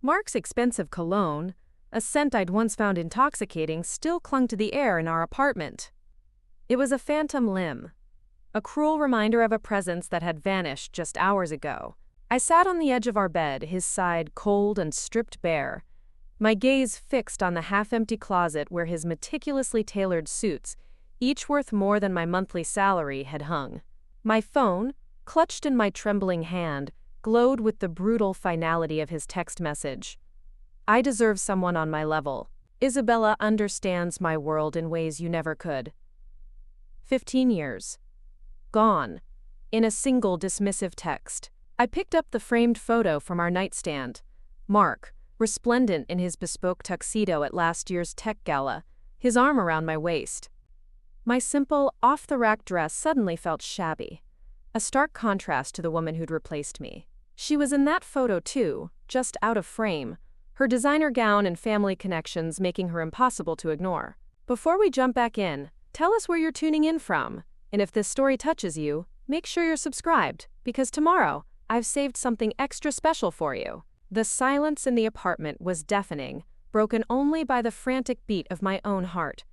Mark's expensive cologne, a scent I'd once found intoxicating, still clung to the air in our apartment. It was a phantom limb, a cruel reminder of a presence that had vanished just hours ago. I sat on the edge of our bed, his side cold and stripped bare, my gaze fixed on the half-empty closet where his meticulously tailored suits, each worth more than my monthly salary, had hung. My phone, clutched in my trembling hand, glowed with the brutal finality of his text message. I deserve someone on my level. Isabella understands my world in ways you never could. 15 years. Gone. In a single dismissive text. I picked up the framed photo from our nightstand. Mark, resplendent in his bespoke tuxedo at last year's tech gala, his arm around my waist. My simple, off-the-rack dress suddenly felt shabby, a stark contrast to the woman who'd replaced me. She was in that photo too, just out of frame, her designer gown and family connections making her impossible to ignore. Before we jump back in, tell us where you're tuning in from, and if this story touches you, make sure you're subscribed, because tomorrow, I've saved something extra special for you. The silence in the apartment was deafening, broken only by the frantic beat of my own heart.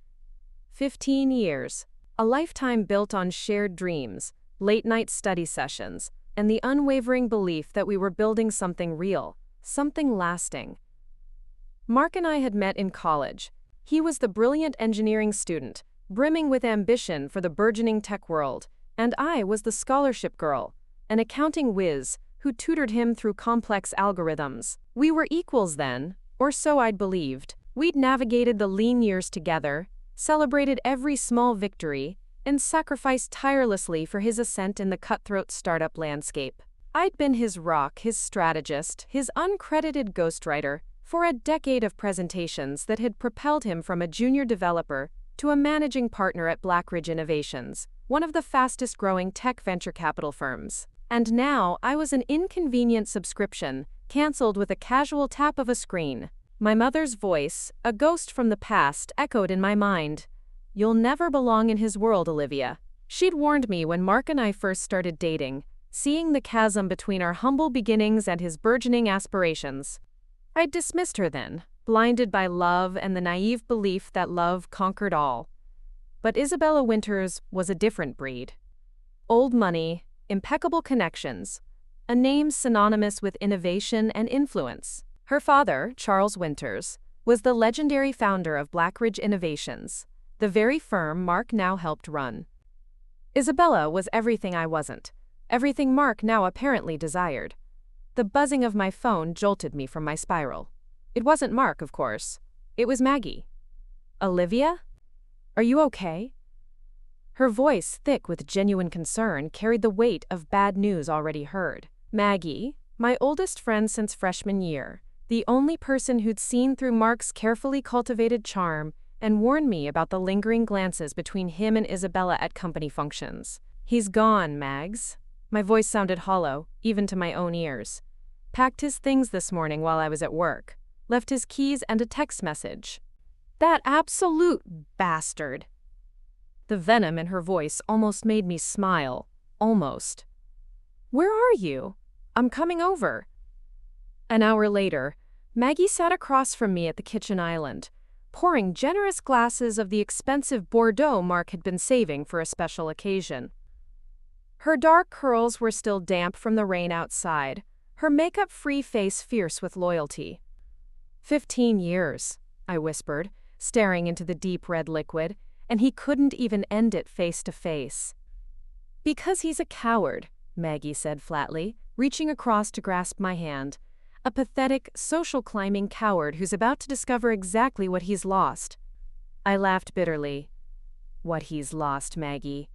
15 years, a lifetime built on shared dreams, late-night study sessions, and the unwavering belief that we were building something real, something lasting. Mark and I had met in college. He was the brilliant engineering student, brimming with ambition for the burgeoning tech world, and I was the scholarship girl, an accounting whiz who tutored him through complex algorithms. We were equals then, or so I'd believed. We'd navigated the lean years together, celebrated every small victory, and sacrificed tirelessly for his ascent in the cutthroat startup landscape. I'd been his rock, his strategist, his uncredited ghostwriter for a decade of presentations that had propelled him from a junior developer to a managing partner at Blackridge Innovations, one of the fastest-growing tech venture capital firms. And now I was an inconvenient subscription, canceled with a casual tap of a screen. My mother's voice, a ghost from the past, echoed in my mind. "You'll never belong in his world, Olivia." She'd warned me when Mark and I first started dating, seeing the chasm between our humble beginnings and his burgeoning aspirations. I'd dismissed her then, blinded by love and the naive belief that love conquered all. But Isabella Winters was a different breed. Old money, impeccable connections, a name synonymous with innovation and influence. Her father, Charles Winters, was the legendary founder of Blackridge Innovations, the very firm Mark now helped run. Isabella was everything I wasn't, everything Mark now apparently desired. The buzzing of my phone jolted me from my spiral. It wasn't Mark, of course. It was Maggie. "Olivia? Are you okay?" Her voice, thick with genuine concern, carried the weight of bad news already heard. Maggie, my oldest friend since freshman year, the only person who'd seen through Mark's carefully cultivated charm and warned me about the lingering glances between him and Isabella at company functions. "He's gone, Mags." My voice sounded hollow, even to my own ears. "Packed his things this morning while I was at work. Left his keys and a text message." "That absolute bastard." The venom in her voice almost made me smile. Almost. "Where are you? I'm coming over." An hour later, Maggie sat across from me at the kitchen island, pouring generous glasses of the expensive Bordeaux Mark had been saving for a special occasion. Her dark curls were still damp from the rain outside, her makeup-free face fierce with loyalty. 15 years, I whispered, staring into the deep red liquid, and he couldn't even end it face to face. "Because he's a coward," Maggie said flatly, reaching across to grasp my hand. "A pathetic, social-climbing coward who's about to discover exactly what he's lost." I laughed bitterly. "What he's lost, Maggie?"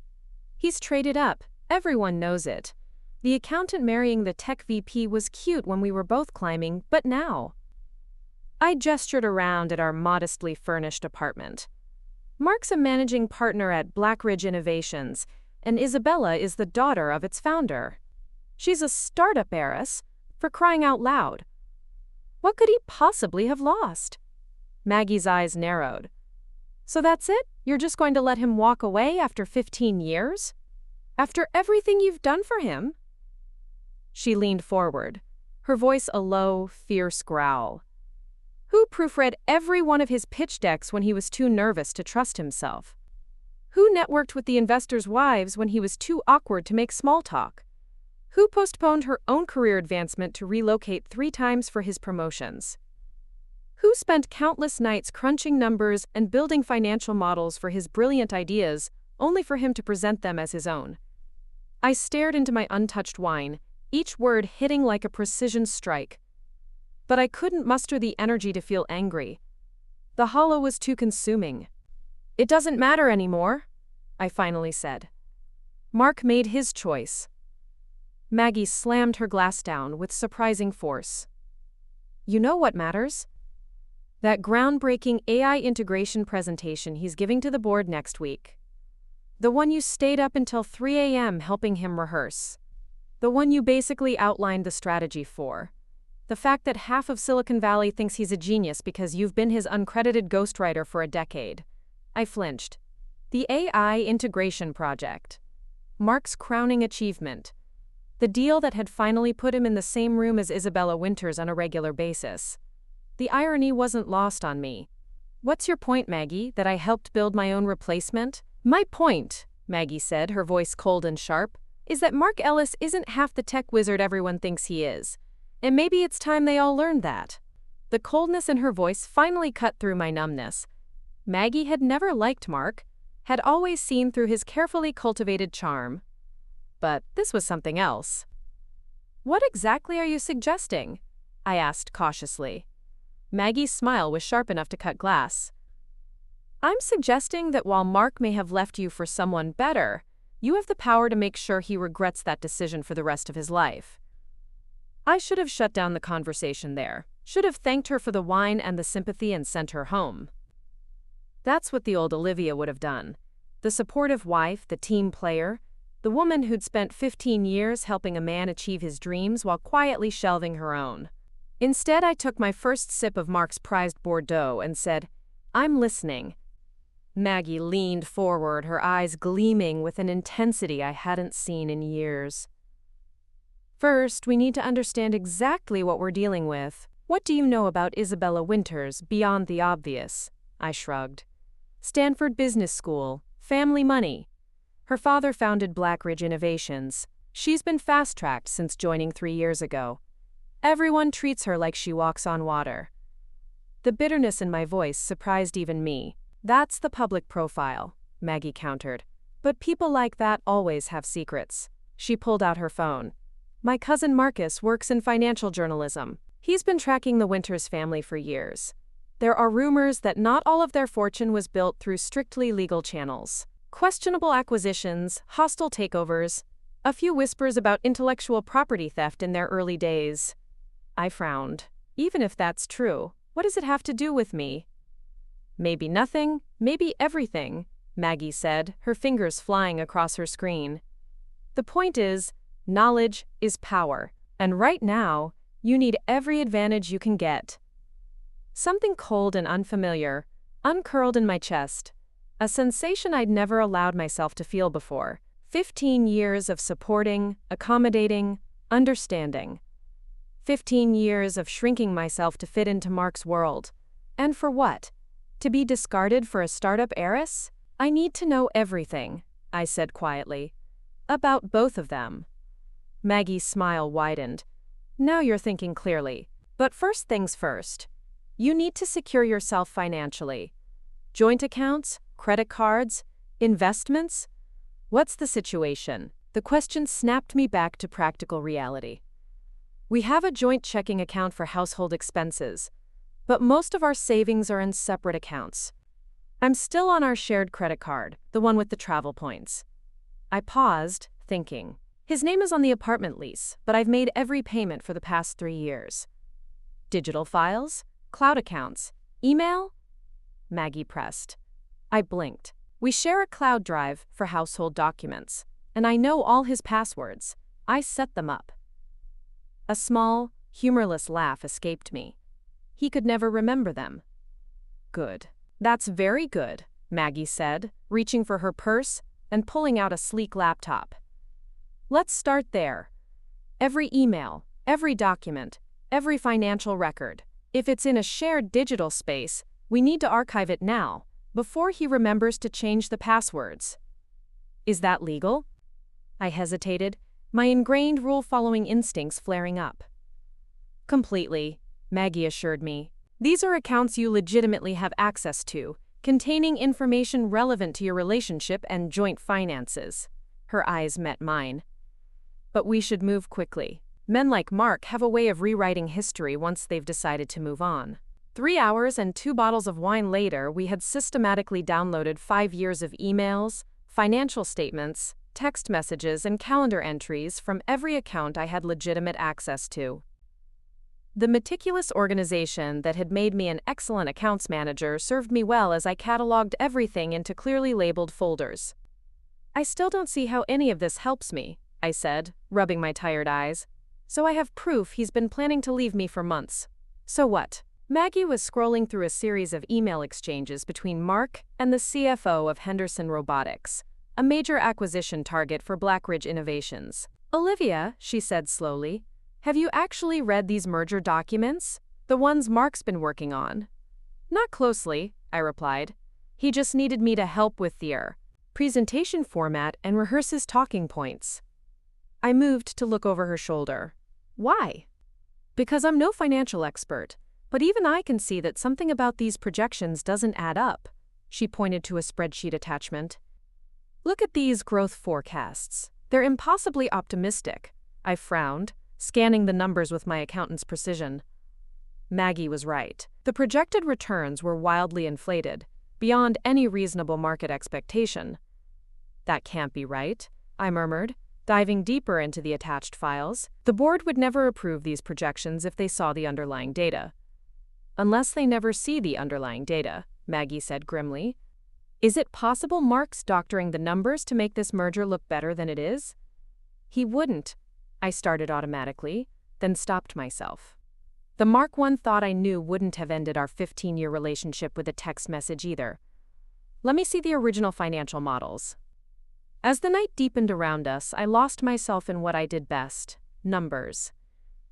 "He's traded up. Everyone knows it. The accountant marrying the tech VP was cute when we were both climbing, but now..." I gestured around at our modestly furnished apartment. "Mark's a managing partner at Blackridge Innovations, and Isabella is the daughter of its founder. She's a startup heiress, for crying out loud. What could he possibly have lost?" Maggie's eyes narrowed. "So that's it? You're just going to let him walk away after 15 years? After everything you've done for him?" She leaned forward, her voice a low, fierce growl. Who proofread every one of his pitch decks when he was too nervous to trust himself? Who networked with the investors' wives when he was too awkward to make small talk? Who postponed her own career advancement to relocate 3 times for his promotions? Who spent countless nights crunching numbers and building financial models for his brilliant ideas, only for him to present them as his own? I stared into my untouched wine, each word hitting like a precision strike. But I couldn't muster the energy to feel angry. The hollow was too consuming. It doesn't matter anymore, I finally said. Mark made his choice. Maggie slammed her glass down with surprising force. You know what matters? That groundbreaking AI integration presentation he's giving to the board next week. The one you stayed up until 3 a.m. helping him rehearse. The one you basically outlined the strategy for. The fact that half of Silicon Valley thinks he's a genius because you've been his uncredited ghostwriter for a decade. I flinched. The AI integration project. Mark's crowning achievement. The deal that had finally put him in the same room as Isabella Winters on a regular basis. The irony wasn't lost on me. What's your point, Maggie, that I helped build my own replacement? My point, Maggie said, her voice cold and sharp, is that Mark Ellis isn't half the tech wizard everyone thinks he is. And maybe it's time they all learned that. The coldness in her voice finally cut through my numbness. Maggie had never liked Mark, had always seen through his carefully cultivated charm. But this was something else. What exactly are you suggesting? I asked cautiously. Maggie's smile was sharp enough to cut glass. I'm suggesting that while Mark may have left you for someone better, you have the power to make sure he regrets that decision for the rest of his life. I should have shut down the conversation there, should have thanked her for the wine and the sympathy and sent her home. That's what the old Olivia would have done. The supportive wife, the team player, the woman who'd spent 15 years helping a man achieve his dreams while quietly shelving her own. Instead, I took my first sip of Mark's prized Bordeaux and said, I'm listening. Maggie leaned forward, her eyes gleaming with an intensity I hadn't seen in years. First, we need to understand exactly what we're dealing with. What do you know about Isabella Winters beyond the obvious? I shrugged. Stanford Business School, family money. Her father founded Blackridge Innovations. She's been fast-tracked since joining 3 years ago. Everyone treats her like she walks on water. The bitterness in my voice surprised even me. That's the public profile, Maggie countered. But people like that always have secrets. She pulled out her phone. My cousin Marcus works in financial journalism. He's been tracking the Winters family for years. There are rumors that not all of their fortune was built through strictly legal channels. Questionable acquisitions, hostile takeovers, a few whispers about intellectual property theft in their early days. I frowned. Even if that's true, what does it have to do with me? Maybe nothing, maybe everything, Maggie said, her fingers flying across her screen. The point is, knowledge is power, and right now, you need every advantage you can get. Something cold and unfamiliar uncurled in my chest, a sensation I'd never allowed myself to feel before. 15 years of supporting, accommodating, understanding. 15 years of shrinking myself to fit into Mark's world. And for what? To be discarded for a startup heiress? I need to know everything, I said quietly. About both of them. Maggie's smile widened. Now you're thinking clearly. But first things first. You need to secure yourself financially. Joint accounts, credit cards, investments? What's the situation? The question snapped me back to practical reality. We have a joint checking account for household expenses, but most of our savings are in separate accounts. I'm still on our shared credit card, the one with the travel points. I paused, thinking. His name is on the apartment lease, but I've made every payment for the past 3 years. Digital files? Cloud accounts? Email? Maggie pressed. I blinked. We share a cloud drive for household documents, and I know all his passwords. I set them up. A small, humorless laugh escaped me. He could never remember them. Good. That's very good, Maggie said, reaching for her purse and pulling out a sleek laptop. Let's start there. Every email, Every document, every financial record. If it's in a shared digital space, we need to archive it now, before he remembers to change the passwords. Is that legal? I hesitated, my ingrained rule-following instincts flaring up. Completely, Maggie assured me. These are accounts you legitimately have access to, containing information relevant to your relationship and joint finances. Her eyes met mine. But we should move quickly. Men like Mark have a way of rewriting history once they've decided to move on. 3 hours and 2 bottles of wine later, we had systematically downloaded 5 years of emails, financial statements, text messages, and calendar entries from every account I had legitimate access to. The meticulous organization that had made me an excellent accounts manager served me well as I cataloged everything into clearly labeled folders. I still don't see how any of this helps me, I said, rubbing my tired eyes. So I have proof he's been planning to leave me for months. So what? Maggie was scrolling through a series of email exchanges between Mark and the CFO of Henderson Robotics, a major acquisition target for Blackridge Innovations. Olivia, she said slowly, have you actually read these merger documents? The ones Mark's been working on? Not closely, I replied. He just needed me to help with their presentation format and rehearse his talking points. I moved to look over her shoulder. Why? Because I'm no financial expert, but even I can see that something about these projections doesn't add up. She pointed to a spreadsheet attachment. Look at these growth forecasts. They're impossibly optimistic. I frowned, scanning the numbers with my accountant's precision. Maggie was right. The projected returns were wildly inflated, beyond any reasonable market expectation. That can't be right, I murmured, diving deeper into the attached files. The board would never approve these projections if they saw the underlying data. Unless they never see the underlying data, Maggie said grimly. Is it possible Mark's doctoring the numbers to make this merger look better than it is? He wouldn't, I started automatically, then stopped myself. The Mark one thought I knew wouldn't have ended our 15-year relationship with a text message either. Let me see the original financial models. As the night deepened around us, I lost myself in what I did best, numbers.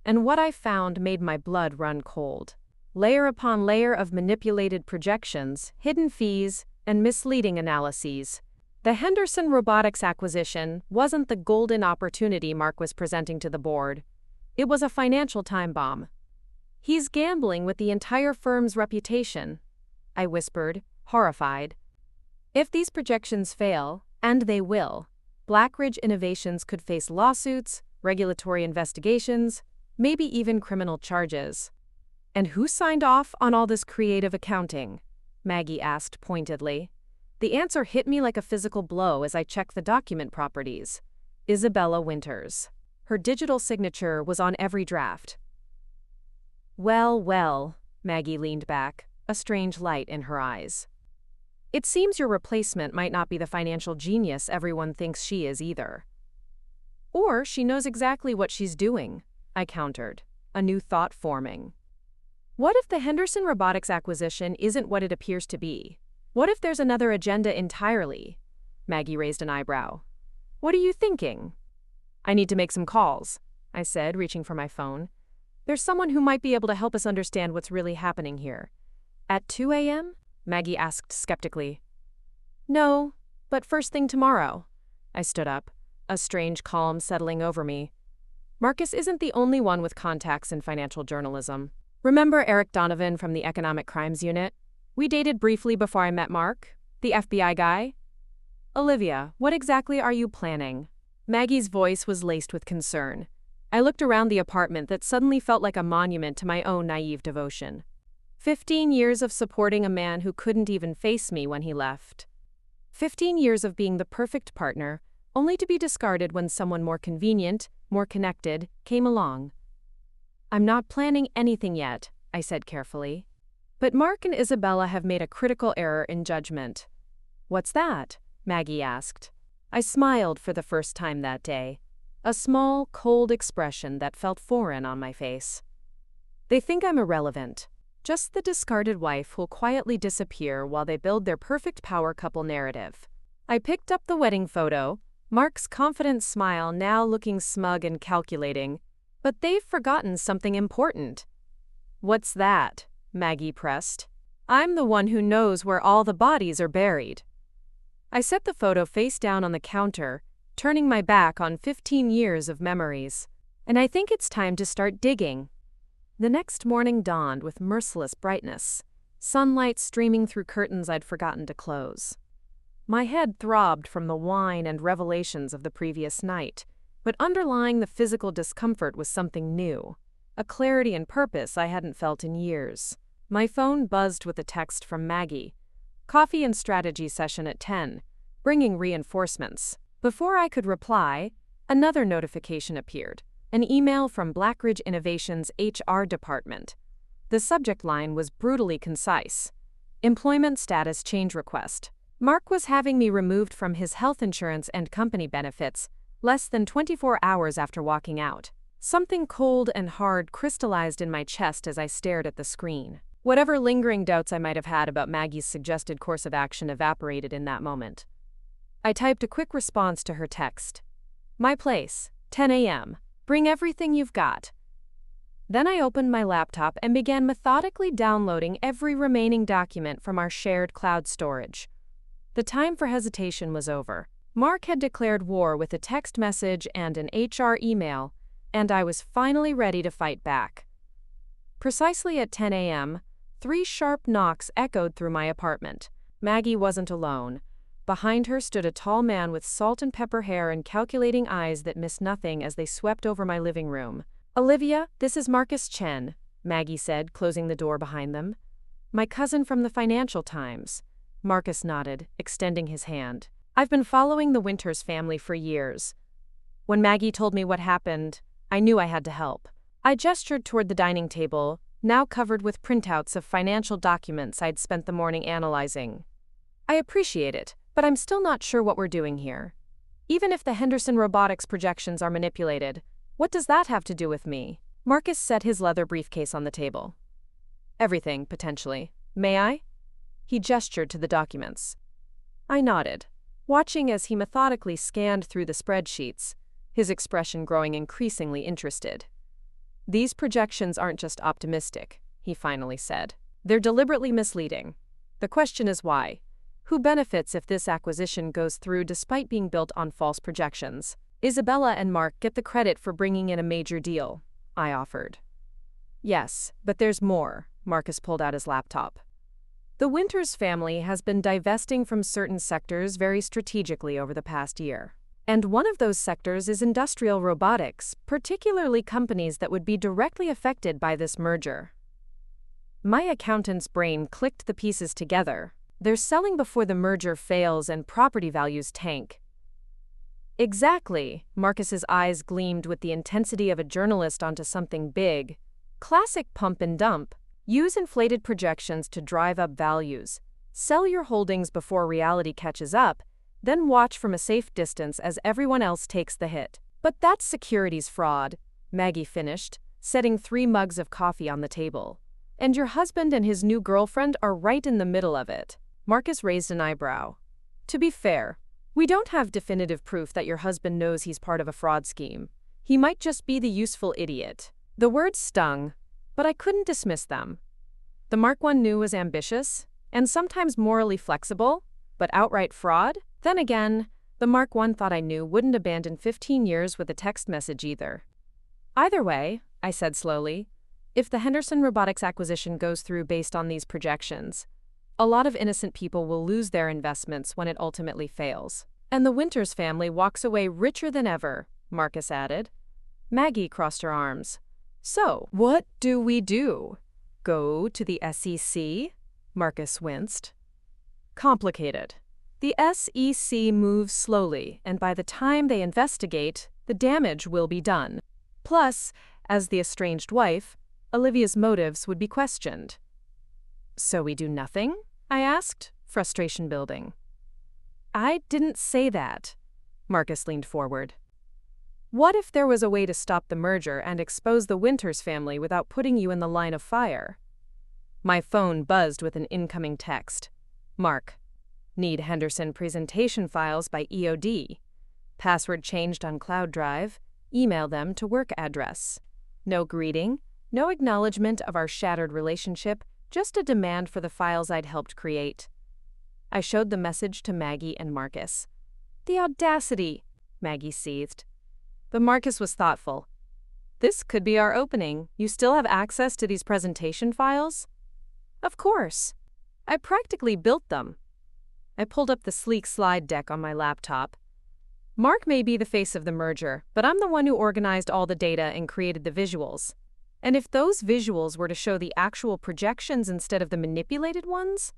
And what I found made my blood run cold. Layer upon layer of manipulated projections, hidden fees, and misleading analyses. The Henderson Robotics acquisition wasn't the golden opportunity Mark was presenting to the board. It was a financial time bomb. He's gambling with the entire firm's reputation, I whispered, horrified. If these projections fail, and they will, Blackridge Innovations could face lawsuits, regulatory investigations, maybe even criminal charges. And who signed off on all this creative accounting? Maggie asked pointedly. The answer hit me like a physical blow as I checked the document properties. Isabella Winters. Her digital signature was on every draft. Well, Maggie leaned back, a strange light in her eyes. It seems your replacement might not be the financial genius everyone thinks she is either. Or she knows exactly what she's doing, I countered, a new thought forming. What if the Henderson Robotics acquisition isn't what it appears to be? What if there's another agenda entirely? Maggie raised an eyebrow. What are you thinking? I need to make some calls, I said, reaching for my phone. There's someone who might be able to help us understand what's really happening here. At 2 a.m.? Maggie asked skeptically. No, but first thing tomorrow. I stood up, a strange calm settling over me. Marcus isn't the only one with contacts in financial journalism. Remember Eric Donovan from the Economic Crimes Unit? We dated briefly before I met Mark, the FBI guy. Olivia, what exactly are you planning? Maggie's voice was laced with concern. I looked around the apartment that suddenly felt like a monument to my own naive devotion. 15 years of supporting a man who couldn't even face me when he left. 15 years of being the perfect partner, only to be discarded when someone more convenient, more connected, came along. I'm not planning anything yet, I said carefully. But Mark and Isabella have made a critical error in judgment. What's that? Maggie asked. I smiled for the first time that day. A small, cold expression that felt foreign on my face. They think I'm irrelevant. Just the discarded wife who'll quietly disappear while they build their perfect power couple narrative. I picked up the wedding photo, Mark's confident smile now looking smug and calculating, But they've forgotten something important. What's that? Maggie pressed. I'm the one who knows where all the bodies are buried. I set the photo face down on the counter, turning my back on 15 years of memories. And I think it's time to start digging. The next morning dawned with merciless brightness, sunlight streaming through curtains I'd forgotten to close. My head throbbed from the wine and revelations of the previous night, but underlying the physical discomfort was something new, a clarity and purpose I hadn't felt in years. My phone buzzed with a text from Maggie. Coffee and strategy session at 10, bringing reinforcements. Before I could reply, another notification appeared, an email from Blackridge Innovations' HR department. The subject line was brutally concise. Employment status change request. Mark was having me removed from his health insurance and company benefits less than 24 hours after walking out. Something cold and hard crystallized in my chest as I stared at the screen. Whatever lingering doubts I might have had about Maggie's suggested course of action evaporated in that moment. I typed a quick response to her text. My place, 10 a.m. Bring everything you've got. Then I opened my laptop and began methodically downloading every remaining document from our shared cloud storage. The time for hesitation was over. Mark had declared war with a text message and an HR email, and I was finally ready to fight back. Precisely at 10 a.m., 3 sharp knocks echoed through my apartment. Maggie wasn't alone. Behind her stood a tall man with salt and pepper hair and calculating eyes that missed nothing as they swept over my living room. Olivia, this is Marcus Chen, Maggie said, closing the door behind them. My cousin from the Financial Times. Marcus nodded, extending his hand. I've been following the Winters family for years. When Maggie told me what happened, I knew I had to help. I gestured toward the dining table, now covered with printouts of financial documents I'd spent the morning analyzing. I appreciate it, but I'm still not sure what we're doing here. Even if the Henderson Robotics projections are manipulated, what does that have to do with me? Marcus set his leather briefcase on the table. Everything, potentially. May I? He gestured to the documents. I nodded, watching as he methodically scanned through the spreadsheets, his expression growing increasingly interested. These projections aren't just optimistic, he finally said. They're deliberately misleading. The question is why? Who benefits if this acquisition goes through despite being built on false projections? Isabella and Mark get the credit for bringing in a major deal, I offered. Yes, but there's more. Marcus pulled out his laptop. The Winters family has been divesting from certain sectors very strategically over the past year. And one of those sectors is industrial robotics, particularly companies that would be directly affected by this merger. My accountant's brain clicked the pieces together. They're selling before the merger fails and property values tank. Exactly, Marcus's eyes gleamed with the intensity of a journalist onto something big. Classic pump and dump. Use inflated projections to drive up values. Sell your holdings before reality catches up, then watch from a safe distance as everyone else takes the hit. But that's securities fraud, Maggie finished, setting 3 mugs of coffee on the table. And your husband and his new girlfriend are right in the middle of it. Marcus raised an eyebrow. To be fair, we don't have definitive proof that your husband knows he's part of a fraud scheme. He might just be the useful idiot. The words stung, but I couldn't dismiss them. The Mark I knew was ambitious, and sometimes morally flexible, but outright fraud? Then again, the Mark I thought I knew wouldn't abandon 15 years with a text message either. Either way, I said slowly, if the Henderson Robotics acquisition goes through based on these projections, a lot of innocent people will lose their investments when it ultimately fails. And the Winters family walks away richer than ever, Marcus added. Maggie crossed her arms. So, what do we do? Go to the SEC? Marcus winced. Complicated. The SEC moves slowly, and by the time they investigate, the damage will be done. Plus, as the estranged wife, Olivia's motives would be questioned. So we do nothing? I asked, frustration building. I didn't say that. Marcus leaned forward. What if there was a way to stop the merger and expose the Winters family without putting you in the line of fire? My phone buzzed with an incoming text. Mark. Need Henderson presentation files by EOD. Password changed on Cloud Drive. Email them to work address. No greeting, no acknowledgement of our shattered relationship, just a demand for the files I'd helped create. I showed the message to Maggie and Marcus. "The audacity," Maggie seethed. But Marcus was thoughtful. "This could be our opening. You still have access to these presentation files?" "Of course. I practically built them." I pulled up the sleek slide deck on my laptop. "Mark may be the face of the merger, but I'm the one who organized all the data and created the visuals. And if those visuals were to show the actual projections instead of the manipulated ones?"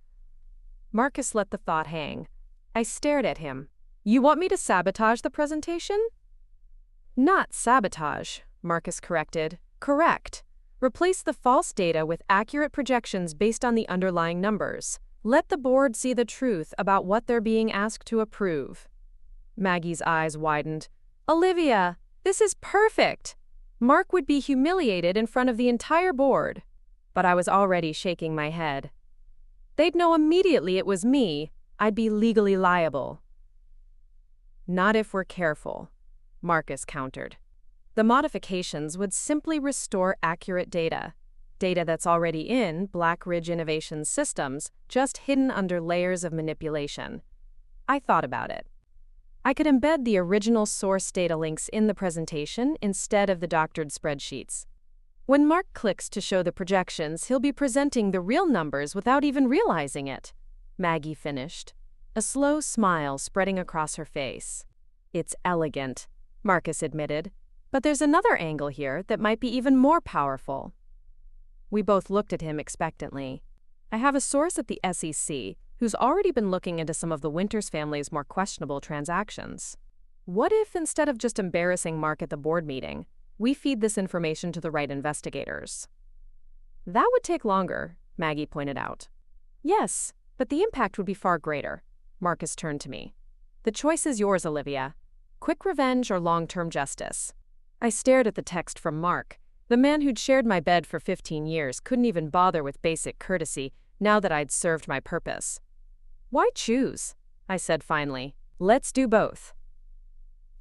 Marcus let the thought hang. I stared at him. "You want me to sabotage the presentation?" "Not sabotage," Marcus corrected. "Correct. Replace the false data with accurate projections based on the underlying numbers. Let the board see the truth about what they're being asked to approve." Maggie's eyes widened. "Olivia, this is perfect! Mark would be humiliated in front of the entire board." But I was already shaking my head. "They'd know immediately it was me. I'd be legally liable." "Not if we're careful," Marcus countered. "The modifications would simply restore accurate data. Data that's already in Blackridge Innovations systems, just hidden under layers of manipulation." I thought about it. I could embed the original source data links in the presentation instead of the doctored spreadsheets. When Mark clicks to show the projections, he'll be presenting the real numbers without even realizing it. Maggie finished, a slow smile spreading across her face. "It's elegant," Marcus admitted, "but there's another angle here that might be even more powerful." We both looked at him expectantly. "I have a source at the SEC who's already been looking into some of the Winters family's more questionable transactions. What if, instead of just embarrassing Mark at the board meeting, we feed this information to the right investigators?" "That would take longer," Maggie pointed out. "Yes, but the impact would be far greater." Marcus turned to me. "The choice is yours, Olivia. Quick revenge or long-term justice?" I stared at the text from Mark. The man who'd shared my bed for 15 years couldn't even bother with basic courtesy now that I'd served my purpose. "Why choose?" I said finally. "Let's do both."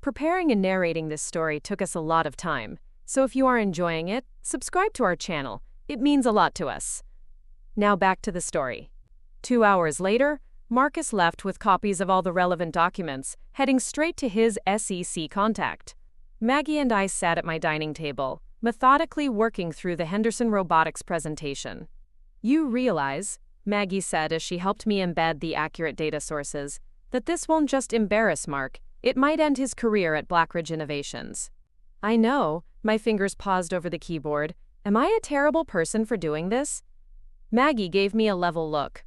Preparing and narrating this story took us a lot of time, so if you are enjoying it, subscribe to our channel. It means a lot to us. Now back to the story. 2 hours later, Marcus left with copies of all the relevant documents, heading straight to his SEC contact. Maggie and I sat at my dining table, methodically working through the Henderson Robotics presentation. "You realize," Maggie said as she helped me embed the accurate data sources, "that this won't just embarrass Mark, it might end his career at Blackridge Innovations." "I know," my fingers paused over the keyboard. "Am I a terrible person for doing this?" Maggie gave me a level look.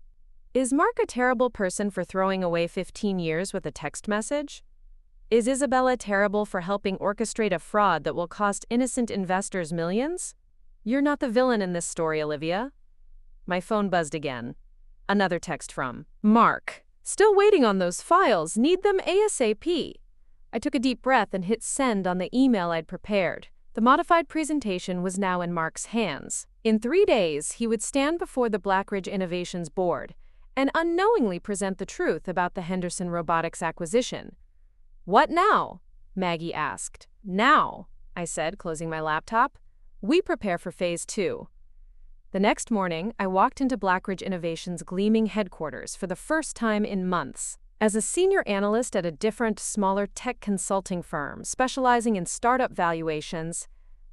"Is Mark a terrible person for throwing away 15 years with a text message? Is Isabella terrible for helping orchestrate a fraud that will cost innocent investors millions? You're not the villain in this story, Olivia." My phone buzzed again. Another text from Mark. "Still waiting on those files. Need them ASAP." I took a deep breath and hit send on the email I'd prepared. The modified presentation was now in Mark's hands. In 3 days, he would stand before the Blackridge Innovations board and unknowingly present the truth about the Henderson Robotics acquisition. "What now?" Maggie asked. "Now," I said, closing my laptop. "We prepare for phase 2. The next morning, I walked into Blackridge Innovations' gleaming headquarters for the first time in months. As a senior analyst at a different, smaller tech consulting firm specializing in startup valuations,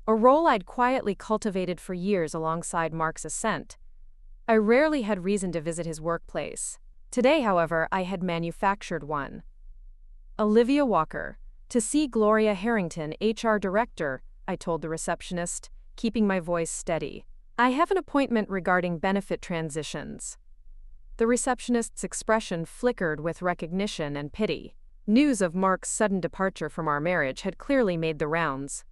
a role I'd quietly cultivated for years alongside Mark's ascent, I rarely had reason to visit his workplace. Today, however, I had manufactured one. "Olivia Walker, to see Gloria Harrington, HR Director," I told the receptionist, keeping my voice steady. "I have an appointment regarding benefit transitions." The receptionist's expression flickered with recognition and pity. News of Mark's sudden departure from our marriage had clearly made the rounds.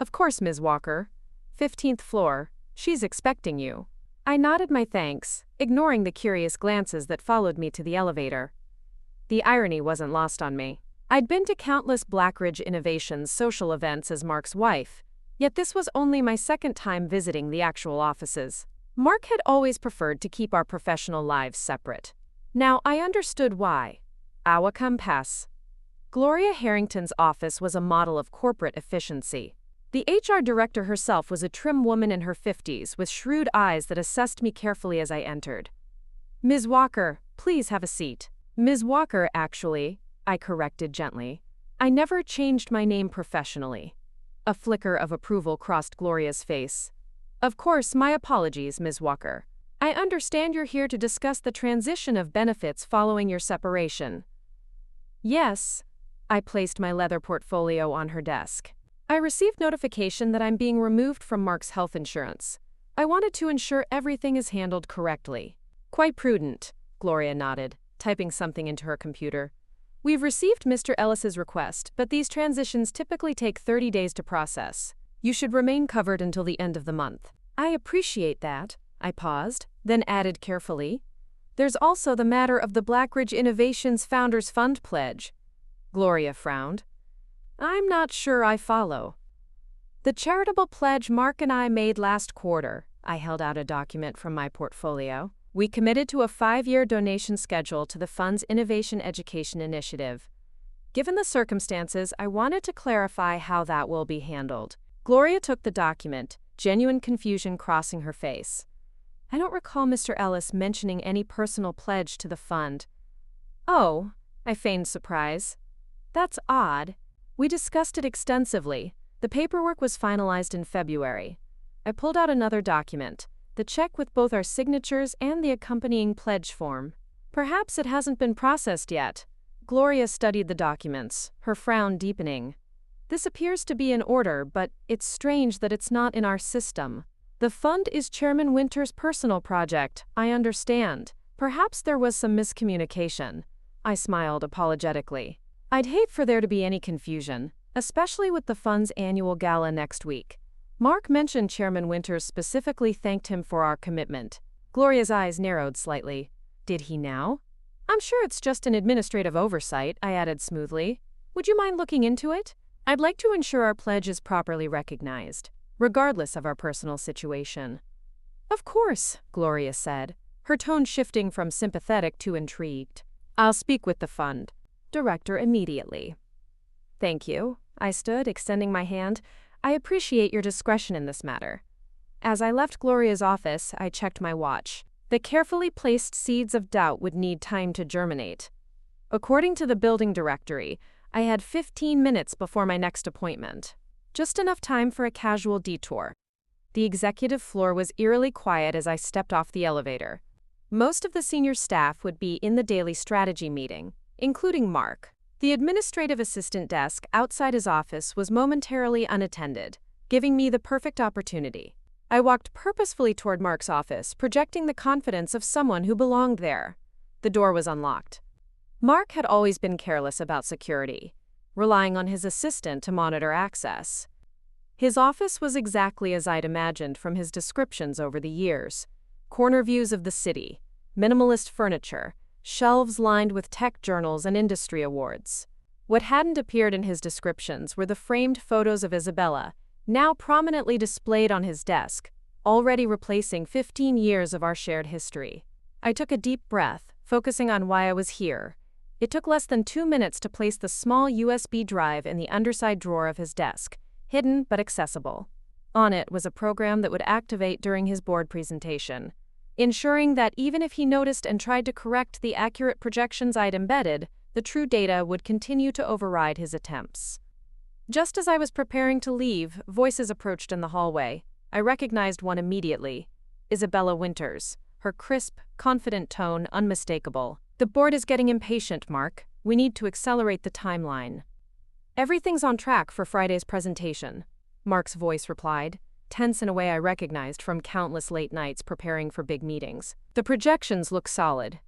"Of course, Ms. Walker. 15th floor. She's expecting you." I nodded my thanks, ignoring the curious glances that followed me to the elevator. The irony wasn't lost on me. I'd been to countless Blackridge Innovations social events as Mark's wife, yet this was only my second time visiting the actual offices. Mark had always preferred to keep our professional lives separate. Now I understood why. Awacum pass. Gloria Harrington's office was a model of corporate efficiency. The HR director herself was a trim woman in her 50s with shrewd eyes that assessed me carefully as I entered. "Ms. Walker, please have a seat." "Ms. Walker, actually," I corrected gently. I never changed my name professionally. A flicker of approval crossed Gloria's face. "Of course, my apologies, Ms. Walker. I understand you're here to discuss the transition of benefits following your separation." "Yes." I placed my leather portfolio on her desk. "I received notification that I'm being removed from Mark's health insurance. I wanted to ensure everything is handled correctly." "Quite prudent," Gloria nodded, typing something into her computer. "We've received Mr. Ellis's request, but these transitions typically take 30 days to process. You should remain covered until the end of the month." "I appreciate that." I paused, then added carefully. "There's also the matter of the Blackridge Innovations Founders Fund pledge." Gloria frowned. "I'm not sure I follow." "The charitable pledge Mark and I made last quarter." I held out a document from my portfolio. "We committed to a 5-year donation schedule to the fund's Innovation Education Initiative. Given the circumstances, I wanted to clarify how that will be handled." Gloria took the document, genuine confusion crossing her face. "I don't recall Mr. Ellis mentioning any personal pledge to the fund." "Oh," I feigned surprise. "That's odd. We discussed it extensively. The paperwork was finalized in February." I pulled out another document, the check with both our signatures and the accompanying pledge form. "Perhaps it hasn't been processed yet." Gloria studied the documents, her frown deepening. "This appears to be in order, but it's strange that it's not in our system. The fund is Chairman Winter's personal project, I understand. Perhaps there was some miscommunication." I smiled apologetically. "I'd hate for there to be any confusion, especially with the fund's annual gala next week. Mark mentioned Chairman Winters specifically thanked him for our commitment." Gloria's eyes narrowed slightly. "Did he now?" "I'm sure it's just an administrative oversight," I added smoothly. "Would you mind looking into it? I'd like to ensure our pledge is properly recognized, regardless of our personal situation." "Of course," Gloria said, her tone shifting from sympathetic to intrigued. "I'll speak with the fund director immediately." "Thank you." I stood, extending my hand. "I appreciate your discretion in this matter." As I left Gloria's office, I checked my watch. The carefully placed seeds of doubt would need time to germinate. According to the building directory, I had 15 minutes before my next appointment. Just enough time for a casual detour. The executive floor was eerily quiet as I stepped off the elevator. Most of the senior staff would be in the daily strategy meeting, including Mark. The administrative assistant desk outside his office was momentarily unattended, giving me the perfect opportunity. I walked purposefully toward Mark's office, projecting the confidence of someone who belonged there. The door was unlocked. Mark had always been careless about security, relying on his assistant to monitor access. His office was exactly as I'd imagined from his descriptions over the years. Corner views of the city, minimalist furniture, shelves lined with tech journals and industry awards. What hadn't appeared in his descriptions were the framed photos of Isabella, now prominently displayed on his desk, already replacing 15 years of our shared history. I took a deep breath, focusing on why I was here. It took less than 2 minutes to place the small USB drive in the underside drawer of his desk, hidden but accessible. On it was a program that would activate during his board presentation, ensuring that even if he noticed and tried to correct the accurate projections I'd embedded, the true data would continue to override his attempts. Just as I was preparing to leave, voices approached in the hallway. I recognized one immediately. Isabella Winters, her crisp, confident tone unmistakable. "The board is getting impatient, Mark. We need to accelerate the timeline." "Everything's on track for Friday's presentation," Mark's voice replied, tense in a way I recognized from countless late nights preparing for big meetings. "The projections look solid."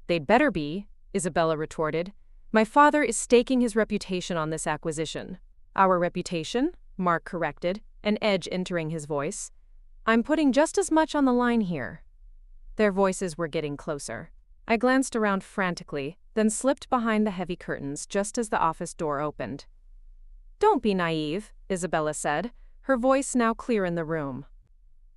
"They'd better be," Isabella retorted. "My father is staking his reputation on this acquisition." "Our reputation?" Mark corrected, an edge entering his voice. "I'm putting just as much on the line here." Their voices were getting closer. I glanced around frantically, then slipped behind the heavy curtains just as the office door opened. "Don't be naive," Isabella said, her voice now clear in the room.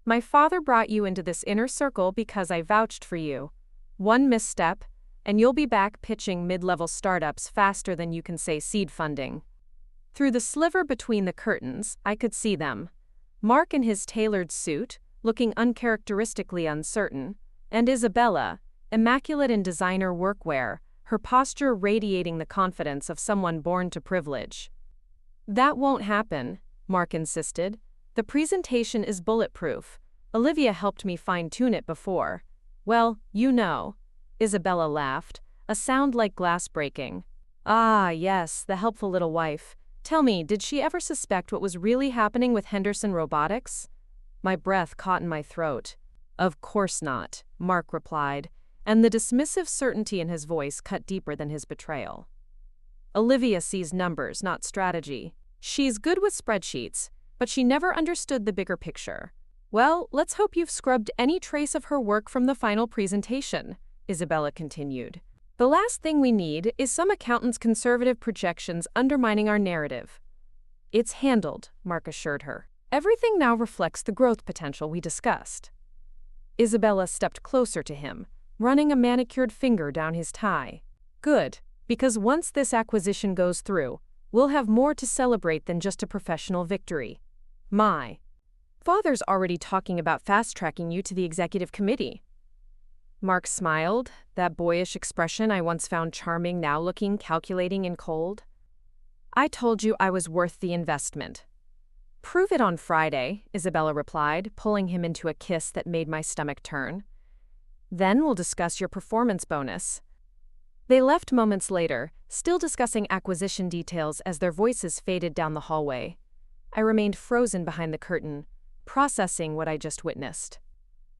"My father brought you into this inner circle because I vouched for you. One misstep, and you'll be back pitching mid-level startups faster than you can say seed funding." Through the sliver between the curtains, I could see them. Mark in his tailored suit, looking uncharacteristically uncertain, and Isabella, immaculate in designer workwear, her posture radiating the confidence of someone born to privilege. "That won't happen," Mark insisted. "The presentation is bulletproof. Olivia helped me fine-tune it before." "Well, you know." Isabella laughed, a sound like glass breaking. "Ah, yes, the helpful little wife. Tell me, did she ever suspect what was really happening with Henderson Robotics?" My breath caught in my throat. "Of course not," Mark replied, and the dismissive certainty in his voice cut deeper than his betrayal. "Olivia sees numbers, not strategy. She's good with spreadsheets, but she never understood the bigger picture." "Well, let's hope you've scrubbed any trace of her work from the final presentation," Isabella continued. "The last thing we need is some accountant's conservative projections undermining our narrative." "It's handled," Mark assured her. "Everything now reflects the growth potential we discussed." Isabella stepped closer to him, running a manicured finger down his tie. "Good, because once this acquisition goes through, we'll have more to celebrate than just a professional victory. My father's already talking about fast-tracking you to the executive committee." Mark smiled, that boyish expression I once found charming now looking calculating and cold. "I told you I was worth the investment." "Prove it on Friday," Isabella replied, pulling him into a kiss that made my stomach turn. "Then we'll discuss your performance bonus." They left moments later, still discussing acquisition details as their voices faded down the hallway. I remained frozen behind the curtain, processing what I just witnessed.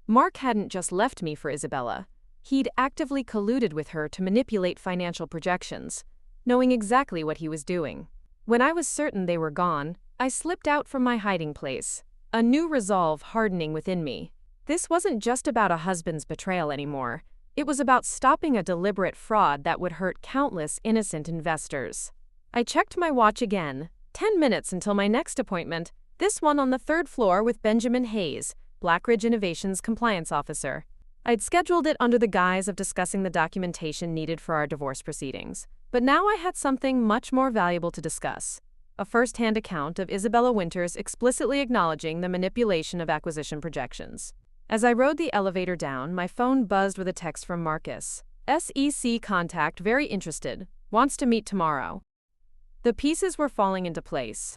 Mark hadn't just left me for Isabella. He'd actively colluded with her to manipulate financial projections, knowing exactly what he was doing. When I was certain they were gone, I slipped out from my hiding place, a new resolve hardening within me. This wasn't just about a husband's betrayal anymore. It was about stopping a deliberate fraud that would hurt countless innocent investors. I checked my watch again. 10 minutes until my next appointment, this one on the 3rd floor with Benjamin Hayes, Blackridge Innovations compliance officer. I'd scheduled it under the guise of discussing the documentation needed for our divorce proceedings. But now I had something much more valuable to discuss. A first-hand account of Isabella Winters explicitly acknowledging the manipulation of acquisition projections. As I rode the elevator down, my phone buzzed with a text from Marcus. "SEC contact very interested. Wants to meet tomorrow." The pieces were falling into place.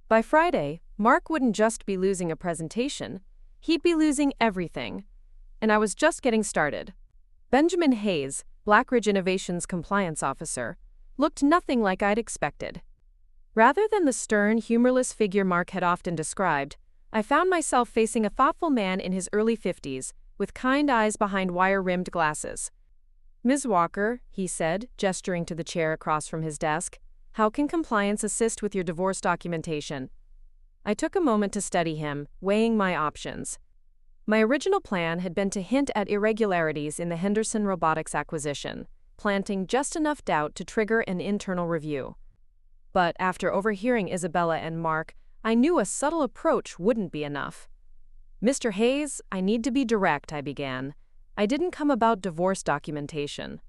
By Friday, Mark wouldn't just be losing a presentation. He'd be losing everything. And I was just getting started. Benjamin Hayes, Blackridge Innovations compliance officer, looked nothing like I'd expected. Rather than the stern, humorless figure Mark had often described, I found myself facing a thoughtful man in his early 50s, with kind eyes behind wire-rimmed glasses. "Ms. Walker," he said, gesturing to the chair across from his desk, "how can compliance assist with your divorce documentation?" I took a moment to study him, weighing my options. My original plan had been to hint at irregularities in the Henderson Robotics acquisition, planting just enough doubt to trigger an internal review. But after overhearing Isabella and Mark, I knew a subtle approach wouldn't be enough. "Mr. Hayes, I need to be direct," I began. "I didn't come about divorce documentation."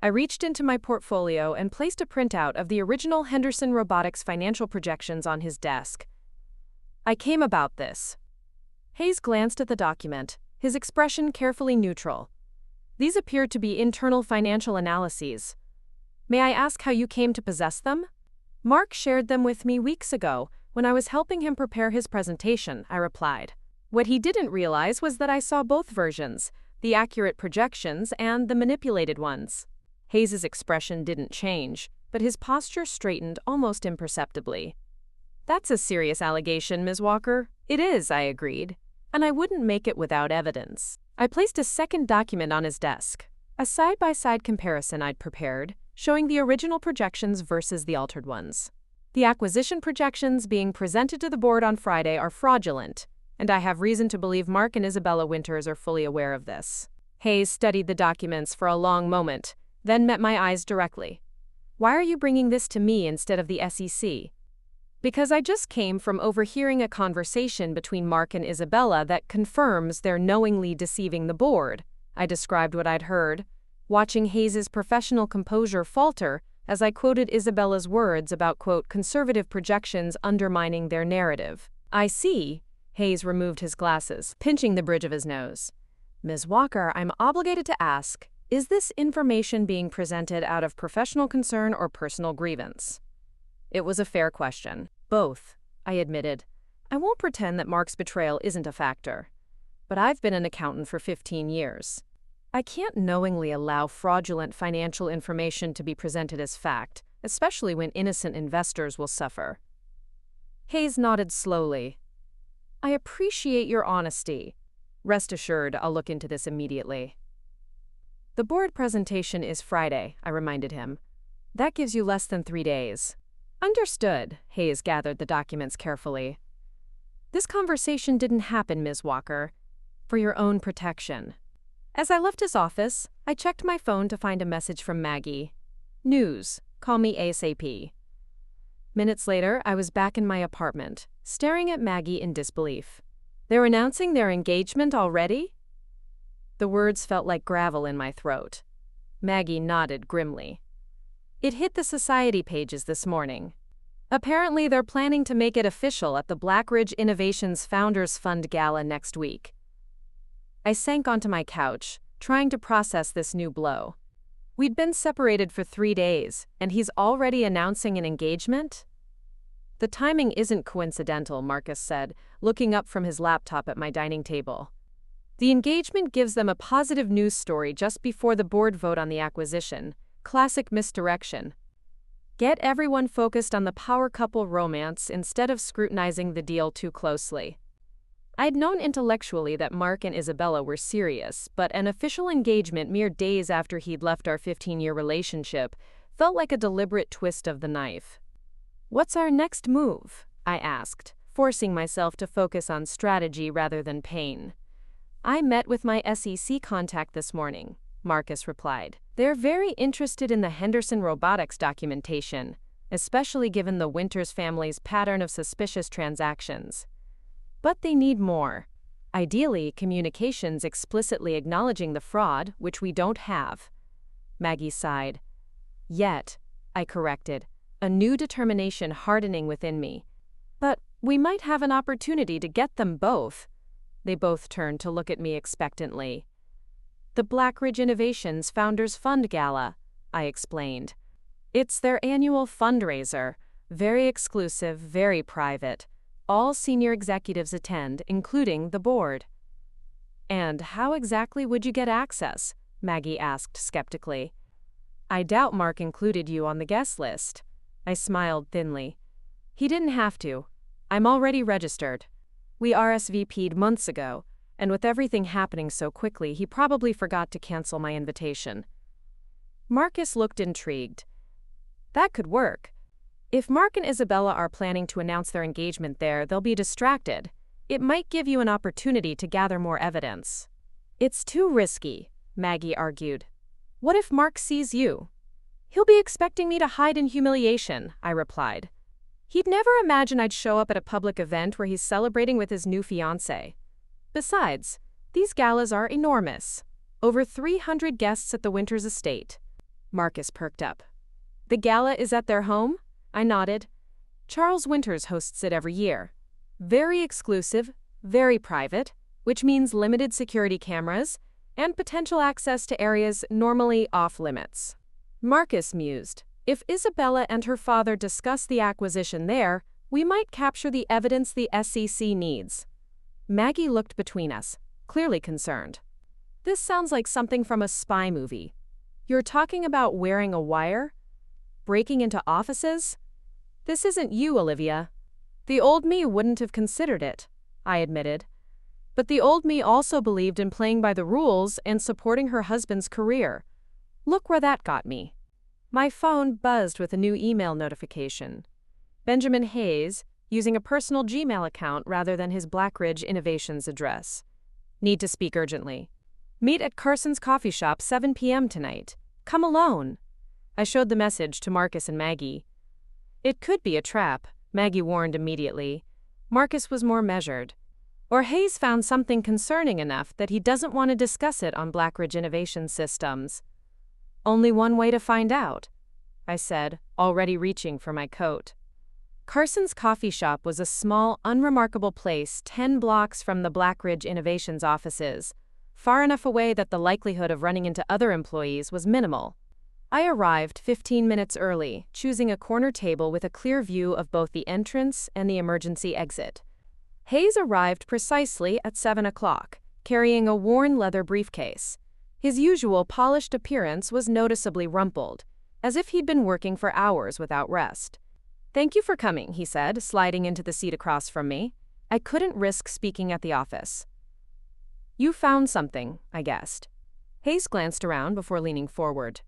I reached into my portfolio and placed a printout of the original Henderson Robotics financial projections on his desk. "I came about this." Hayes glanced at the document, his expression carefully neutral. "These appeared to be internal financial analyses. May I ask how you came to possess them?" "Mark shared them with me weeks ago, when I was helping him prepare his presentation," I replied. What he didn't realize was that I saw both versions, the accurate projections and the manipulated ones. Hayes's expression didn't change, but his posture straightened almost imperceptibly. "That's a serious allegation, Ms. Walker." "It is," I agreed, "and I wouldn't make it without evidence." I placed a second document on his desk, a side-by-side comparison I'd prepared, showing the original projections versus the altered ones. "The acquisition projections being presented to the board on Friday are fraudulent, and I have reason to believe Mark and Isabella Winters are fully aware of this." Hayes studied the documents for a long moment, then met my eyes directly. "Why are you bringing this to me instead of the SEC?" "Because I just came from overhearing a conversation between Mark and Isabella that confirms they're knowingly deceiving the board." I described what I'd heard. Watching Hayes's professional composure falter, as I quoted Isabella's words about, quote, conservative projections undermining their narrative. I see. Hayes removed his glasses, pinching the bridge of his nose. Ms. Walker, I'm obligated to ask, is this information being presented out of professional concern or personal grievance? It was a fair question. Both, I admitted. I won't pretend that Mark's betrayal isn't a factor. But I've been an accountant for 15 years. I can't knowingly allow fraudulent financial information to be presented as fact, especially when innocent investors will suffer. Hayes nodded slowly. I appreciate your honesty. Rest assured, I'll look into this immediately. The board presentation is Friday, I reminded him. That gives you less than 3 days. Understood. Hayes gathered the documents carefully. This conversation didn't happen, Ms. Walker. For your own protection. As I left his office, I checked my phone to find a message from Maggie. News. Call me ASAP. Minutes later, I was back in my apartment, staring at Maggie in disbelief. They're announcing their engagement already? The words felt like gravel in my throat. Maggie nodded grimly. It hit the society pages this morning. Apparently, they're planning to make it official at the Blackridge Innovations Founders Fund Gala next week. I sank onto my couch, trying to process this new blow. We'd been separated for 3 days, and he's already announcing an engagement? The timing isn't coincidental, Marcus said, looking up from his laptop at my dining table. The engagement gives them a positive news story just before the board vote on the acquisition. Classic misdirection. Get everyone focused on the power couple romance instead of scrutinizing the deal too closely. I'd known intellectually that Mark and Isabella were serious, but an official engagement mere days after he'd left our 15-year relationship felt like a deliberate twist of the knife. What's our next move? I asked, forcing myself to focus on strategy rather than pain. I met with my SEC contact this morning, Marcus replied. They're very interested in the Henderson Robotics documentation, especially given the Winters family's pattern of suspicious transactions. But they need more. Ideally, communications explicitly acknowledging the fraud, which we don't have. Maggie sighed. Yet, I corrected, a new determination hardening within me. But we might have an opportunity to get them both. They both turned to look at me expectantly. The Blackridge Innovations Founders Fund Gala, I explained. It's their annual fundraiser, very exclusive, very private. All senior executives attend, including the board. And how exactly would you get access? Maggie asked skeptically. I doubt Mark included you on the guest list. I smiled thinly. He didn't have to. I'm already registered. We RSVP'd months ago, and with everything happening so quickly, he probably forgot to cancel my invitation. Marcus looked intrigued. That could work. If Mark and Isabella are planning to announce their engagement there, they'll be distracted. It might give you an opportunity to gather more evidence. It's too risky, Maggie argued. What if Mark sees you? He'll be expecting me to hide in humiliation, I replied. He'd never imagine I'd show up at a public event where he's celebrating with his new fiancée. Besides, these galas are enormous. Over 300 guests at the Winters estate. Marcus perked up. The gala is at their home? I nodded. Charles Winters hosts it every year. Very exclusive, very private, which means limited security cameras and potential access to areas normally off-limits. Marcus mused. If Isabella and her father discuss the acquisition there, we might capture the evidence the SEC needs. Maggie looked between us, clearly concerned. This sounds like something from a spy movie. You're talking about wearing a wire? Breaking into offices? This isn't you, Olivia. The old me wouldn't have considered it, I admitted. But the old me also believed in playing by the rules and supporting her husband's career. Look where that got me. My phone buzzed with a new email notification. Benjamin Hayes, using a personal Gmail account rather than his Blackridge Innovations address. Need to speak urgently. Meet at Carson's coffee shop 7 p.m. tonight. Come alone. I showed the message to Marcus and Maggie. It could be a trap, Maggie warned immediately. Marcus was more measured. Or Hayes found something concerning enough that he doesn't want to discuss it on Blackridge Innovation Systems. Only one way to find out. I said, already reaching for my coat. Carson's coffee shop was a small, unremarkable place 10 blocks from the Blackridge Innovations offices, far enough away that the likelihood of running into other employees was minimal. I arrived 15 minutes early, choosing a corner table with a clear view of both the entrance and the emergency exit. Hayes arrived precisely at 7 o'clock, carrying a worn leather briefcase. His usual polished appearance was noticeably rumpled, as if he'd been working for hours without rest. "Thank you for coming," he said, sliding into the seat across from me. I couldn't risk speaking at the office. "You found something," I guessed. Hayes glanced around before leaning forward.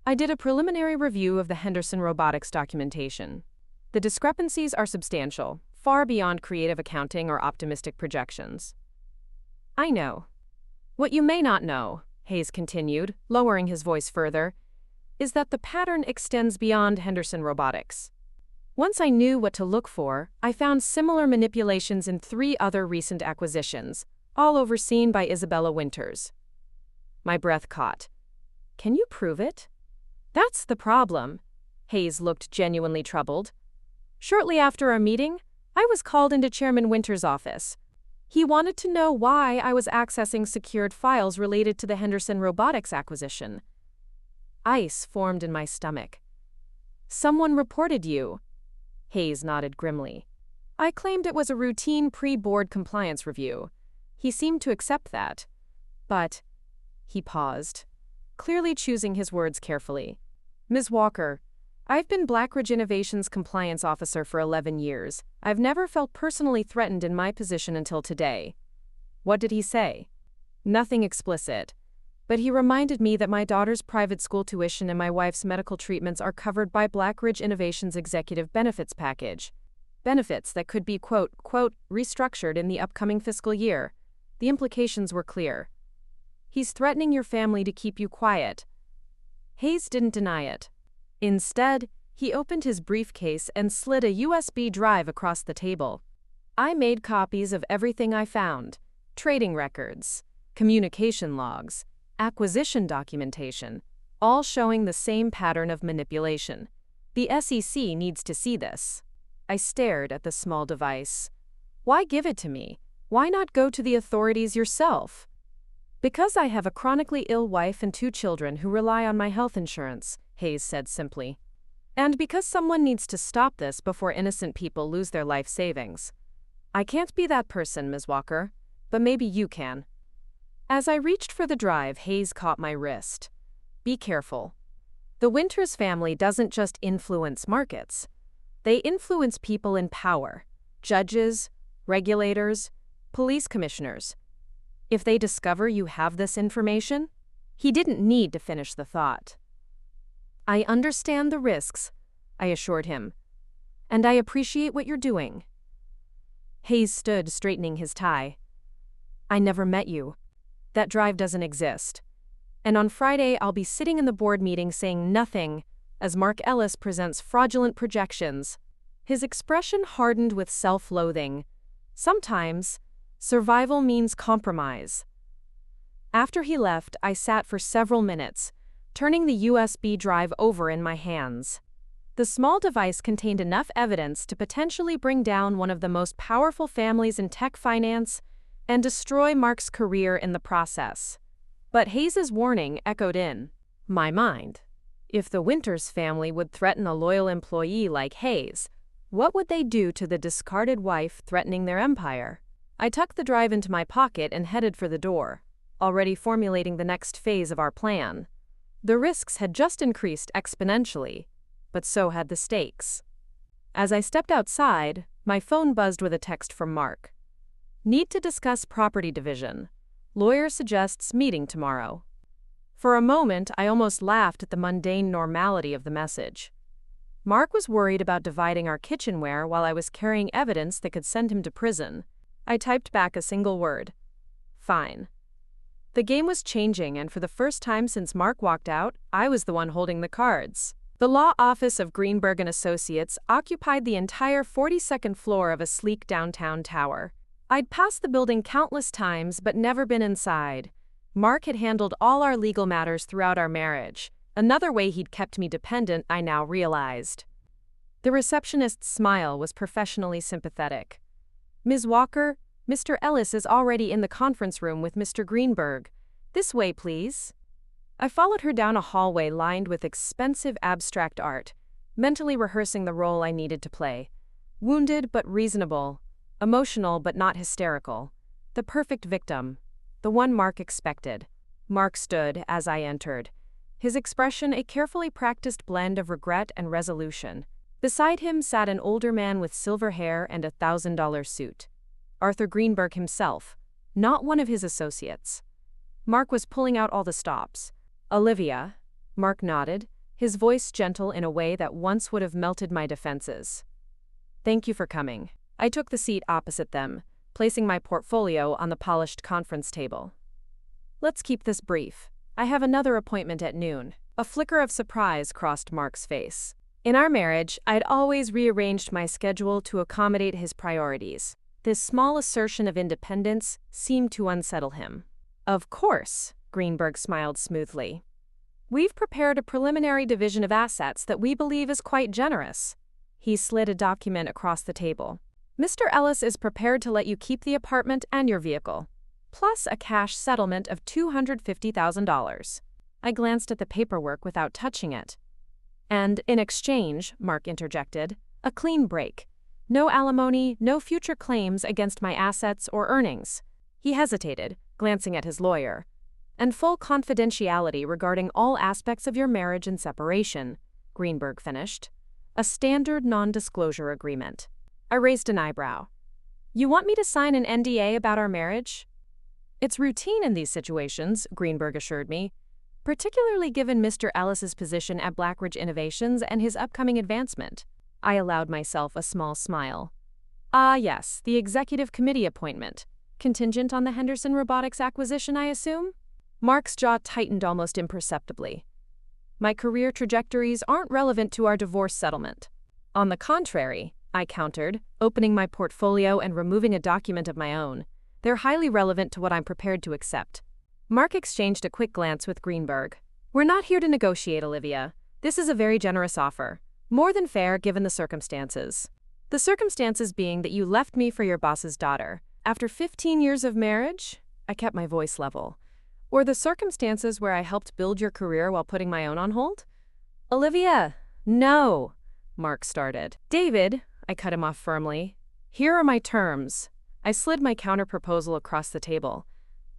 "I did a preliminary review of the Henderson Robotics documentation. The discrepancies are substantial, far beyond creative accounting or optimistic projections." "I know. What you may not know," Hayes continued, lowering his voice further, "is that the pattern extends beyond Henderson Robotics. Once I knew what to look for, I found similar manipulations in 3 other recent acquisitions, all overseen by Isabella Winters." My breath caught. "Can you prove it?" "That's the problem." Hayes looked genuinely troubled. "Shortly after our meeting, I was called into Chairman Winters' office. He wanted to know why I was accessing secured files related to the Henderson Robotics acquisition. Ice formed in my stomach. "Someone reported you." Hayes nodded grimly. "I claimed it was a routine pre-board compliance review. He seemed to accept that. But—" He paused, clearly choosing his words carefully. "Ms. Walker, I've been Blackridge Innovations compliance officer for 11 years. I've never felt personally threatened in my position until today." "What did he say?" "Nothing explicit. But he reminded me that my daughter's private school tuition and my wife's medical treatments are covered by Blackridge Innovations' executive benefits package. Benefits that could be, quote, restructured in the upcoming fiscal year. The implications were clear. He's threatening your family to keep you quiet." Hayes didn't deny it. Instead, he opened his briefcase and slid a USB drive across the table. "I made copies of everything I found: trading records, communication logs, acquisition documentation, all showing the same pattern of manipulation. The SEC needs to see this." I stared at the small device. "Why give it to me? Why not go to the authorities yourself?" "Because I have a chronically ill wife and 2 children who rely on my health insurance," Hayes said simply. "And because someone needs to stop this before innocent people lose their life savings. I can't be that person, Ms. Walker, but maybe you can." As I reached for the drive, Hayes caught my wrist. "Be careful. The Winters family doesn't just influence markets. They influence people in power: judges, regulators, police commissioners. If they discover you have this information—" He didn't need to finish the thought. "I understand the risks," I assured him, "and I appreciate what you're doing." Hayes stood, straightening his tie. "I never met you. That drive doesn't exist. And on Friday, I'll be sitting in the board meeting saying nothing as Mark Ellis presents fraudulent projections." His expression hardened with self-loathing. Sometimes, survival means compromise. After he left, I sat for several minutes, turning the USB drive over in my hands. The small device contained enough evidence to potentially bring down one of the most powerful families in tech finance and destroy Mark's career in the process. But Hayes's warning echoed in my mind. If the Winters family would threaten a loyal employee like Hayes, what would they do to the discarded wife threatening their empire? I tucked the drive into my pocket and headed for the door, already formulating the next phase of our plan. The risks had just increased exponentially, but so had the stakes. As I stepped outside, my phone buzzed with a text from Mark. "Need to discuss property division. Lawyer suggests meeting tomorrow." For a moment, I almost laughed at the mundane normality of the message. Mark was worried about dividing our kitchenware while I was carrying evidence that could send him to prison. I typed back a single word: "Fine." The game was changing, and for the first time since Mark walked out, I was the one holding the cards. The law office of Greenberg & Associates occupied the entire 42nd floor of a sleek downtown tower. I'd passed the building countless times but never been inside. Mark had handled all our legal matters throughout our marriage, Another way he'd kept me dependent, I now realized. The receptionist's smile was professionally sympathetic. "Ms. Walker, Mr. Ellis is already in the conference room with Mr. Greenberg. This way, please." I followed her down a hallway lined with expensive abstract art, mentally rehearsing the role I needed to play. Wounded but reasonable, emotional but not hysterical. The perfect victim. The one Mark expected. Mark stood as I entered, his expression a carefully practiced blend of regret and resolution. Beside him sat an older man with silver hair and a $1,000 suit. Arthur Greenberg himself, not one of his associates. Mark was pulling out all the stops. "Olivia," Mark nodded, his voice gentle in a way that once would have melted my defenses. "Thank you for coming." I took the seat opposite them, placing my portfolio on the polished conference table. "Let's keep this brief. I have another appointment at noon." A flicker of surprise crossed Mark's face. In our marriage, I'd always rearranged my schedule to accommodate his priorities. This small assertion of independence seemed to unsettle him. "Of course," Greenberg smiled smoothly. "We've prepared a preliminary division of assets that we believe is quite generous." He slid a document across the table. "Mr. Ellis is prepared to let you keep the apartment and your vehicle, plus a cash settlement of $250,000. I glanced at the paperwork without touching it. "And in exchange," Mark interjected, "a clean break. No alimony, no future claims against my assets or earnings." He hesitated, glancing at his lawyer. "And full confidentiality regarding all aspects of your marriage and separation," Greenberg finished. "A standard non-disclosure agreement." I raised an eyebrow. "You want me to sign an NDA about our marriage?" "It's routine in these situations," Greenberg assured me, "particularly given Mr. Ellis's position at Blackridge Innovations and his upcoming advancement." I allowed myself a small smile. "Ah, yes, the executive committee appointment. Contingent on the Henderson Robotics acquisition, I assume?" Mark's jaw tightened almost imperceptibly. "My career trajectories aren't relevant to our divorce settlement." "On the contrary," I countered, opening my portfolio and removing a document of my own. "They're highly relevant to what I'm prepared to accept." Mark exchanged a quick glance with Greenberg. "We're not here to negotiate, Olivia. This is a very generous offer. More than fair given the circumstances." "The circumstances being that you left me for your boss's daughter. After 15 years of marriage?" I kept my voice level. "Or the circumstances where I helped build your career while putting my own on hold?" "Olivia, no," Mark started. "David," I cut him off firmly. "Here are my terms." I slid my counter-proposal across the table.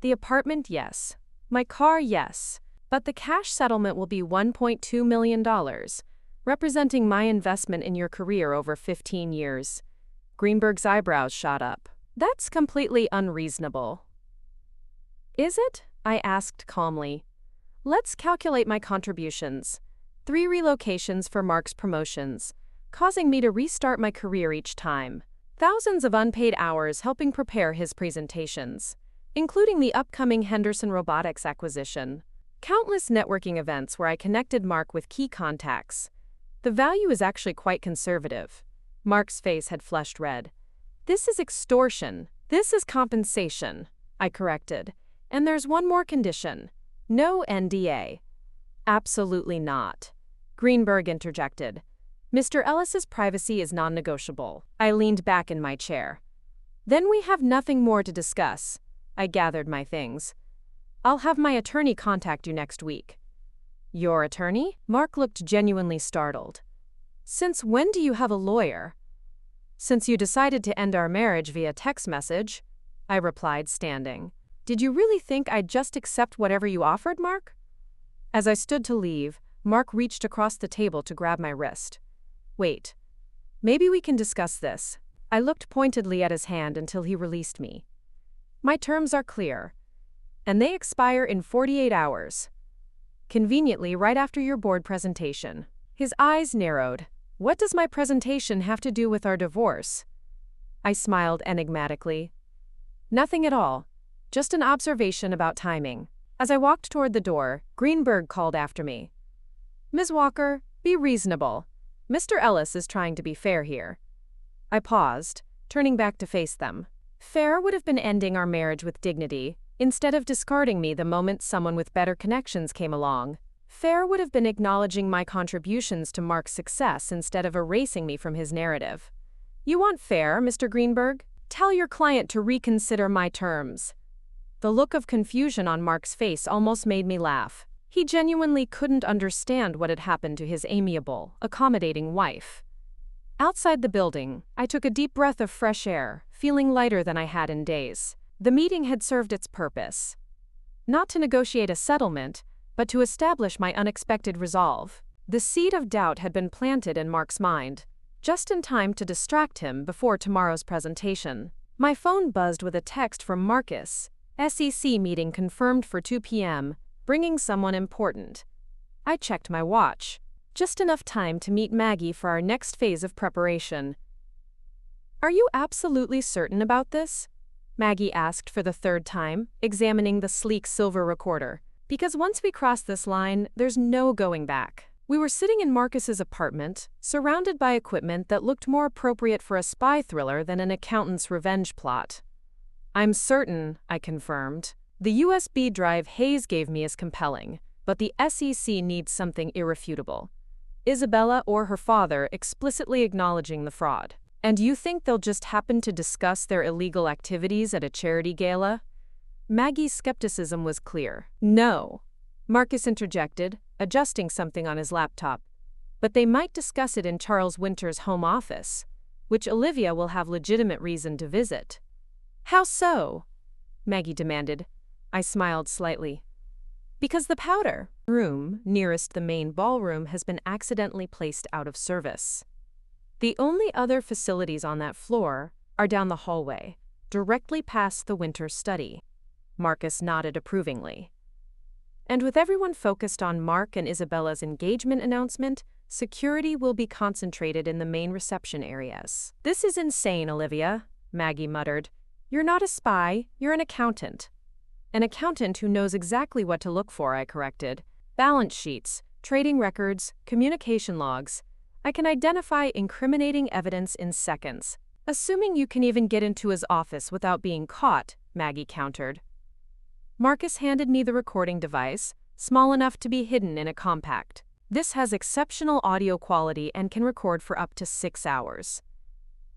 "The apartment, yes. My car, yes. But the cash settlement will be $1.2 million, representing my investment in your career over 15 years. Greenberg's eyebrows shot up. "That's completely unreasonable." "Is it?" I asked calmly. "Let's calculate my contributions. 3 relocations for Mark's promotions, causing me to restart my career each time. Thousands of unpaid hours helping prepare his presentations, including the upcoming Henderson Robotics acquisition. Countless networking events where I connected Mark with key contacts. The value is actually quite conservative." Mark's face had flushed red. "This is extortion. This is compensation," I corrected. "And there's one more condition. No NDA." "Absolutely not," Greenberg interjected. "Mr. Ellis's privacy is non-negotiable." I leaned back in my chair. "Then we have nothing more to discuss." I gathered my things. "I'll have my attorney contact you next week." "Your attorney?" Mark looked genuinely startled. "Since when do you have a lawyer?" "Since you decided to end our marriage via text message," I replied, standing. "Did you really think I'd just accept whatever you offered, Mark?" As I stood to leave, Mark reached across the table to grab my wrist. "Wait. Maybe we can discuss this." I looked pointedly at his hand until he released me. "My terms are clear, and they expire in 48 hours. Conveniently right after your board presentation." His eyes narrowed. "What does my presentation have to do with our divorce?" I smiled enigmatically. "Nothing at all. Just an observation about timing." As I walked toward the door, Greenberg called after me. "Ms. Walker, be reasonable. Mr. Ellis is trying to be fair here." I paused, turning back to face them. Fair would have been ending our marriage with dignity, instead of discarding me the moment someone with better connections came along. Fair would have been acknowledging my contributions to Mark's success instead of erasing me from his narrative. You want fair, Mr. Greenberg? Tell your client to reconsider my terms. The look of confusion on Mark's face almost made me laugh. He genuinely couldn't understand what had happened to his amiable, accommodating wife. Outside the building, I took a deep breath of fresh air, feeling lighter than I had in days. The meeting had served its purpose. Not to negotiate a settlement, but to establish my unexpected resolve. The seed of doubt had been planted in Mark's mind, just in time to distract him before tomorrow's presentation. My phone buzzed with a text from Marcus. SEC meeting confirmed for 2 p.m., bringing someone important. I checked my watch. Just enough time to meet Maggie for our next phase of preparation. Are you absolutely certain about this? Maggie asked for the third time, examining the sleek silver recorder. Because once we cross this line, there's no going back. We were sitting in Marcus's apartment, surrounded by equipment that looked more appropriate for a spy thriller than an accountant's revenge plot. I'm certain, I confirmed. The USB drive Hayes gave me is compelling, but the SEC needs something irrefutable. Isabella or her father explicitly acknowledging the fraud. And you think they'll just happen to discuss their illegal activities at a charity gala? Maggie's skepticism was clear. No, Marcus interjected, adjusting something on his laptop. But they might discuss it in Charles Winter's home office, which Olivia will have legitimate reason to visit. How so? Maggie demanded. I smiled slightly. Because the powder room nearest the main ballroom has been accidentally placed out of service. The only other facilities on that floor are down the hallway, directly past the Winter study. Marcus nodded approvingly. And with everyone focused on Mark and Isabella's engagement announcement, security will be concentrated in the main reception areas. This is insane, Olivia, Maggie muttered. You're not a spy, you're an accountant. An accountant who knows exactly what to look for, I corrected. Balance sheets, trading records, communication logs. I can identify incriminating evidence in seconds. Assuming you can even get into his office without being caught, Maggie countered. Marcus handed me the recording device, small enough to be hidden in a compact. This has exceptional audio quality and can record for up to 6 hours.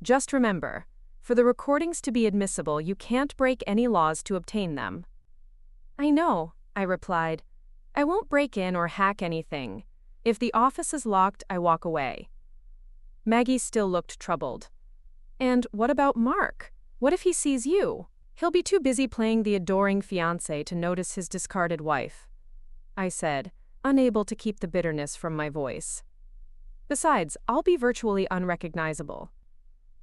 Just remember, for the recordings to be admissible, you can't break any laws to obtain them. I know, I replied. I won't break in or hack anything. If the office is locked, I walk away. Maggie still looked troubled. And what about Mark? What if he sees you? He'll be too busy playing the adoring fiancé to notice his discarded wife, I said, unable to keep the bitterness from my voice. Besides, I'll be virtually unrecognizable.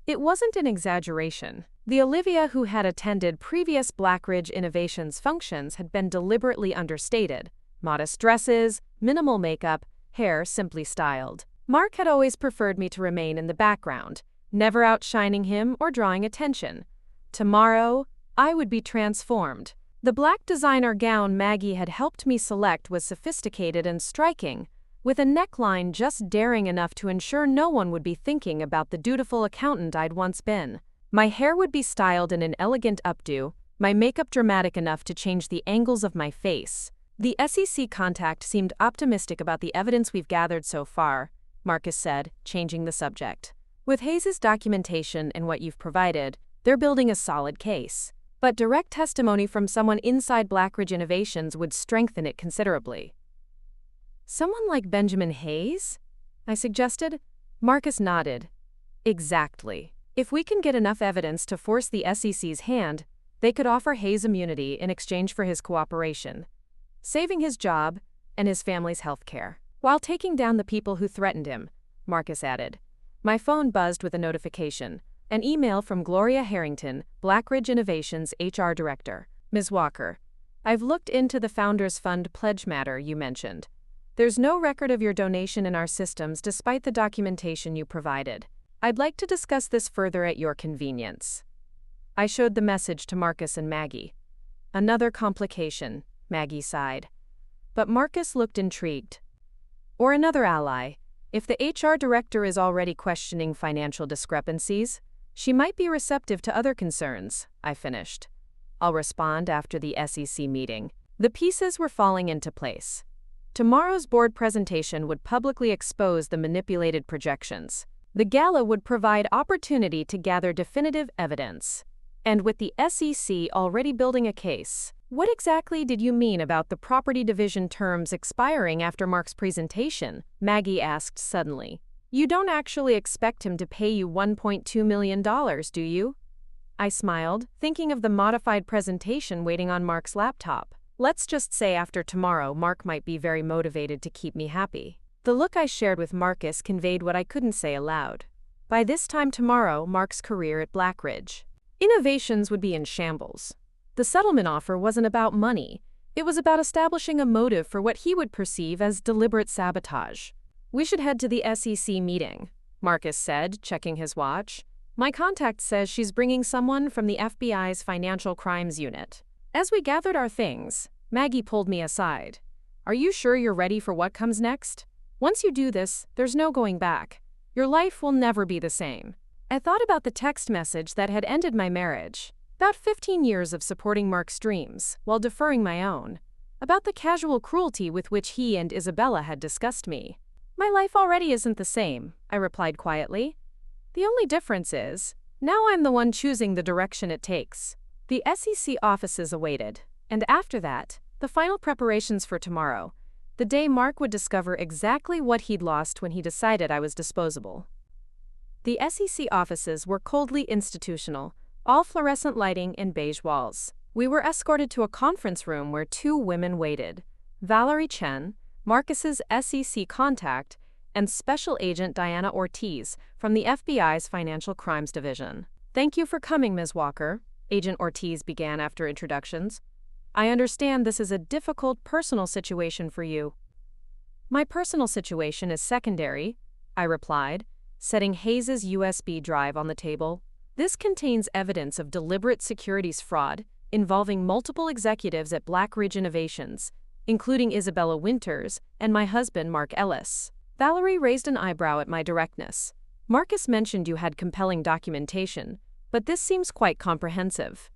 It wasn't an exaggeration. The Olivia who had attended previous Blackridge Innovations functions had been deliberately understated. Modest dresses, minimal makeup, hair simply styled. Mark had always preferred me to remain in the background, never outshining him or drawing attention. Tomorrow, I would be transformed. The black designer gown Maggie had helped me select was sophisticated and striking, with a neckline just daring enough to ensure no one would be thinking about the dutiful accountant I'd once been. My hair would be styled in an elegant updo, my makeup dramatic enough to change the angles of my face. The SEC contact seemed optimistic about the evidence we've gathered so far, Marcus said, changing the subject. With Hayes' documentation and what you've provided, they're building a solid case. But direct testimony from someone inside Blackridge Innovations would strengthen it considerably. Someone like Benjamin Hayes? I suggested. Marcus nodded. Exactly. If we can get enough evidence to force the SEC's hand, they could offer Hayes immunity in exchange for his cooperation, saving his job and his family's health care, while taking down the people who threatened him, Marcus added. My phone buzzed with a notification. An email from Gloria Harrington, Blackridge Innovations HR Director. Ms. Walker, I've looked into the Founders Fund pledge matter you mentioned. There's no record of your donation in our systems despite the documentation you provided. I'd like to discuss this further at your convenience. I showed the message to Marcus and Maggie. Another complication, Maggie sighed. But Marcus looked intrigued. Or another ally. If the HR director is already questioning financial discrepancies, she might be receptive to other concerns, I finished. I'll respond after the SEC meeting. The pieces were falling into place. Tomorrow's board presentation would publicly expose the manipulated projections. The gala would provide opportunity to gather definitive evidence. And with the SEC already building a case, what exactly did you mean about the property division terms expiring after Mark's presentation? Maggie asked suddenly. You don't actually expect him to pay you $1.2 million, do you? I smiled, thinking of the modified presentation waiting on Mark's laptop. Let's just say after tomorrow, Mark might be very motivated to keep me happy. The look I shared with Marcus conveyed what I couldn't say aloud. By this time tomorrow, Mark's career at Blackridge Innovations would be in shambles. The settlement offer wasn't about money. It was about establishing a motive for what he would perceive as deliberate sabotage. We should head to the SEC meeting, Marcus said, checking his watch. My contact says she's bringing someone from the FBI's Financial Crimes Unit. As we gathered our things, Maggie pulled me aside. Are you sure you're ready for what comes next? Once you do this, there's no going back. Your life will never be the same. I thought about the text message that had ended my marriage, about 15 years of supporting Mark's dreams while deferring my own, about the casual cruelty with which he and Isabella had discussed me. My life already isn't the same, I replied quietly. The only difference is, now I'm the one choosing the direction it takes. The SEC offices awaited, and after that, the final preparations for tomorrow, the day Mark would discover exactly what he'd lost when he decided I was disposable. The SEC offices were coldly institutional, all fluorescent lighting and beige walls. We were escorted to a conference room where two women waited, Valerie Chen, Marcus's SEC contact, and Special Agent Diana Ortiz from the FBI's Financial Crimes Division. Thank you for coming, Ms. Walker, Agent Ortiz began after introductions. I understand this is a difficult personal situation for you. My personal situation is secondary, I replied, setting Hayes's USB drive on the table. This contains evidence of deliberate securities fraud involving multiple executives at Blackridge Innovations, including Isabella Winters and my husband, Mark Ellis. Valerie raised an eyebrow at my directness. Marcus mentioned you had compelling documentation, but this seems quite comprehensive.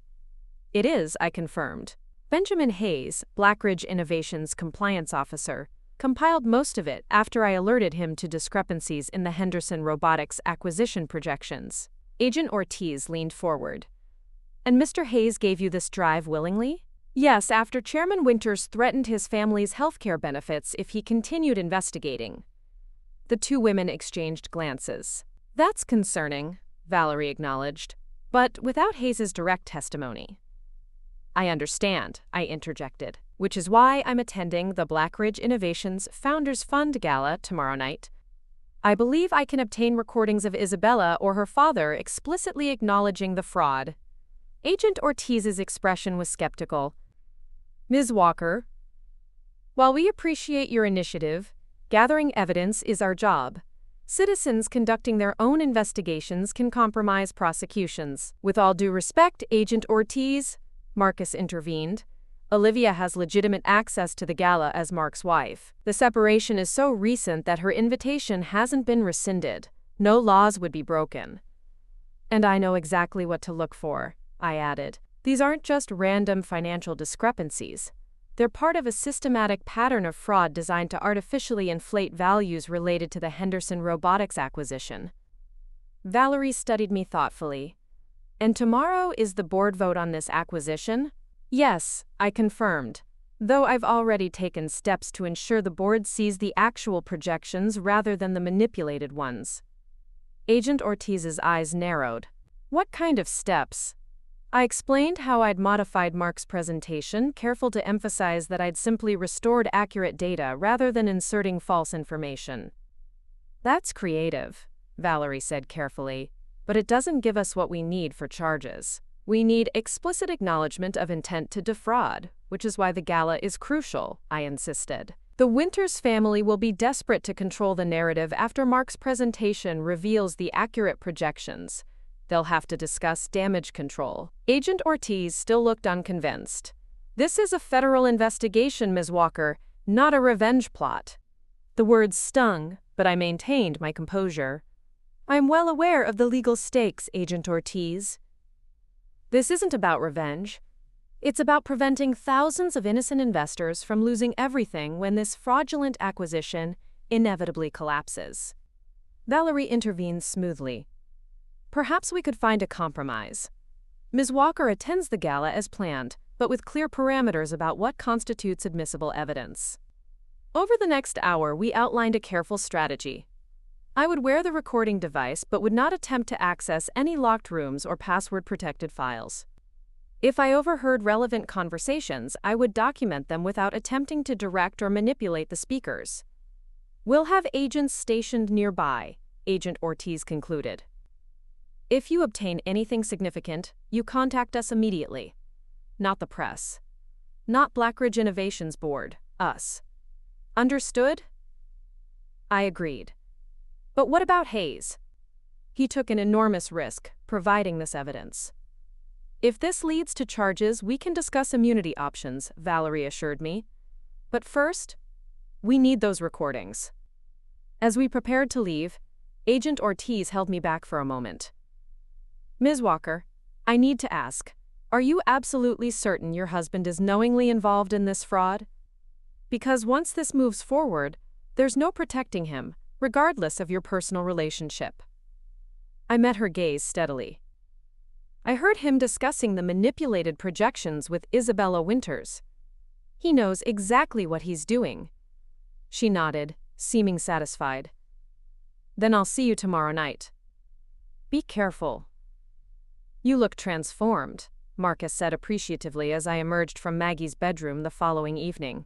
It is, I confirmed. Benjamin Hayes, Blackridge Innovations compliance officer, compiled most of it after I alerted him to discrepancies in the Henderson Robotics acquisition projections. Agent Ortiz leaned forward. And Mr. Hayes gave you this drive willingly? Yes, after Chairman Winters threatened his family's healthcare benefits if he continued investigating. The two women exchanged glances. That's concerning, Valerie acknowledged, but without Hayes's direct testimony. I understand, I interjected, which is why I'm attending the Blackridge Innovations Founders Fund Gala tomorrow night. I believe I can obtain recordings of Isabella or her father explicitly acknowledging the fraud. Agent Ortiz's expression was skeptical. Ms. Walker, while we appreciate your initiative, gathering evidence is our job. Citizens conducting their own investigations can compromise prosecutions. With all due respect, Agent Ortiz, Marcus intervened, Olivia has legitimate access to the gala as Mark's wife. The separation is so recent that her invitation hasn't been rescinded. No laws would be broken. And I know exactly what to look for, I added. These aren't just random financial discrepancies. They're part of a systematic pattern of fraud designed to artificially inflate values related to the Henderson Robotics acquisition. Valerie studied me thoughtfully. And tomorrow is the board vote on this acquisition? Yes, I confirmed, though I've already taken steps to ensure the board sees the actual projections rather than the manipulated ones. Agent Ortiz's eyes narrowed. What kind of steps? I explained how I'd modified Mark's presentation, careful to emphasize that I'd simply restored accurate data rather than inserting false information. That's creative, Valerie said carefully, but it doesn't give us what we need for charges. We need explicit acknowledgement of intent to defraud, which is why the gala is crucial, I insisted. The Winters family will be desperate to control the narrative after Mark's presentation reveals the accurate projections. They'll have to discuss damage control. Agent Ortiz still looked unconvinced. This is a federal investigation, Ms. Walker, not a revenge plot. The words stung, but I maintained my composure. I'm well aware of the legal stakes, Agent Ortiz. This isn't about revenge. It's about preventing thousands of innocent investors from losing everything when this fraudulent acquisition inevitably collapses. Valerie intervenes smoothly. Perhaps we could find a compromise. Ms. Walker attends the gala as planned, but with clear parameters about what constitutes admissible evidence. Over the next hour, we outlined a careful strategy. I would wear the recording device but would not attempt to access any locked rooms or password-protected files. If I overheard relevant conversations, I would document them without attempting to direct or manipulate the speakers. We'll have agents stationed nearby, Agent Ortiz concluded. If you obtain anything significant, you contact us immediately. Not the press. Not Blackridge Innovations Board, us. Understood? I agreed. But what about Hayes? He took an enormous risk, providing this evidence. If this leads to charges, we can discuss immunity options, Valerie assured me. But first, we need those recordings. As we prepared to leave, Agent Ortiz held me back for a moment. Ms. Walker, I need to ask, are you absolutely certain your husband is knowingly involved in this fraud? Because once this moves forward, there's no protecting him, regardless of your personal relationship. I met her gaze steadily. I heard him discussing the manipulated projections with Isabella Winters. He knows exactly what he's doing. She nodded, seeming satisfied. Then I'll see you tomorrow night. Be careful. You look transformed, Marcus said appreciatively as I emerged from Maggie's bedroom the following evening.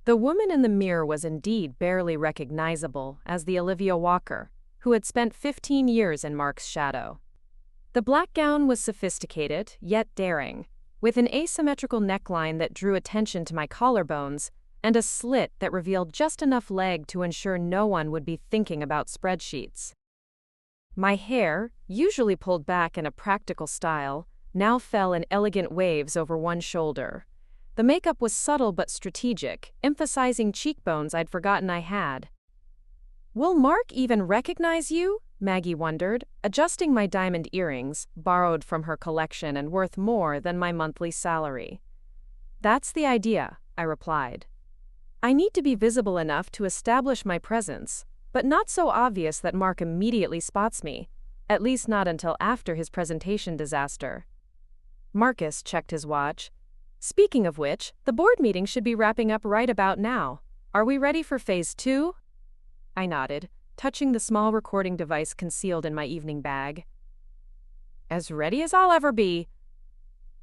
The woman in the mirror was indeed barely recognizable as the Olivia Walker, who had spent 15 years in Mark's shadow. The black gown was sophisticated, yet daring, with an asymmetrical neckline that drew attention to my collarbones and a slit that revealed just enough leg to ensure no one would be thinking about spreadsheets. My hair, usually pulled back in a practical style, now fell in elegant waves over one shoulder. The makeup was subtle but strategic, emphasizing cheekbones I'd forgotten I had. Will Mark even recognize you? Maggie wondered, adjusting my diamond earrings, borrowed from her collection and worth more than my monthly salary. That's the idea, I replied. I need to be visible enough to establish my presence, but not so obvious that Mark immediately spots me, at least not until after his presentation disaster. Marcus checked his watch. Speaking of which, the board meeting should be wrapping up right about now. Are we ready for phase 2? I nodded, touching the small recording device concealed in my evening bag. As ready as I'll ever be.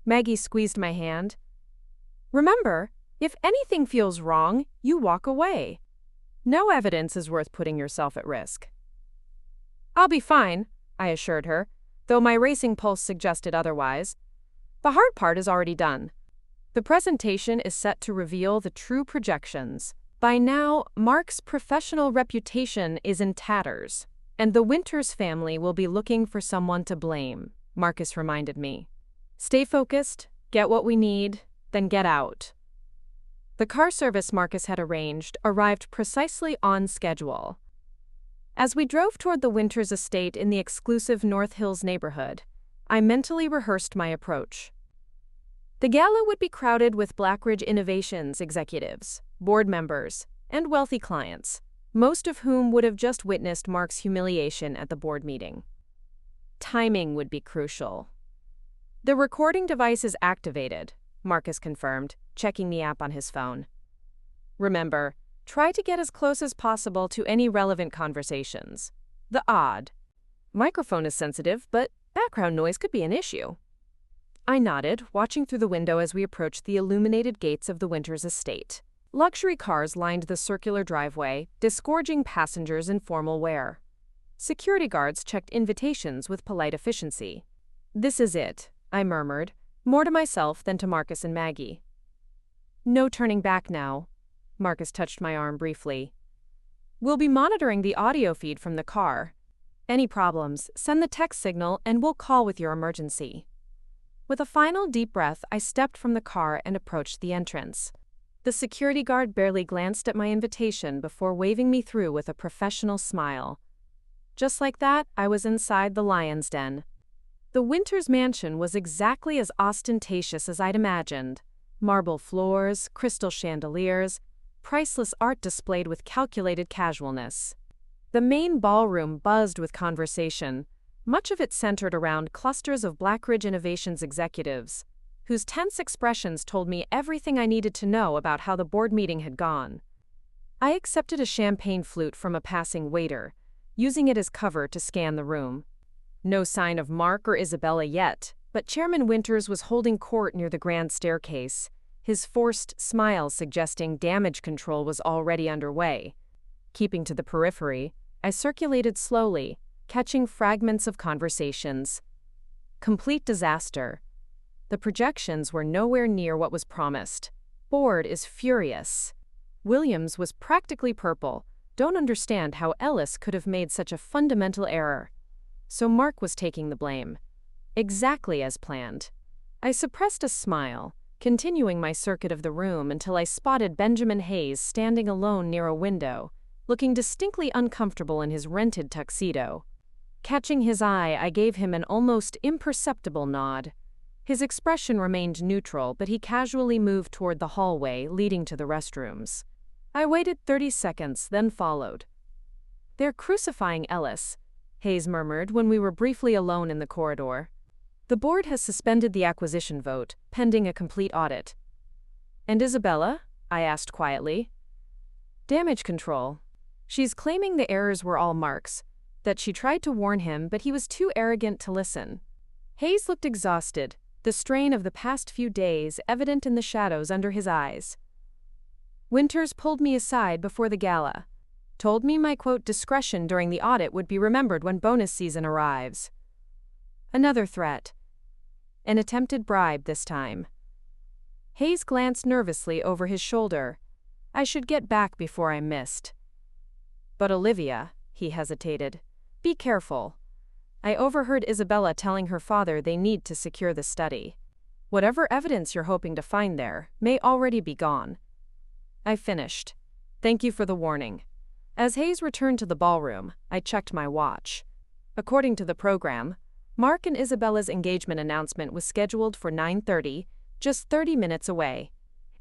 Maggie squeezed my hand. Remember, if anything feels wrong, you walk away. No evidence is worth putting yourself at risk. I'll be fine, I assured her, though my racing pulse suggested otherwise. The hard part is already done. The presentation is set to reveal the true projections. By now, Mark's professional reputation is in tatters, and the Winters family will be looking for someone to blame, Marcus reminded me. Stay focused, get what we need, then get out. The car service Marcus had arranged arrived precisely on schedule. As we drove toward the Winters estate in the exclusive North Hills neighborhood, I mentally rehearsed my approach. The gala would be crowded with Blackridge Innovations executives, board members, and wealthy clients, most of whom would have just witnessed Mark's humiliation at the board meeting. Timing would be crucial. The recording device is activated, Marcus confirmed, checking the app on his phone. Remember, try to get as close as possible to any relevant conversations. The odd. Microphone is sensitive, but background noise could be an issue. I nodded, watching through the window as we approached the illuminated gates of the Winters estate. Luxury cars lined the circular driveway, disgorging passengers in formal wear. Security guards checked invitations with polite efficiency. This is it, I murmured, more to myself than to Marcus and Maggie. No turning back now. Marcus touched my arm briefly. We'll be monitoring the audio feed from the car. Any problems, send the text signal and we'll call with your emergency. With a final deep breath, I stepped from the car and approached the entrance. The security guard barely glanced at my invitation before waving me through with a professional smile. Just like that, I was inside the lion's den. The Winters mansion was exactly as ostentatious as I'd imagined. Marble floors, crystal chandeliers, priceless art displayed with calculated casualness. The main ballroom buzzed with conversation, much of it centered around clusters of Blackridge Innovations executives, whose tense expressions told me everything I needed to know about how the board meeting had gone. I accepted a champagne flute from a passing waiter, using it as cover to scan the room. No sign of Mark or Isabella yet, but Chairman Winters was holding court near the grand staircase, his forced smile suggesting damage control was already underway. Keeping to the periphery, I circulated slowly, catching fragments of conversations. Complete disaster. The projections were nowhere near what was promised. Board is furious. Williams was practically purple. Don't understand how Ellis could have made such a fundamental error. So Mark was taking the blame. Exactly as planned. I suppressed a smile, continuing my circuit of the room until I spotted Benjamin Hayes standing alone near a window, looking distinctly uncomfortable in his rented tuxedo. Catching his eye, I gave him an almost imperceptible nod. His expression remained neutral, but he casually moved toward the hallway leading to the restrooms. I waited 30 seconds, then followed. "They're crucifying Ellis," Hayes murmured when we were briefly alone in the corridor. "The board has suspended the acquisition vote, pending a complete audit." "And Isabella?" I asked quietly. "Damage control. She's claiming the errors were all Mark's, that she tried to warn him but he was too arrogant to listen." Hayes looked exhausted, the strain of the past few days evident in the shadows under his eyes. "Winters pulled me aside before the gala. Told me my, quote, discretion during the audit would be remembered when bonus season arrives." Another threat. An attempted bribe this time. Hayes glanced nervously over his shoulder. I should get back before I missed. "But Olivia," he hesitated. "Be careful. I overheard Isabella telling her father they need to secure the study. Whatever evidence you're hoping to find there may already be gone." I finished. "Thank you for the warning." As Hayes returned to the ballroom, I checked my watch. According to the program, Mark and Isabella's engagement announcement was scheduled for 9:30, just 30 minutes away.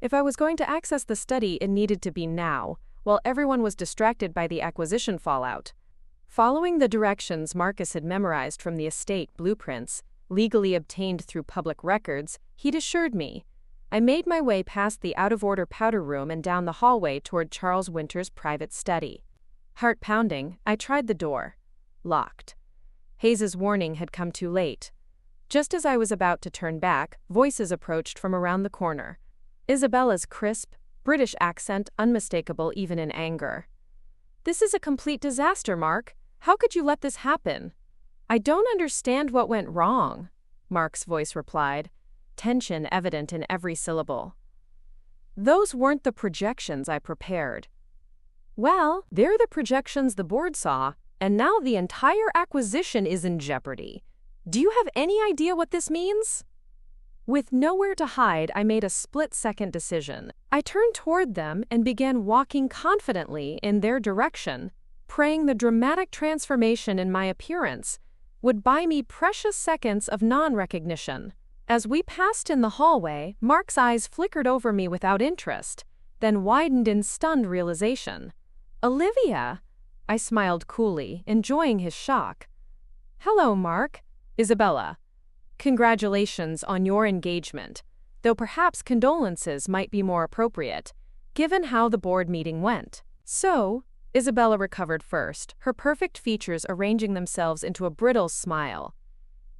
If I was going to access the study, it needed to be now, while everyone was distracted by the acquisition fallout. Following the directions Marcus had memorized from the estate blueprints, legally obtained through public records, he'd assured me. I made my way past the out-of-order powder room and down the hallway toward Charles Winters' private study. Heart pounding, I tried the door. Locked. Hayes's warning had come too late. Just as I was about to turn back, voices approached from around the corner. Isabella's crisp, British accent unmistakable even in anger. "This is a complete disaster, Mark. How could you let this happen?" "I don't understand what went wrong," Mark's voice replied, tension evident in every syllable. "Those weren't the projections I prepared." "Well, they're the projections the board saw, and now the entire acquisition is in jeopardy. Do you have any idea what this means?" With nowhere to hide, I made a split-second decision. I turned toward them and began walking confidently in their direction, praying the dramatic transformation in my appearance would buy me precious seconds of non-recognition. As we passed in the hallway, Mark's eyes flickered over me without interest, then widened in stunned realization. "Olivia!" I smiled coolly, enjoying his shock. "Hello, Mark." "Isabella. Congratulations on your engagement, though perhaps condolences might be more appropriate, given how the board meeting went." "So," Isabella recovered first, her perfect features arranging themselves into a brittle smile.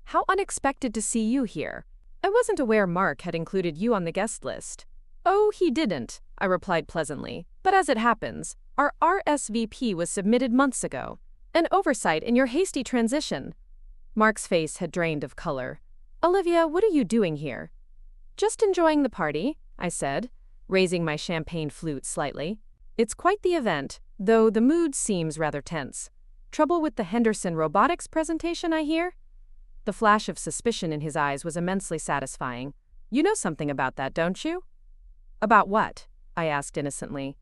"How unexpected to see you here. I wasn't aware Mark had included you on the guest list." "Oh, he didn't," I replied pleasantly, "but as it happens, our RSVP was submitted months ago. An oversight in your hasty transition." Mark's face had drained of color. "Olivia, what are you doing here?" "Just enjoying the party," I said, raising my champagne flute slightly. "It's quite the event, though the mood seems rather tense. Trouble with the Henderson robotics presentation, I hear?" The flash of suspicion in his eyes was immensely satisfying. "You know something about that, don't you?" "About what?" I asked innocently.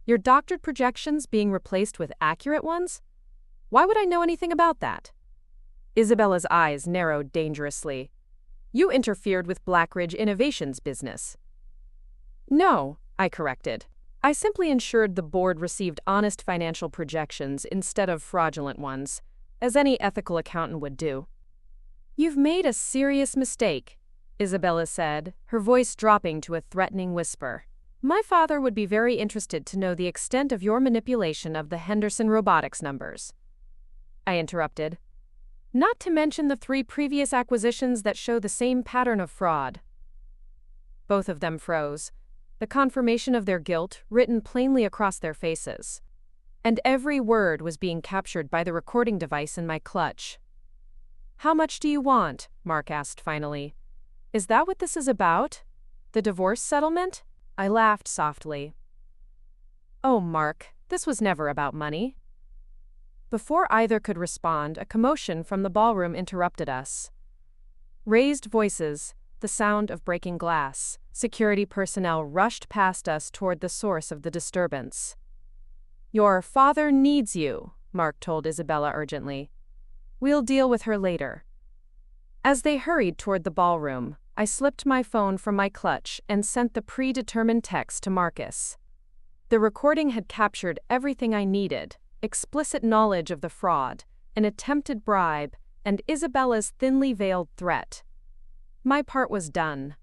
"Your doctored projections being replaced with accurate ones? Why would I know anything about that?" Isabella's eyes narrowed dangerously. You interfered with Blackridge Innovations' business. No, I corrected. I simply ensured the board received honest financial projections instead of fraudulent ones, as any ethical accountant would do. You've made a serious mistake, Isabella said, her voice dropping to a threatening whisper. My father would be very interested to know the extent of your manipulation of the Henderson Robotics numbers. I interrupted. Not to mention the 3 previous acquisitions that show the same pattern of fraud. Both of them froze, the confirmation of their guilt written plainly across their faces. And every word was being captured by the recording device in my clutch. How much do you want? Mark asked finally. Is that what this is about? The divorce settlement? I laughed softly. Oh, Mark, this was never about money. Before either could respond, a commotion from the ballroom interrupted us. Raised voices, the sound of breaking glass. Security personnel rushed past us toward the source of the disturbance. Your father needs you, Mark told Isabella urgently. We'll deal with her later. As they hurried toward the ballroom, I slipped my phone from my clutch and sent the predetermined text to Marcus. The recording had captured everything I needed: explicit knowledge of the fraud, an attempted bribe, and Isabella's thinly veiled threat. My part was done.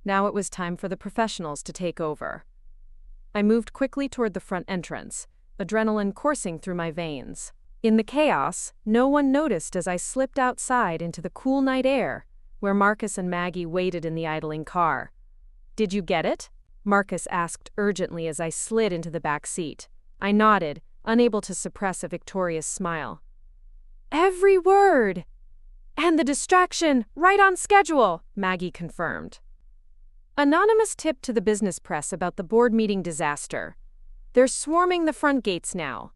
Now it was time for the professionals to take over. I moved quickly toward the front entrance, adrenaline coursing through my veins. In the chaos, no one noticed as I slipped outside into the cool night air, where Marcus and Maggie waited in the idling car. Did you get it? Marcus asked urgently as I slid into the back seat. I nodded, unable to suppress a victorious smile. Every word! And the distraction, right on schedule, Maggie confirmed. Anonymous tip to the business press about the board meeting disaster. They're swarming the front gates now.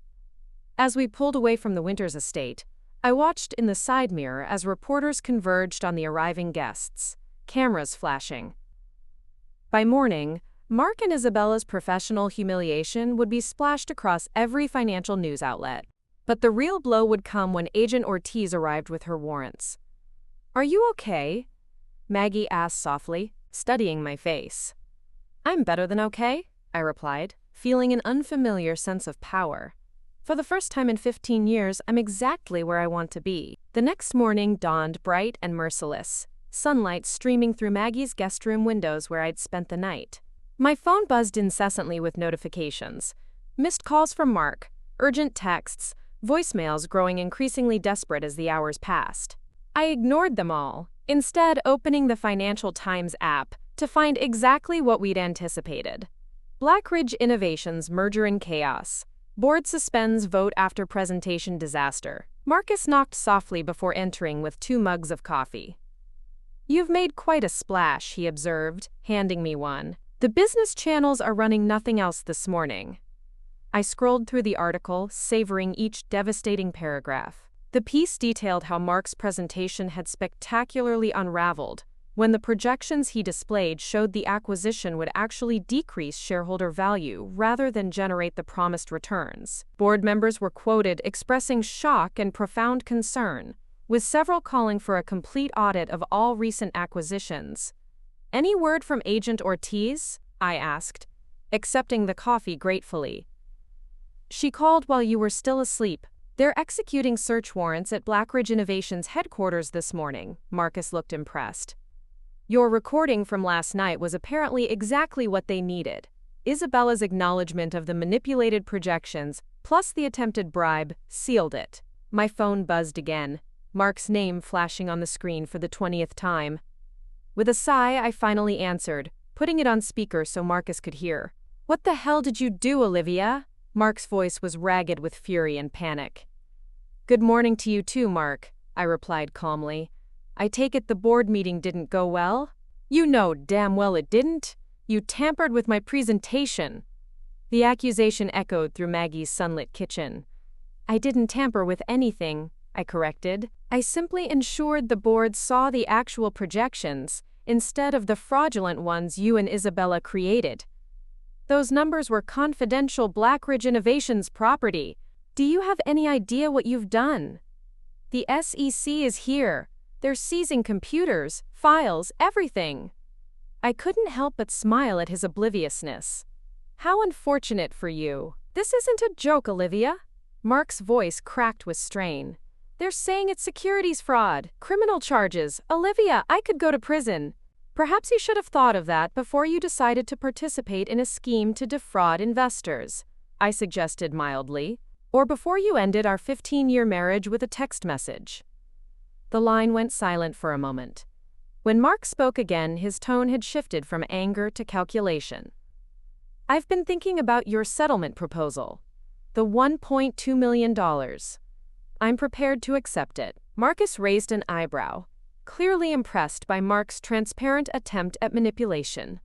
As we pulled away from the Winters estate, I watched in the side mirror as reporters converged on the arriving guests, cameras flashing. By morning, Mark and Isabella's professional humiliation would be splashed across every financial news outlet. But the real blow would come when Agent Ortiz arrived with her warrants. Are you okay? Maggie asked softly, studying my face. I'm better than okay, I replied, feeling an unfamiliar sense of power. For the first time in 15 years, I'm exactly where I want to be. The next morning dawned bright and merciless, sunlight streaming through Maggie's guest room windows where I'd spent the night. My phone buzzed incessantly with notifications. Missed calls from Mark, urgent texts, voicemails growing increasingly desperate as the hours passed. I ignored them all, instead opening the Financial Times app to find exactly what we'd anticipated. Blackridge Innovations merger in chaos. Board suspends vote after presentation disaster. Marcus knocked softly before entering with 2 mugs of coffee. You've made quite a splash, he observed, handing me one. The business channels are running nothing else this morning. I scrolled through the article, savoring each devastating paragraph. The piece detailed how Mark's presentation had spectacularly unraveled, when the projections he displayed showed the acquisition would actually decrease shareholder value rather than generate the promised returns. Board members were quoted expressing shock and profound concern, with several calling for a complete audit of all recent acquisitions. Any word from Agent Ortiz? I asked, accepting the coffee gratefully. She called while you were still asleep. They're executing search warrants at Blackridge Innovations headquarters this morning. Marcus looked impressed. Your recording from last night was apparently exactly what they needed. Isabella's acknowledgement of the manipulated projections, plus the attempted bribe, sealed it. My phone buzzed again, Mark's name flashing on the screen for the 20th time. With a sigh, I finally answered, putting it on speaker so Marcus could hear. What the hell did you do, Olivia? Mark's voice was ragged with fury and panic. Good morning to you too, Mark, I replied calmly. I take it the board meeting didn't go well? You know damn well it didn't. You tampered with my presentation. The accusation echoed through Maggie's sunlit kitchen. I didn't tamper with anything, I corrected. I simply ensured the board saw the actual projections instead of the fraudulent ones you and Isabella created. Those numbers were confidential Blackridge Innovations property. Do you have any idea what you've done? The SEC is here. They're seizing computers, files, everything. I couldn't help but smile at his obliviousness. How unfortunate for you. This isn't a joke, Olivia. Mark's voice cracked with strain. They're saying it's securities fraud, criminal charges. Olivia, I could go to prison. Perhaps you should have thought of that before you decided to participate in a scheme to defraud investors, I suggested mildly, or before you ended our 15-year marriage with a text message. The line went silent for a moment. When Mark spoke again, his tone had shifted from anger to calculation. I've been thinking about your settlement proposal. The $1.2 million. I'm prepared to accept it. Marcus raised an eyebrow, clearly impressed by Mark's transparent attempt at manipulation.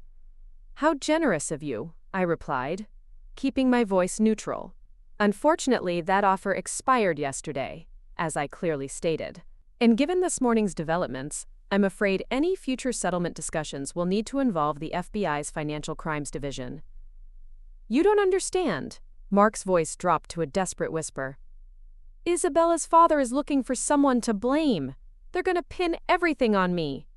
How generous of you, I replied, keeping my voice neutral. Unfortunately, that offer expired yesterday, as I clearly stated. And given this morning's developments, I'm afraid any future settlement discussions will need to involve the FBI's Financial Crimes Division. You don't understand. Mark's voice dropped to a desperate whisper. Isabella's father is looking for someone to blame. They're going to pin everything on me.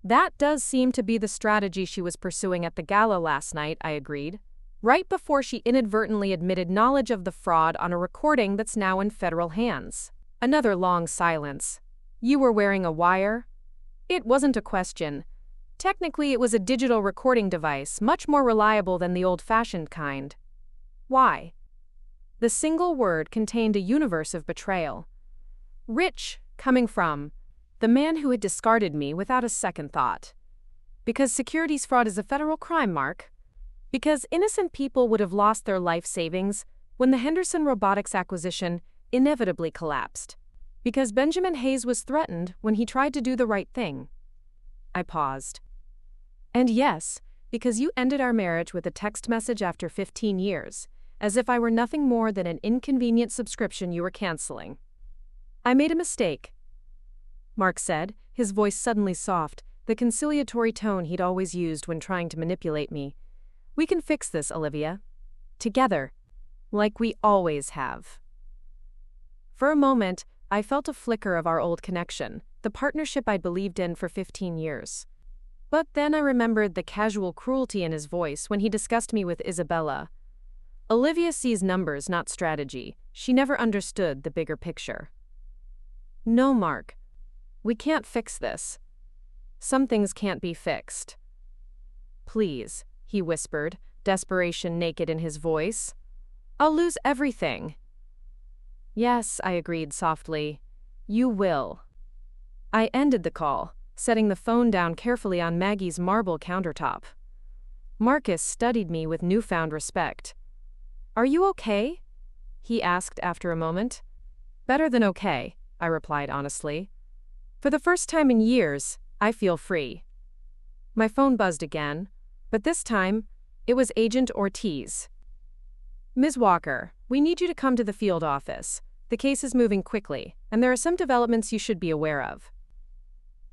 That does seem to be the strategy she was pursuing at the gala last night, I agreed, right before she inadvertently admitted knowledge of the fraud on a recording that's now in federal hands. Another long silence. You were wearing a wire? It wasn't a question. Technically, it was a digital recording device, much more reliable than the old-fashioned kind. Why? The single word contained a universe of betrayal. Rich, coming from the man who had discarded me without a second thought. Because securities fraud is a federal crime, Mark. Because innocent people would have lost their life savings when the Henderson Robotics acquisition inevitably collapsed. Because Benjamin Hayes was threatened when he tried to do the right thing. I paused. And yes, because you ended our marriage with a text message after 15 years, as if I were nothing more than an inconvenient subscription you were canceling. I made a mistake, Mark said, his voice suddenly soft, the conciliatory tone he'd always used when trying to manipulate me. We can fix this, Olivia. Together. Like we always have. For a moment, I felt a flicker of our old connection, the partnership I'd believed in for 15 years. But then I remembered the casual cruelty in his voice when he discussed me with Isabella. Olivia sees numbers, not strategy. She never understood the bigger picture. No, Mark. We can't fix this. Some things can't be fixed. Please, he whispered, desperation naked in his voice. I'll lose everything. Yes, I agreed softly. You will. I ended the call, setting the phone down carefully on Maggie's marble countertop. Marcus studied me with newfound respect. Are you okay? He asked after a moment. Better than okay, I replied honestly. For the first time in years, I feel free. My phone buzzed again, but this time, it was Agent Ortiz. Ms. Walker, we need you to come to the field office. The case is moving quickly, and there are some developments you should be aware of.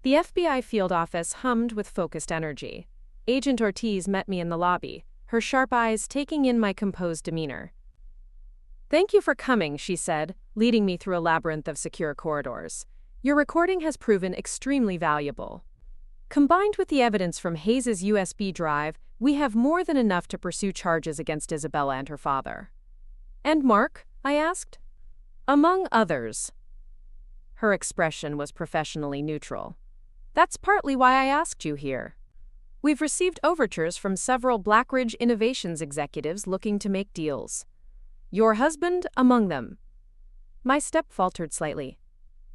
The FBI field office hummed with focused energy. Agent Ortiz met me in the lobby, her sharp eyes taking in my composed demeanor. Thank you for coming, she said, leading me through a labyrinth of secure corridors. Your recording has proven extremely valuable. Combined with the evidence from Hayes' USB drive, we have more than enough to pursue charges against Isabella and her father. And Mark? I asked. Among others. Her expression was professionally neutral. That's partly why I asked you here. We've received overtures from several Blackridge Innovations executives looking to make deals. Your husband among them. My step faltered slightly.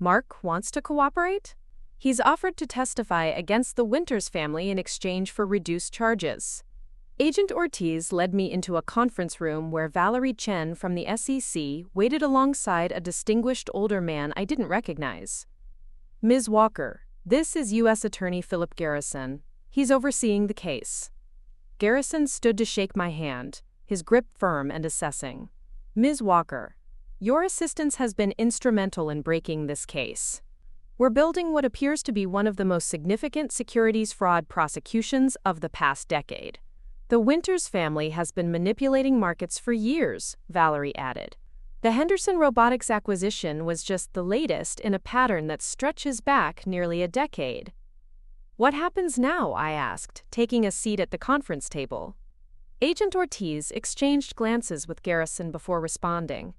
Mark wants to cooperate? He's offered to testify against the Winters family in exchange for reduced charges. Agent Ortiz led me into a conference room where Valerie Chen from the SEC waited alongside a distinguished older man I didn't recognize. Ms. Walker, this is U.S. Attorney Philip Garrison. He's overseeing the case. Garrison stood to shake my hand, his grip firm and assessing. Ms. Walker, your assistance has been instrumental in breaking this case. We're building what appears to be one of the most significant securities fraud prosecutions of the past decade. The Winters family has been manipulating markets for years, Valerie added. The Henderson Robotics acquisition was just the latest in a pattern that stretches back nearly a decade. What happens now? I asked, taking a seat at the conference table. Agent Ortiz exchanged glances with Garrison before responding.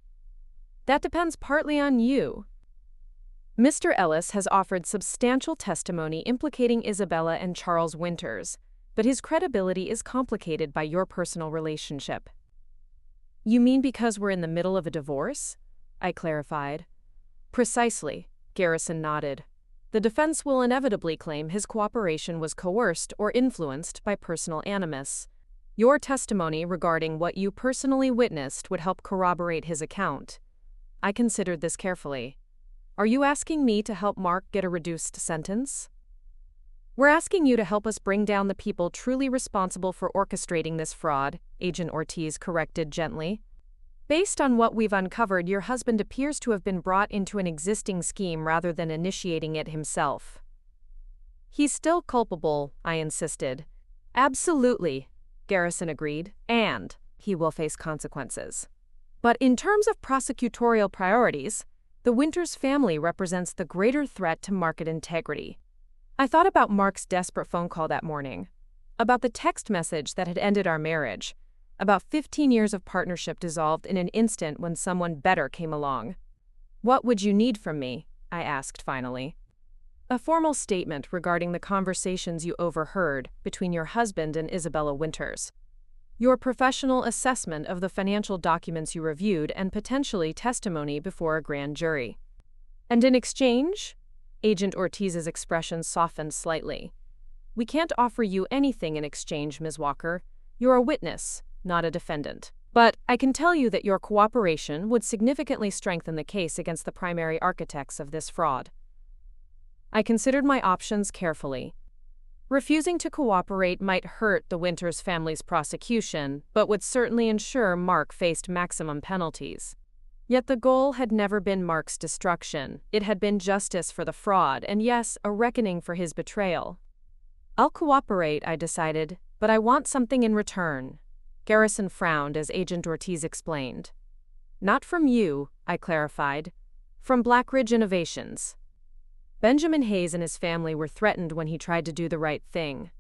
That depends partly on you. Mr. Ellis has offered substantial testimony implicating Isabella and Charles Winters, but his credibility is complicated by your personal relationship. You mean because we're in the middle of a divorce? I clarified. Precisely, Garrison nodded. The defense will inevitably claim his cooperation was coerced or influenced by personal animus. Your testimony regarding what you personally witnessed would help corroborate his account. I considered this carefully. Are you asking me to help Mark get a reduced sentence? We're asking you to help us bring down the people truly responsible for orchestrating this fraud, Agent Ortiz corrected gently. Based on what we've uncovered, your husband appears to have been brought into an existing scheme rather than initiating it himself. He's still culpable, I insisted. Absolutely, Garrison agreed, and he will face consequences. But in terms of prosecutorial priorities, the Winters family represents the greater threat to market integrity. I thought about Mark's desperate phone call that morning, about the text message that had ended our marriage, about 15 years of partnership dissolved in an instant when someone better came along. What would you need from me? I asked finally. A formal statement regarding the conversations you overheard between your husband and Isabella Winters. Your professional assessment of the financial documents you reviewed and potentially testimony before a grand jury. And in exchange? Agent Ortiz's expression softened slightly. We can't offer you anything in exchange, Ms. Walker. You're a witness, not a defendant. But I can tell you that your cooperation would significantly strengthen the case against the primary architects of this fraud. I considered my options carefully. Refusing to cooperate might hurt the Winters family's prosecution, but would certainly ensure Mark faced maximum penalties. Yet the goal had never been Mark's destruction. It had been justice for the fraud, and yes, a reckoning for his betrayal. I'll cooperate, I decided, but I want something in return. Garrison frowned as Agent Ortiz explained. Not from you, I clarified. From Blackridge Innovations. Benjamin Hayes and his family were threatened when he tried to do the right thing.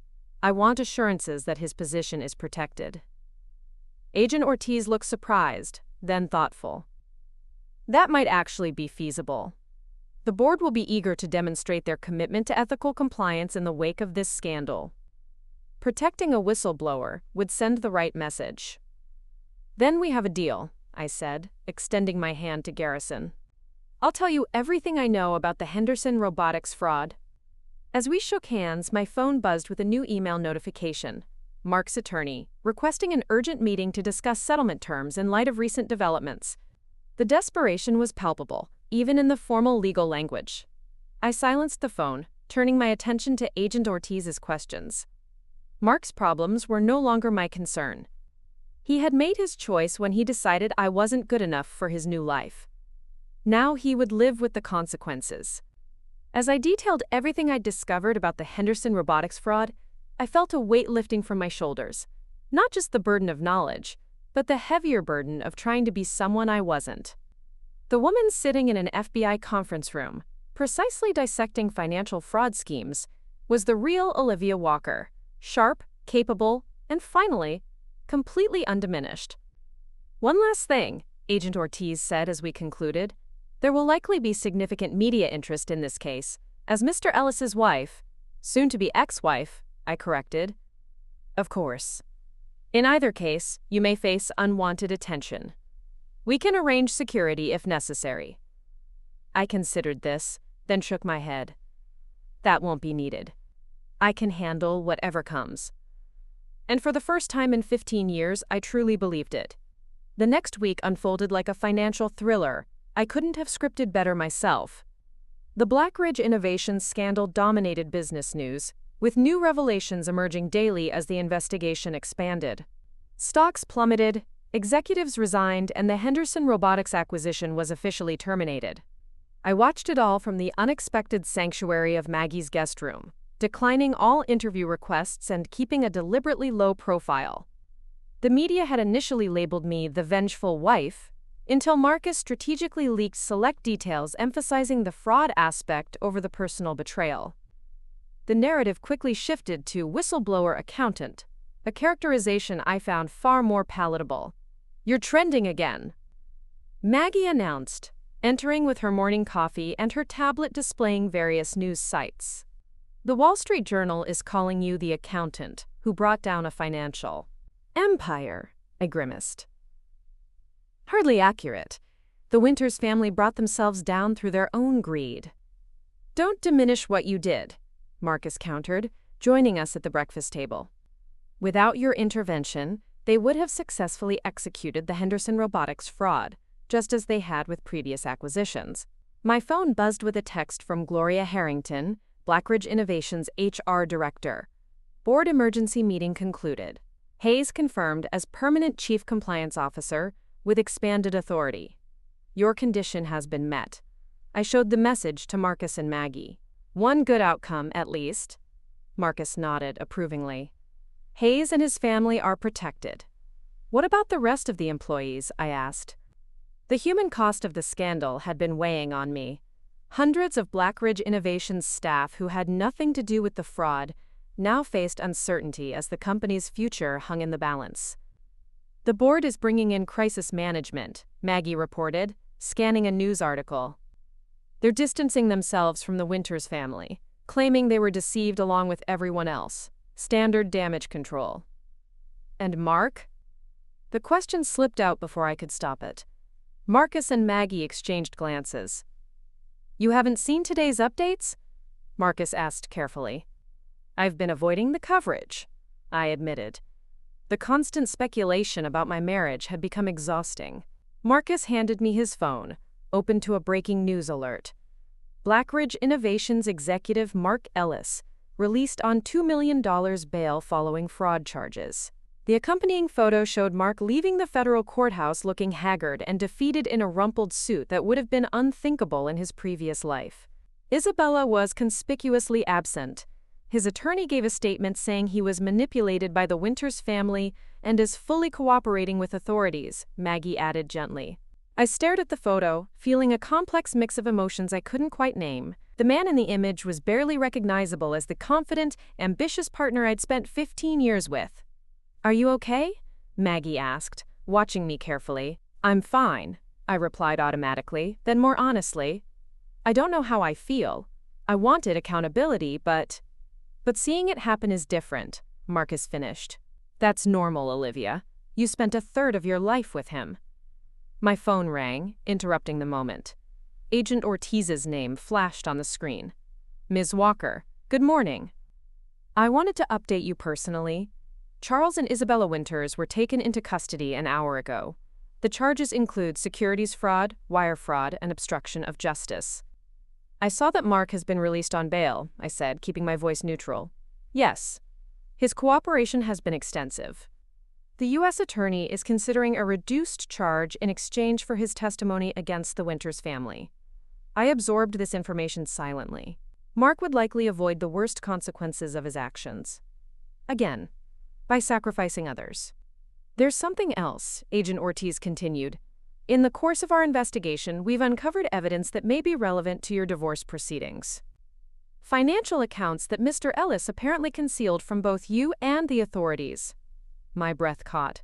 I want assurances that his position is protected. Agent Ortiz looked surprised, then thoughtful. That might actually be feasible. The board will be eager to demonstrate their commitment to ethical compliance in the wake of this scandal. Protecting a whistleblower would send the right message. Then we have a deal, I said, extending my hand to Garrison. I'll tell you everything I know about the Henderson Robotics fraud. As we shook hands, my phone buzzed with a new email notification. Mark's attorney, requesting an urgent meeting to discuss settlement terms in light of recent developments. The desperation was palpable, even in the formal legal language. I silenced the phone, turning my attention to Agent Ortiz's questions. Mark's problems were no longer my concern. He had made his choice when he decided I wasn't good enough for his new life. Now he would live with the consequences. As I detailed everything I'd discovered about the Henderson Robotics fraud, I felt a weight lifting from my shoulders. Not just the burden of knowledge, but the heavier burden of trying to be someone I wasn't. The woman sitting in an FBI conference room, precisely dissecting financial fraud schemes, was the real Olivia Walker, sharp, capable, and finally, completely undiminished. One last thing, Agent Ortiz said as we concluded. There will likely be significant media interest in this case, as Mr. Ellis's wife, soon-to-be ex-wife, I corrected. Of course. In either case, you may face unwanted attention. We can arrange security if necessary. I considered this, then shook my head. That won't be needed. I can handle whatever comes. And for the first time in 15 years, I truly believed it. The next week unfolded like a financial thriller. I couldn't have scripted better myself. The Blackridge Innovations scandal dominated business news, with new revelations emerging daily as the investigation expanded. Stocks plummeted, executives resigned, and the Henderson Robotics acquisition was officially terminated. I watched it all from the unexpected sanctuary of Maggie's guest room, declining all interview requests and keeping a deliberately low profile. The media had initially labeled me the vengeful wife, until Marcus strategically leaked select details emphasizing the fraud aspect over the personal betrayal. The narrative quickly shifted to whistleblower accountant, a characterization I found far more palatable. "You're trending again," Maggie announced, entering with her morning coffee and her tablet displaying various news sites. "The Wall Street Journal is calling you the accountant who brought down a financial empire," I grimaced. "Hardly accurate. The Winters family brought themselves down through their own greed." "Don't diminish what you did," Marcus countered, joining us at the breakfast table. "Without your intervention, they would have successfully executed the Henderson Robotics fraud, just as they had with previous acquisitions." My phone buzzed with a text from Gloria Harrington, Blackridge Innovations' HR director. "Board emergency meeting concluded. Hayes confirmed as permanent Chief Compliance Officer with expanded authority. Your condition has been met." I showed the message to Marcus and Maggie. "One good outcome, at least." Marcus nodded approvingly. "Hayes and his family are protected." "What about the rest of the employees?" I asked. The human cost of the scandal had been weighing on me. Hundreds of Blackridge Innovations staff who had nothing to do with the fraud now faced uncertainty as the company's future hung in the balance. "The board is bringing in crisis management," Maggie reported, scanning a news article. "They're distancing themselves from the Winters family, claiming they were deceived along with everyone else. Standard damage control." "And Mark?" The question slipped out before I could stop it. Marcus and Maggie exchanged glances. "You haven't seen today's updates?" Marcus asked carefully. "I've been avoiding the coverage," I admitted. The constant speculation about my marriage had become exhausting. Marcus handed me his phone, open to a breaking news alert. Blackridge Innovations executive Mark Ellis released on $2 million bail following fraud charges. The accompanying photo showed Mark leaving the federal courthouse looking haggard and defeated in a rumpled suit that would have been unthinkable in his previous life. Isabella was conspicuously absent. His attorney gave a statement saying he was manipulated by the Winters family and is fully cooperating with authorities, Maggie added gently. I stared at the photo, feeling a complex mix of emotions I couldn't quite name. The man in the image was barely recognizable as the confident, ambitious partner I'd spent 15 years with. "Are you okay?" Maggie asked, watching me carefully. "I'm fine," I replied automatically, then more honestly. "I don't know how I feel. I wanted accountability, but seeing it happen is different," Marcus finished. "That's normal, Olivia. You spent a third of your life with him." My phone rang, interrupting the moment. Agent Ortiz's name flashed on the screen. "Ms. Walker, good morning. I wanted to update you personally. Charles and Isabella Winters were taken into custody an hour ago. The charges include securities fraud, wire fraud, and obstruction of justice." "I saw that Mark has been released on bail," I said, keeping my voice neutral. "Yes. His cooperation has been extensive. The U.S. Attorney is considering a reduced charge in exchange for his testimony against the Winters family." I absorbed this information silently. Mark would likely avoid the worst consequences of his actions. Again, by sacrificing others. "There's something else," Agent Ortiz continued. "In the course of our investigation, we've uncovered evidence that may be relevant to your divorce proceedings. Financial accounts that Mr. Ellis apparently concealed from both you and the authorities." My breath caught.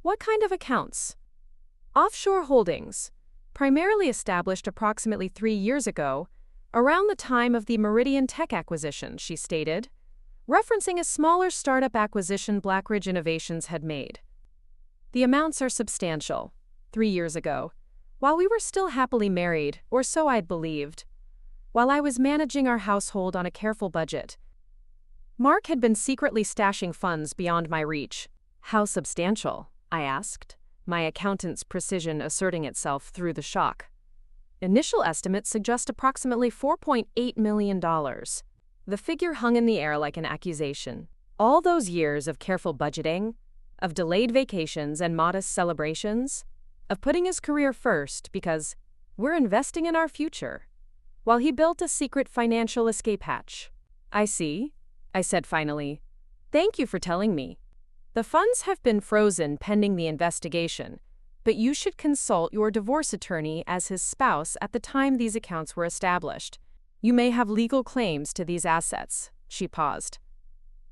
"What kind of accounts?" "Offshore holdings, primarily established approximately 3 years ago, around the time of the Meridian Tech acquisition," she stated, referencing a smaller startup acquisition Blackridge Innovations had made. "The amounts are substantial. 3 years ago, while we were still happily married, or so I'd believed, while I was managing our household on a careful budget. Mark had been secretly stashing funds beyond my reach." "How substantial?" I asked, my accountant's precision asserting itself through the shock. "Initial estimates suggest approximately $4.8 million. The figure hung in the air like an accusation. "All those years of careful budgeting, of delayed vacations and modest celebrations, of putting his career first because we're investing in our future, while he built a secret financial escape hatch." "I see," I said finally. "Thank you for telling me. The funds have been frozen pending the investigation, but you should consult your divorce attorney as his spouse at the time these accounts were established. You may have legal claims to these assets." She paused.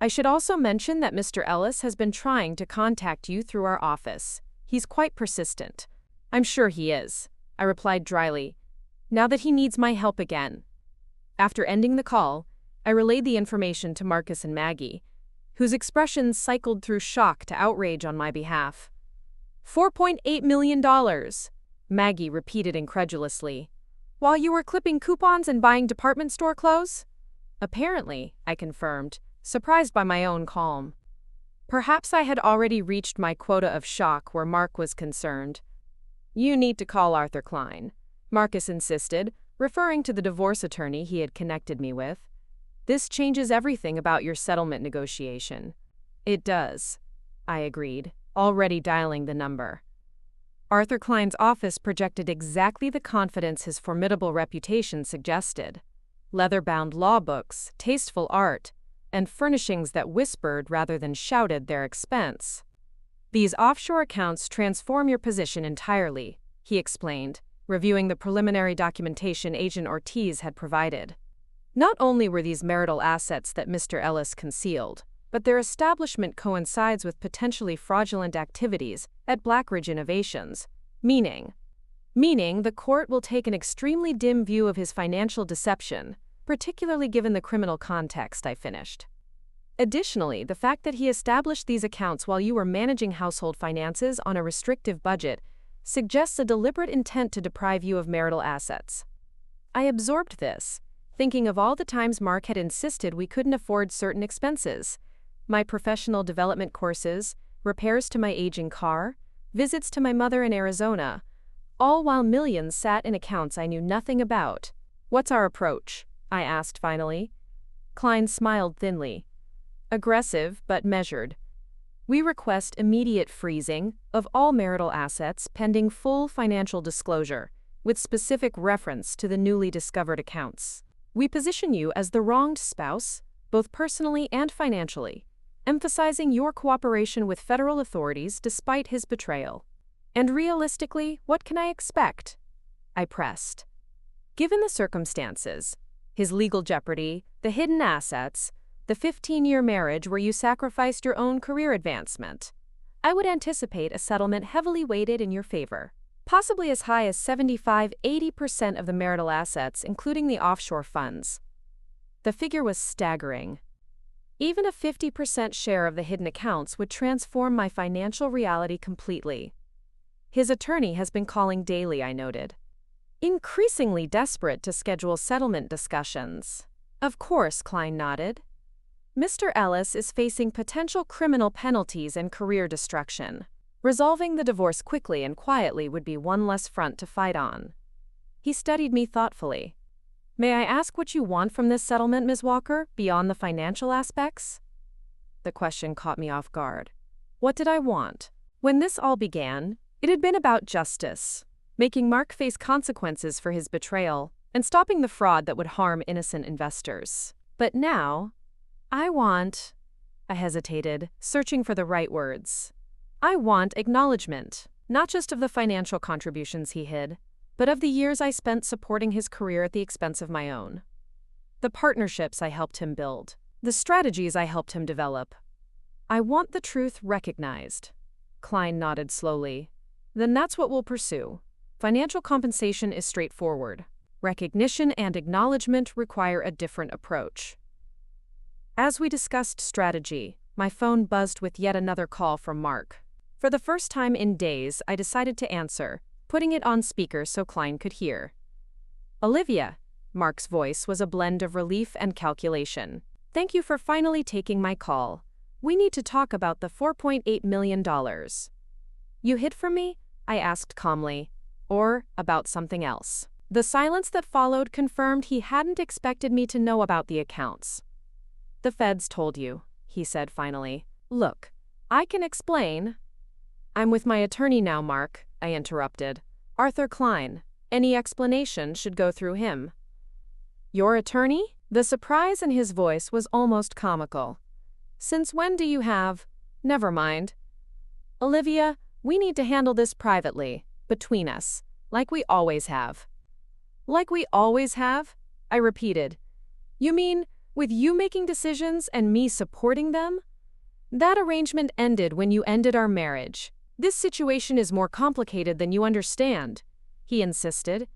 "I should also mention that Mr. Ellis has been trying to contact you through our office. He's quite persistent." "I'm sure he is," I replied dryly, "now that he needs my help again." After ending the call, I relayed the information to Marcus and Maggie, whose expressions cycled through shock to outrage on my behalf. $4.8 million, Maggie repeated incredulously. "While you were clipping coupons and buying department store clothes?" "Apparently," I confirmed, surprised by my own calm. Perhaps I had already reached my quota of shock where Mark was concerned. "You need to call Arthur Klein," Marcus insisted, referring to the divorce attorney he had connected me with. "This changes everything about your settlement negotiation." "It does," I agreed, already dialing the number. Arthur Klein's office projected exactly the confidence his formidable reputation suggested. Leather-bound law books, tasteful art, and furnishings that whispered rather than shouted their expense. "These offshore accounts transform your position entirely," he explained, reviewing the preliminary documentation Agent Ortiz had provided. Not only were these marital assets that Mr. Ellis concealed, but their establishment coincides with potentially fraudulent activities at Blackridge Innovations, meaning the court will take an extremely dim view of his financial deception, particularly given the criminal context, I finished. Additionally, the fact that he established these accounts while you were managing household finances on a restrictive budget suggests a deliberate intent to deprive you of marital assets. I absorbed this, thinking of all the times Mark had insisted we couldn't afford certain expenses: my professional development courses, repairs to my aging car, visits to my mother in Arizona, all while millions sat in accounts I knew nothing about. "What's our approach?" I asked finally. Klein smiled thinly. "Aggressive, but measured. We request immediate freezing of all marital assets pending full financial disclosure, with specific reference to the newly discovered accounts. We position you as the wronged spouse, both personally and financially, emphasizing your cooperation with federal authorities despite his betrayal." "And realistically, what can I expect?" I pressed. "Given the circumstances, his legal jeopardy, the hidden assets, the 15-year marriage where you sacrificed your own career advancement, I would anticipate a settlement heavily weighted in your favor, possibly as high as 75–80% of the marital assets, including the offshore funds." The figure was staggering. Even a 50% share of the hidden accounts would transform my financial reality completely. "His attorney has been calling daily," I noted, increasingly desperate to schedule settlement discussions. "Of course," Klein nodded. "Mr. Ellis is facing potential criminal penalties and career destruction. Resolving the divorce quickly and quietly would be one less front to fight on." He studied me thoughtfully. "May I ask what you want from this settlement, Ms. Walker, beyond the financial aspects?" The question caught me off guard. What did I want? When this all began, it had been about justice, making Mark face consequences for his betrayal, and stopping the fraud that would harm innocent investors. But now, I hesitated, searching for the right words. "I want acknowledgement, not just of the financial contributions he hid, but of the years I spent supporting his career at the expense of my own. The partnerships I helped him build, the strategies I helped him develop. I want the truth recognized." Klein nodded slowly. "Then that's what we'll pursue. Financial compensation is straightforward. Recognition and acknowledgement require a different approach." As we discussed strategy, my phone buzzed with yet another call from Mark. For the first time in days, I decided to answer, putting it on speaker so Klein could hear. "Olivia," Mark's voice was a blend of relief and calculation. "Thank you for finally taking my call. We need to talk about the $4.8 million. You hid from me?" I asked calmly. "Or about something else?" The silence that followed confirmed he hadn't expected me to know about the accounts. "The feds told you," he said finally. "Look, I can explain." "I'm with my attorney now, Mark," I interrupted. "Arthur Klein. Any explanation should go through him." "Your attorney?" The surprise in his voice was almost comical. "Since when do you have—" "Never mind. Olivia, We need to handle this privately, between us, like we always have. Like we always have? I repeated. You mean, with you making decisions and me supporting them? That arrangement ended when you ended our marriage. This situation is more complicated than you understand, he insisted,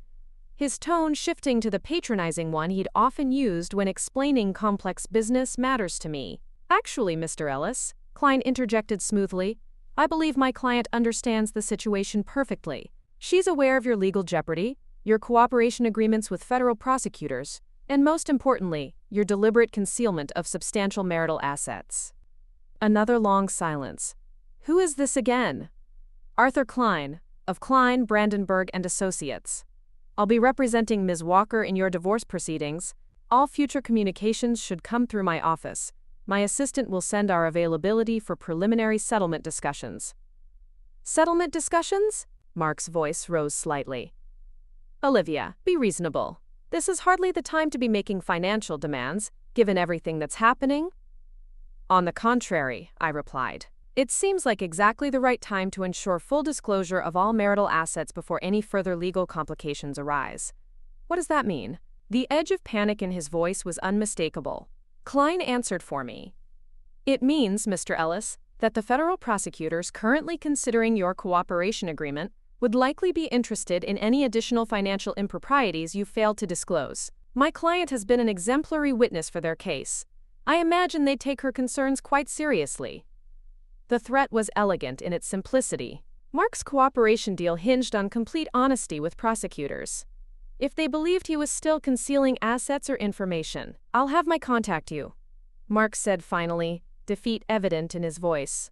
his tone shifting to the patronizing one he'd often used when explaining complex business matters to me. Actually, Mr. Ellis, Klein interjected smoothly, I believe my client understands the situation perfectly. She's aware of your legal jeopardy, your cooperation agreements with federal prosecutors, and most importantly, your deliberate concealment of substantial marital assets. Another long silence. Who is this again? Arthur Klein, of Klein, Brandenburg and Associates. I'll be representing Ms. Walker in your divorce proceedings. All future communications should come through my office. My assistant will send our availability for preliminary settlement discussions. Settlement discussions? Mark's voice rose slightly. Olivia, be reasonable. This is hardly the time to be making financial demands, given everything that's happening. On the contrary, I replied. It seems like exactly the right time to ensure full disclosure of all marital assets before any further legal complications arise. What does that mean? The edge of panic in his voice was unmistakable. Klein answered for me. It means, Mr. Ellis, that the federal prosecutors currently considering your cooperation agreement would likely be interested in any additional financial improprieties you failed to disclose. My client has been an exemplary witness for their case. I imagine they'd take her concerns quite seriously. The threat was elegant in its simplicity. Mark's cooperation deal hinged on complete honesty with prosecutors. If they believed he was still concealing assets or information, I'll have my contact you, Mark said finally, defeat evident in his voice.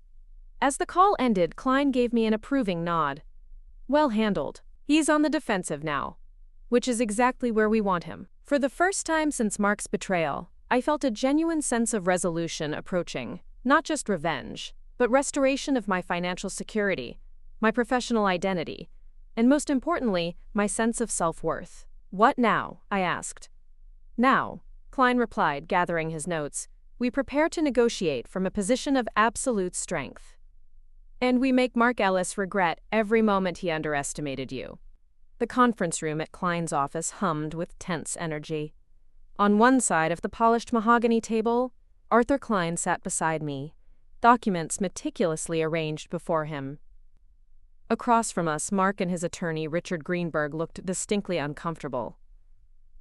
As the call ended, Klein gave me an approving nod. Well handled. He's on the defensive now, which is exactly where we want him. For the first time since Mark's betrayal, I felt a genuine sense of resolution approaching, not just revenge, but restoration of my financial security, my professional identity, and most importantly, my sense of self-worth. What now? I asked. Now, Klein replied, gathering his notes, we prepare to negotiate from a position of absolute strength. And we make Mark Ellis regret every moment he underestimated you. The conference room at Klein's office hummed with tense energy. On one side of the polished mahogany table, Arthur Klein sat beside me, documents meticulously arranged before him. Across from us, Mark and his attorney, Richard Greenberg, looked distinctly uncomfortable.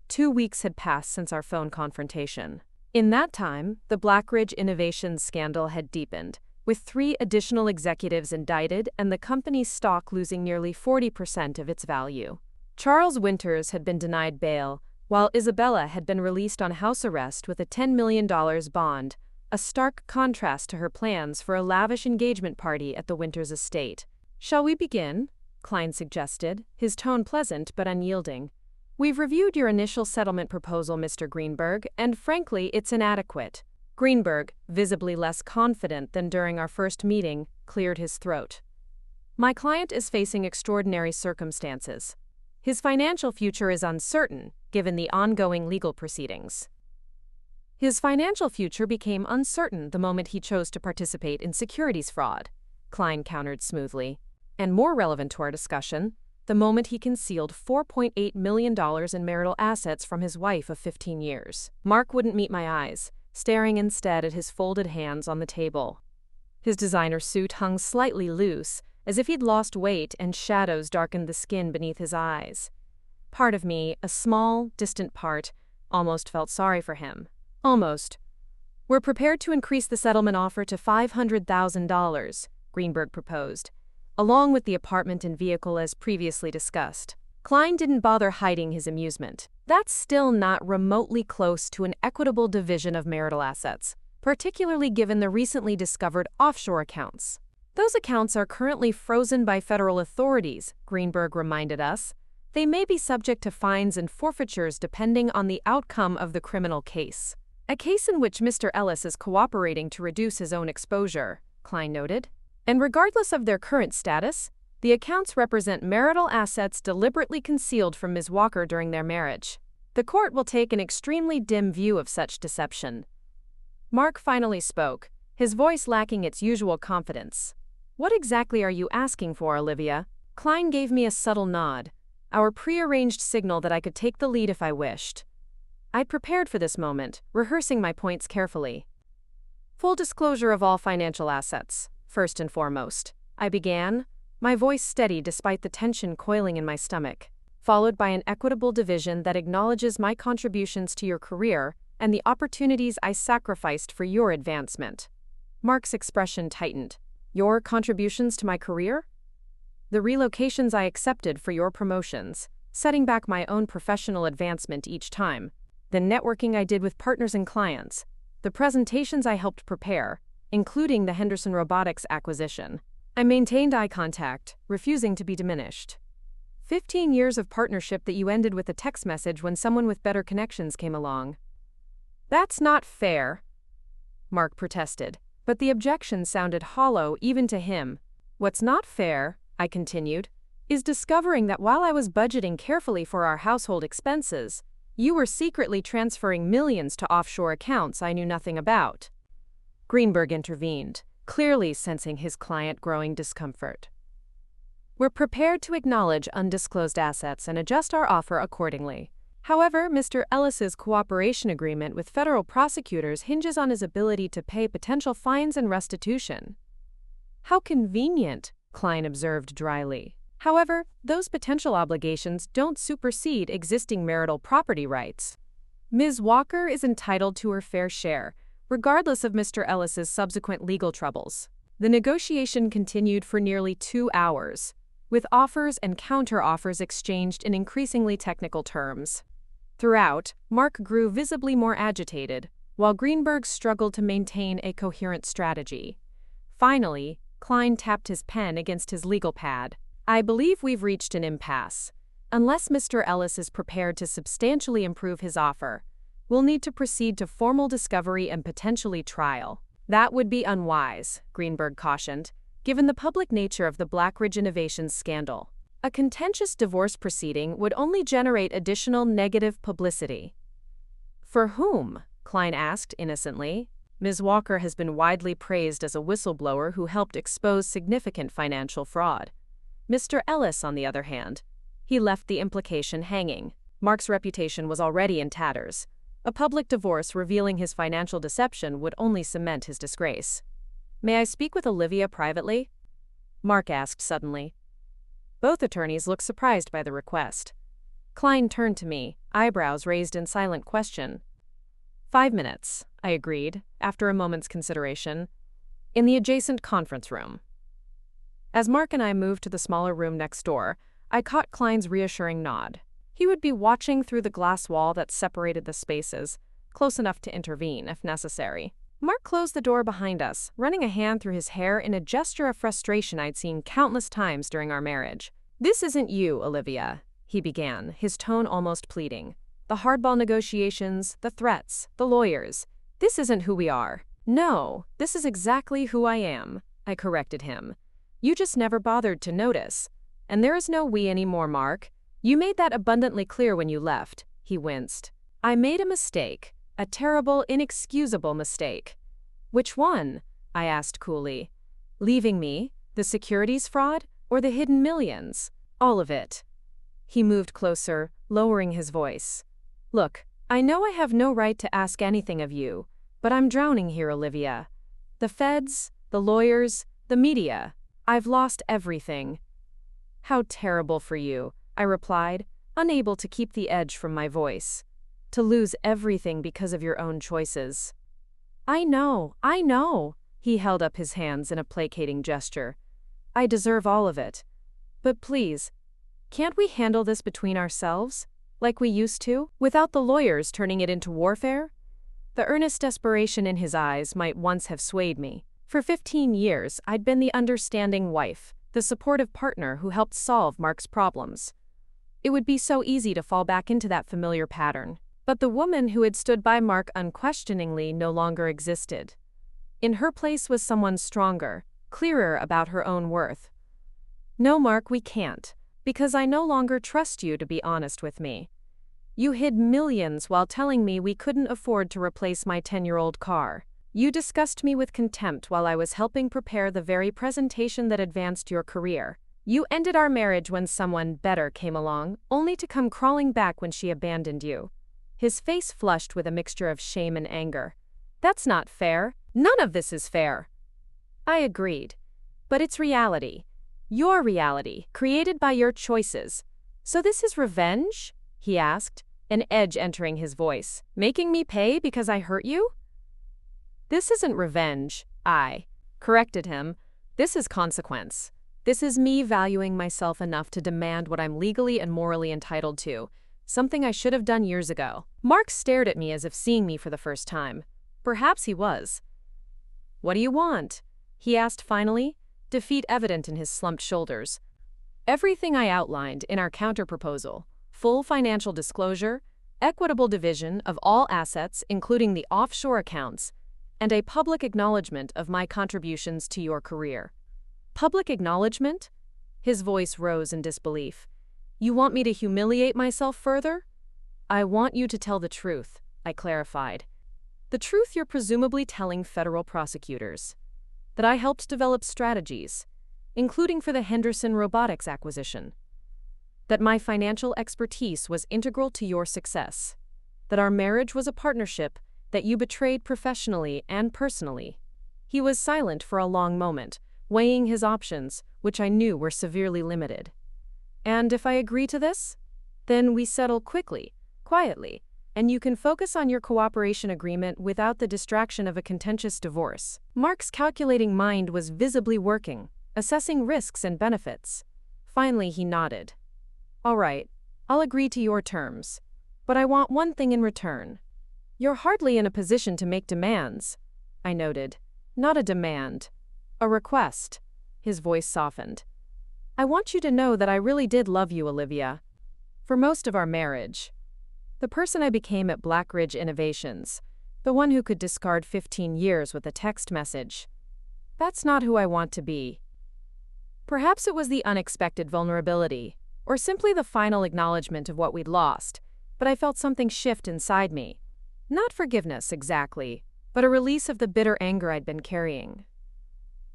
2 weeks had passed since our phone confrontation. In that time, the Blackridge Innovations scandal had deepened, with 3 additional executives indicted and the company's stock losing nearly 40% of its value. Charles Winters had been denied bail, while Isabella had been released on house arrest with a $10 million bond, a stark contrast to her plans for a lavish engagement party at the Winters estate. Shall we begin? Klein suggested, his tone pleasant but unyielding. We've reviewed your initial settlement proposal, Mr. Greenberg, and frankly, it's inadequate. Greenberg, visibly less confident than during our first meeting, cleared his throat. My client is facing extraordinary circumstances. His financial future is uncertain, given the ongoing legal proceedings. His financial future became uncertain the moment he chose to participate in securities fraud, Klein countered smoothly. And more relevant to our discussion, the moment he concealed $4.8 million in marital assets from his wife of 15 years. Mark wouldn't meet my eyes, staring instead at his folded hands on the table. His designer suit hung slightly loose, as if he'd lost weight and shadows darkened the skin beneath his eyes. Part of me, a small, distant part, almost felt sorry for him. Almost. We're prepared to increase the settlement offer to $500,000, Greenberg proposed, along with the apartment and vehicle as previously discussed. Klein didn't bother hiding his amusement. That's still not remotely close to an equitable division of marital assets, particularly given the recently discovered offshore accounts. Those accounts are currently frozen by federal authorities, Greenberg reminded us. They may be subject to fines and forfeitures depending on the outcome of the criminal case. A case in which Mr. Ellis is cooperating to reduce his own exposure, Klein noted. And regardless of their current status, the accounts represent marital assets deliberately concealed from Ms. Walker during their marriage. The court will take an extremely dim view of such deception. Mark finally spoke, his voice lacking its usual confidence. What exactly are you asking for, Olivia? Klein gave me a subtle nod, our pre-arranged signal that I could take the lead if I wished. I'd prepared for this moment, rehearsing my points carefully. Full disclosure of all financial assets, first and foremost, I began, my voice steady despite the tension coiling in my stomach, followed by an equitable division that acknowledges my contributions to your career and the opportunities I sacrificed for your advancement. Mark's expression tightened. Your contributions to my career? The relocations I accepted for your promotions, setting back my own professional advancement each time, the networking I did with partners and clients, the presentations I helped prepare, including the Henderson Robotics acquisition. I maintained eye contact, refusing to be diminished. 15 years of partnership that you ended with a text message when someone with better connections came along. That's not fair, Mark protested, but the objection sounded hollow even to him. What's not fair, I continued, is discovering that while I was budgeting carefully for our household expenses, you were secretly transferring millions to offshore accounts I knew nothing about. Greenberg intervened, clearly sensing his client growing discomfort. We're prepared to acknowledge undisclosed assets and adjust our offer accordingly. However, Mr. Ellis's cooperation agreement with federal prosecutors hinges on his ability to pay potential fines and restitution. How convenient, Klein observed dryly. However, those potential obligations don't supersede existing marital property rights. Ms. Walker is entitled to her fair share, regardless of Mr. Ellis's subsequent legal troubles. The negotiation continued for nearly 2 hours, with offers and counter-offers exchanged in increasingly technical terms. Throughout, Mark grew visibly more agitated, while Greenberg struggled to maintain a coherent strategy. Finally, Klein tapped his pen against his legal pad. I believe we've reached an impasse. Unless Mr. Ellis is prepared to substantially improve his offer, we'll need to proceed to formal discovery and potentially trial. That would be unwise, Greenberg cautioned, given the public nature of the Blackridge Innovations scandal. A contentious divorce proceeding would only generate additional negative publicity. For whom? Klein asked innocently. Ms. Walker has been widely praised as a whistleblower who helped expose significant financial fraud. Mr. Ellis, on the other hand, he left the implication hanging. Mark's reputation was already in tatters. A public divorce revealing his financial deception would only cement his disgrace. May I speak with Olivia privately? Mark asked suddenly. Both attorneys looked surprised by the request. Klein turned to me, eyebrows raised in silent question. 5 minutes, I agreed, after a moment's consideration. In the adjacent conference room. As Mark and I moved to the smaller room next door, I caught Klein's reassuring nod. He would be watching through the glass wall that separated the spaces, close enough to intervene if necessary. Mark closed the door behind us, running a hand through his hair in a gesture of frustration I'd seen countless times during our marriage. This isn't you, Olivia, he began, his tone almost pleading. The hardball negotiations, the threats, the lawyers. This isn't who we are. No, this is exactly who I am, I corrected him. You just never bothered to notice. And there is no we anymore, Mark. You made that abundantly clear when you left, he winced. I made a mistake. A terrible, inexcusable mistake. Which one? I asked coolly. Leaving me? The securities fraud? Or the hidden millions? All of it. He moved closer, lowering his voice. Look, I know I have no right to ask anything of you, but I'm drowning here, Olivia. The feds, the lawyers, the media. I've lost everything. How terrible for you, I replied, unable to keep the edge from my voice. To lose everything because of your own choices. I know, he held up his hands in a placating gesture. I deserve all of it. But please, can't we handle this between ourselves, like we used to, without the lawyers turning it into warfare? The earnest desperation in his eyes might once have swayed me. For 15 years, I'd been the understanding wife, the supportive partner who helped solve Mark's problems. It would be so easy to fall back into that familiar pattern. But the woman who had stood by Mark unquestioningly no longer existed. In her place was someone stronger, clearer about her own worth. No, Mark, we can't, because I no longer trust you to be honest with me. You hid millions while telling me we couldn't afford to replace my 10-year-old car. You discussed me with contempt while I was helping prepare the very presentation that advanced your career. You ended our marriage when someone better came along, only to come crawling back when she abandoned you. His face flushed with a mixture of shame and anger. That's not fair. None of this is fair. I agreed. But it's reality. Your reality, created by your choices. So this is revenge? He asked, an edge entering his voice. Making me pay because I hurt you? This isn't revenge, I corrected him. This is consequence. This is me valuing myself enough to demand what I'm legally and morally entitled to, something I should have done years ago. Mark stared at me as if seeing me for the first time. Perhaps he was. What do you want? He asked finally, defeat evident in his slumped shoulders. Everything I outlined in our counterproposal, full financial disclosure, equitable division of all assets including the offshore accounts, and a public acknowledgement of my contributions to your career. Public acknowledgement? His voice rose in disbelief. You want me to humiliate myself further? I want you to tell the truth, I clarified. The truth you're presumably telling federal prosecutors. That I helped develop strategies, including for the Henderson Robotics acquisition. That my financial expertise was integral to your success. That our marriage was a partnership that you betrayed professionally and personally. He was silent for a long moment, weighing his options, which I knew were severely limited. And if I agree to this? Then we settle quickly, quietly, and you can focus on your cooperation agreement without the distraction of a contentious divorce. Mark's calculating mind was visibly working, assessing risks and benefits. Finally, he nodded. All right, I'll agree to your terms. But I want one thing in return. You're hardly in a position to make demands, I noted. Not a demand. A request. His voice softened. I want you to know that I really did love you, Olivia. For most of our marriage. The person I became at Blackridge Innovations. The one who could discard 15 years with a text message. That's not who I want to be. Perhaps it was the unexpected vulnerability, or simply the final acknowledgement of what we'd lost, but I felt something shift inside me. Not forgiveness, exactly, but a release of the bitter anger I'd been carrying.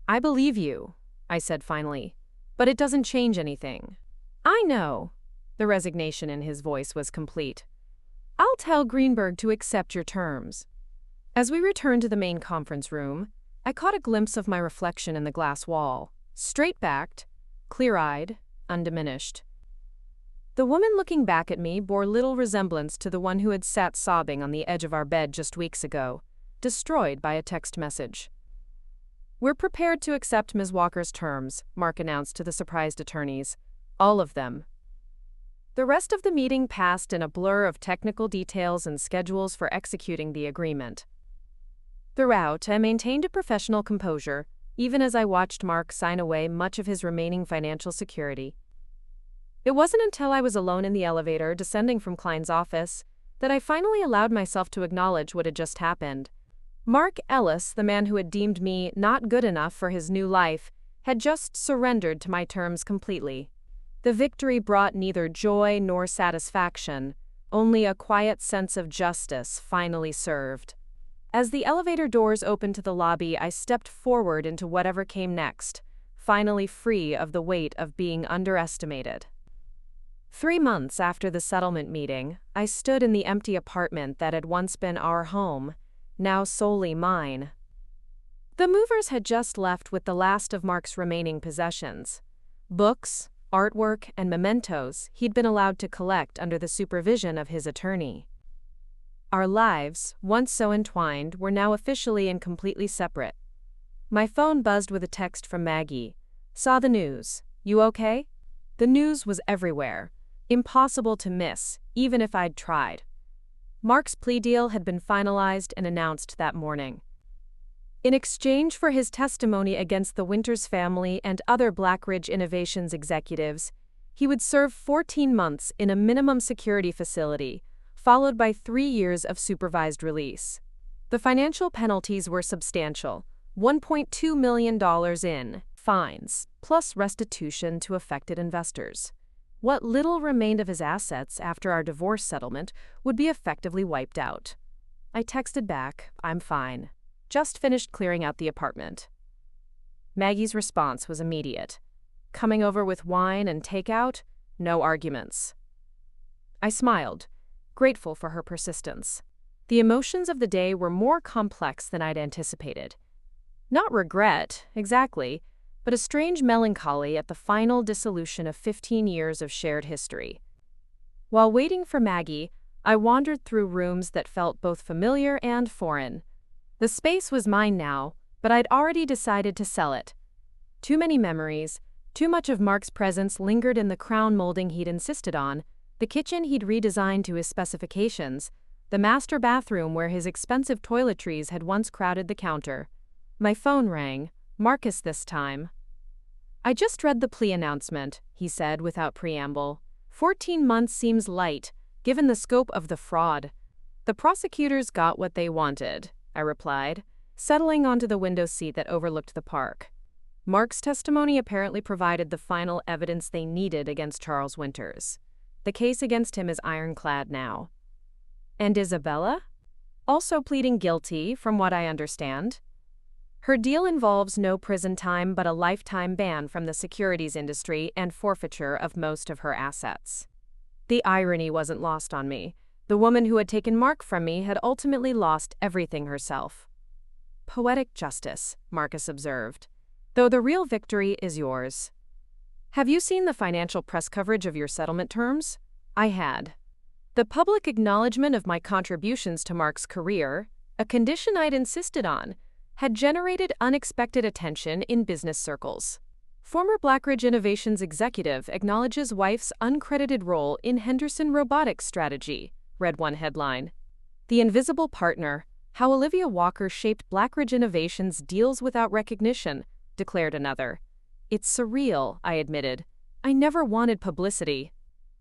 I believe you, I said finally, but it doesn't change anything. I know. The resignation in his voice was complete. I'll tell Greenberg to accept your terms. As we returned to the main conference room, I caught a glimpse of my reflection in the glass wall, straight-backed, clear-eyed, undiminished. The woman looking back at me bore little resemblance to the one who had sat sobbing on the edge of our bed just weeks ago, destroyed by a text message. We're prepared to accept Ms. Walker's terms, Mark announced to the surprised attorneys. All of them. The rest of the meeting passed in a blur of technical details and schedules for executing the agreement. Throughout, I maintained a professional composure, even as I watched Mark sign away much of his remaining financial security. It wasn't until I was alone in the elevator descending from Klein's office that I finally allowed myself to acknowledge what had just happened. Mark Ellis, the man who had deemed me not good enough for his new life, had just surrendered to my terms completely. The victory brought neither joy nor satisfaction, only a quiet sense of justice finally served. As the elevator doors opened to the lobby, I stepped forward into whatever came next, finally free of the weight of being underestimated. 3 months after the settlement meeting, I stood in the empty apartment that had once been our home, now solely mine. The movers had just left with the last of Mark's remaining possessions. Books, artwork, and mementos he'd been allowed to collect under the supervision of his attorney. Our lives, once so entwined, were now officially and completely separate. My phone buzzed with a text from Maggie. Saw the news. You okay? The news was everywhere. Impossible to miss, even if I'd tried. Mark's plea deal had been finalized and announced that morning. In exchange for his testimony against the Winters family and other Blackridge Innovations executives, he would serve 14 months in a minimum security facility, followed by 3 years of supervised release. The financial penalties were substantial, $1.2 million in fines, plus restitution to affected investors. What little remained of his assets after our divorce settlement would be effectively wiped out. I texted back, I'm fine. just finished clearing out the apartment. Maggie's response was immediate. Coming over with wine and takeout, no arguments. I smiled, grateful for her persistence. The emotions of the day were more complex than I'd anticipated. Not regret, exactly, but a strange melancholy at the final dissolution of 15 years of shared history. While waiting for Maggie, I wandered through rooms that felt both familiar and foreign. The space was mine now, but I'd already decided to sell it. Too many memories, too much of Mark's presence lingered in the crown molding he'd insisted on, the kitchen he'd redesigned to his specifications, the master bathroom where his expensive toiletries had once crowded the counter. My phone rang, Marcus this time. "I just read the plea announcement," he said without preamble. 14 months seems light, given the scope of the fraud. "The prosecutors got what they wanted," I replied, settling onto the window seat that overlooked the park. Mark's testimony apparently provided the final evidence they needed against Charles Winters. The case against him is ironclad now. And Isabella? Also pleading guilty, from what I understand. Her deal involves no prison time but a lifetime ban from the securities industry and forfeiture of most of her assets. The irony wasn't lost on me. The woman who had taken Mark from me had ultimately lost everything herself. "Poetic justice," Marcus observed, "though the real victory is yours." "Have you seen the financial press coverage of your settlement terms?" I had. The public acknowledgement of my contributions to Mark's career, a condition I'd insisted on, had generated unexpected attention in business circles. Former Blackridge Innovations executive acknowledges wife's uncredited role in Henderson Robotics strategy, read one headline. The Invisible Partner, How Olivia Walker Shaped Blackridge Innovations Deals Without Recognition, declared another. It's surreal, I admitted. I never wanted publicity.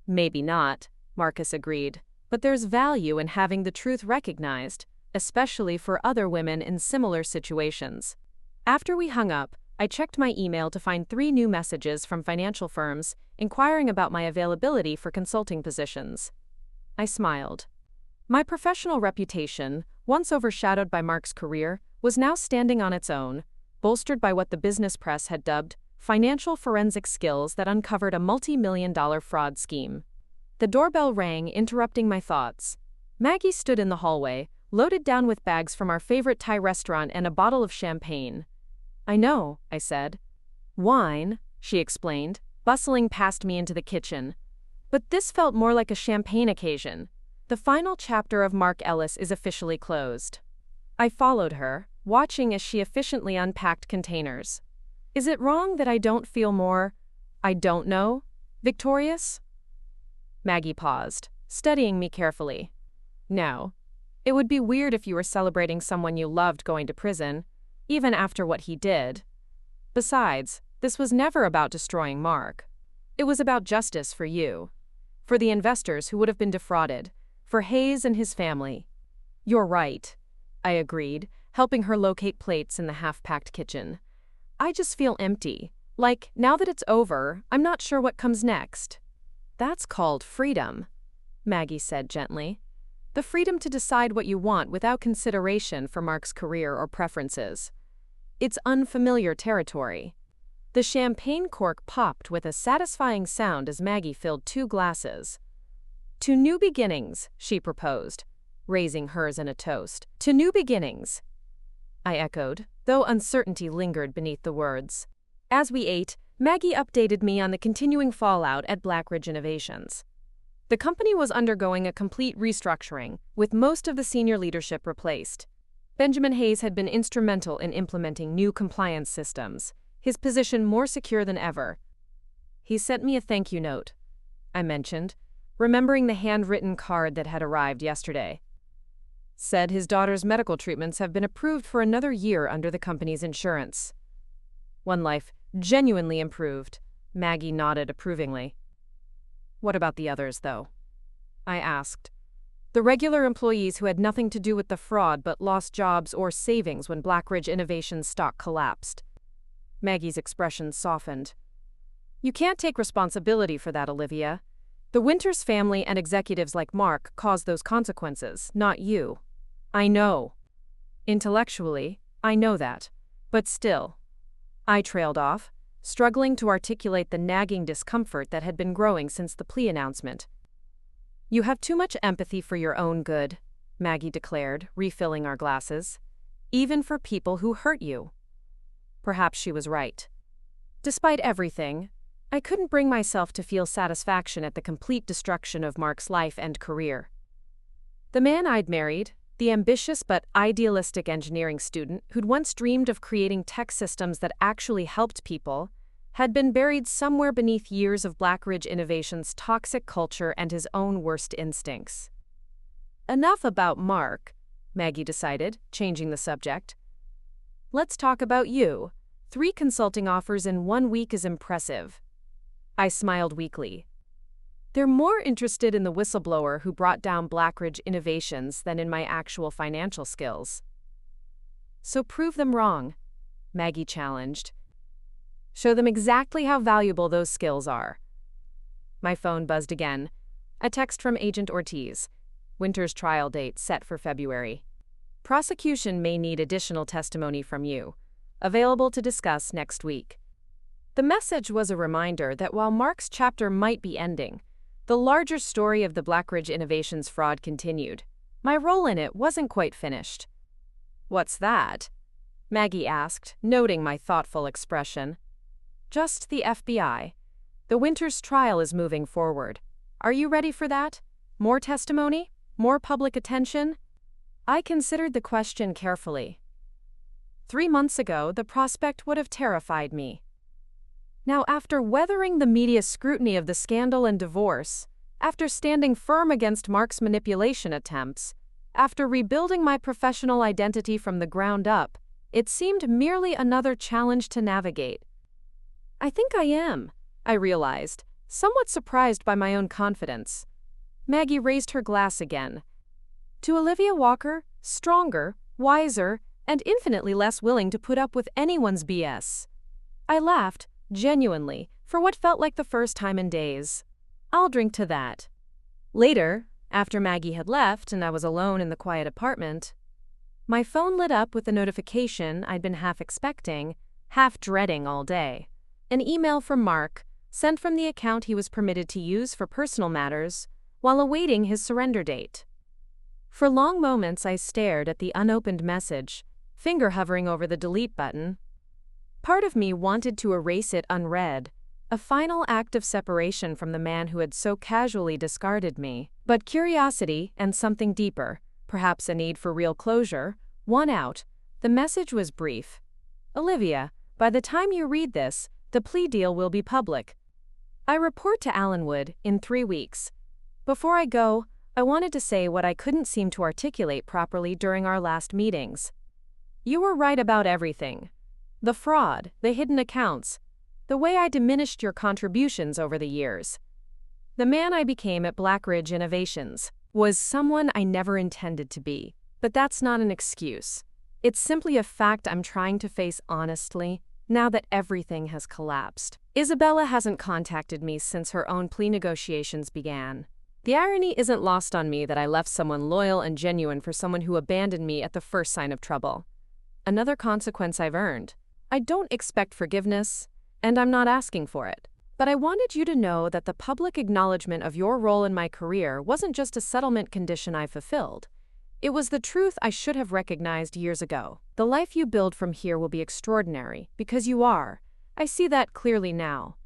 Maybe not, Marcus agreed, but there's value in having the truth recognized, especially for other women in similar situations. After we hung up, I checked my email to find 3 new messages from financial firms inquiring about my availability for consulting positions. I smiled. My professional reputation, once overshadowed by Mark's career, was now standing on its own, bolstered by what the business press had dubbed financial forensic skills that uncovered a multi-million-dollar fraud scheme. The doorbell rang, interrupting my thoughts. Maggie stood in the hallway, loaded down with bags from our favorite Thai restaurant and a bottle of champagne. "I know," I said. "Wine," she explained, bustling past me into the kitchen. "But this felt more like a champagne occasion. The final chapter of Mark Ellis is officially closed." I followed her, watching as she efficiently unpacked containers. Is it wrong that I don't feel more, I don't know, victorious? Maggie paused, studying me carefully. No. It would be weird if you were celebrating someone you loved going to prison, even after what he did. Besides, this was never about destroying Mark. It was about justice for you, for the investors who would have been defrauded, for Hayes and his family. You're right, I agreed, helping her locate plates in the half-packed kitchen. I just feel empty. Like, now that it's over, I'm not sure what comes next. That's called freedom, Maggie said gently. The freedom to decide what you want without consideration for Mark's career or preferences. It's unfamiliar territory. The champagne cork popped with a satisfying sound as Maggie filled 2 glasses. To new beginnings, she proposed, raising hers in a toast. To new beginnings, I echoed, though uncertainty lingered beneath the words. As we ate, Maggie updated me on the continuing fallout at Blackridge Innovations. The company was undergoing a complete restructuring, with most of the senior leadership replaced. Benjamin Hayes had been instrumental in implementing new compliance systems, his position more secure than ever. He sent me a thank you note, I mentioned, remembering the handwritten card that had arrived yesterday. Said his daughter's medical treatments have been approved for another year under the company's insurance. One life genuinely improved, Maggie nodded approvingly. What about the others, though? I asked. The regular employees who had nothing to do with the fraud but lost jobs or savings when Blackridge Innovations stock collapsed. Maggie's expression softened. You can't take responsibility for that, Olivia. The Winters family and executives like Mark caused those consequences, not you. I know. Intellectually, I know that. But still. I trailed off, struggling to articulate the nagging discomfort that had been growing since the plea announcement. You have too much empathy for your own good, Maggie declared, refilling our glasses. Even for people who hurt you. Perhaps she was right. Despite everything, I couldn't bring myself to feel satisfaction at the complete destruction of Mark's life and career. The man I'd married, the ambitious but idealistic engineering student who'd once dreamed of creating tech systems that actually helped people, had been buried somewhere beneath years of Blackridge Innovations' toxic culture and his own worst instincts. Enough about Mark, Maggie decided, changing the subject. Let's talk about you. 3 consulting offers in 1 week is impressive. I smiled weakly. They're more interested in the whistleblower who brought down Blackridge Innovations than in my actual financial skills. So prove them wrong, Maggie challenged. Show them exactly how valuable those skills are. My phone buzzed again. A text from Agent Ortiz. Winter's trial date set for February. Prosecution may need additional testimony from you. Available to discuss next week. The message was a reminder that while Mark's chapter might be ending, the larger story of the Blackridge Innovations fraud continued. My role in it wasn't quite finished. What's that? Maggie asked, noting my thoughtful expression. Just the FBI. The Winters trial is moving forward. Are you ready for that? More testimony? More public attention? I considered the question carefully. 3 months ago, the prospect would have terrified me. Now, after weathering the media scrutiny of the scandal and divorce, after standing firm against Mark's manipulation attempts, after rebuilding my professional identity from the ground up, it seemed merely another challenge to navigate. I think I am, I realized, somewhat surprised by my own confidence. Maggie raised her glass again. To Olivia Walker, stronger, wiser, and infinitely less willing to put up with anyone's BS. I laughed, genuinely, for what felt like the first time in days. I'll drink to that. Later, after Maggie had left and I was alone in the quiet apartment, my phone lit up with a notification I'd been half expecting, half dreading all day. An email from Mark, sent from the account he was permitted to use for personal matters, while awaiting his surrender date. For long moments I stared at the unopened message, finger hovering over the delete button. Part of me wanted to erase it unread, a final act of separation from the man who had so casually discarded me. But curiosity and something deeper, perhaps a need for real closure, won out. The message was brief. Olivia, by the time you read this, the plea deal will be public. I report to Allenwood in 3 weeks. Before I go, I wanted to say what I couldn't seem to articulate properly during our last meetings. You were right about everything. The fraud, the hidden accounts, the way I diminished your contributions over the years. The man I became at Blackridge Innovations was someone I never intended to be. But that's not an excuse. It's simply a fact I'm trying to face honestly, now that everything has collapsed. Isabella hasn't contacted me since her own plea negotiations began. The irony isn't lost on me that I left someone loyal and genuine for someone who abandoned me at the first sign of trouble. Another consequence I've earned. I don't expect forgiveness, and I'm not asking for it. But I wanted you to know that the public acknowledgement of your role in my career wasn't just a settlement condition I fulfilled. It was the truth I should have recognized years ago. The life you build from here will be extraordinary, because you are. I see that clearly now.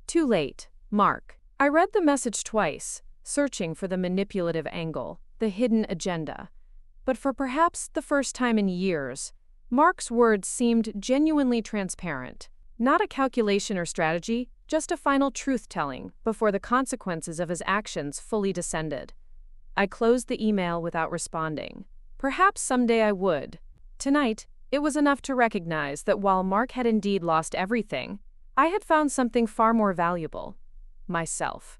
Too late, Mark. I read the message twice, searching for the manipulative angle, the hidden agenda. But for perhaps the first time in years, Mark's words seemed genuinely transparent. Not a calculation or strategy, just a final truth-telling before the consequences of his actions fully descended. I closed the email without responding. Perhaps someday I would. Tonight, it was enough to recognize that while Mark had indeed lost everything, I had found something far more valuable: myself.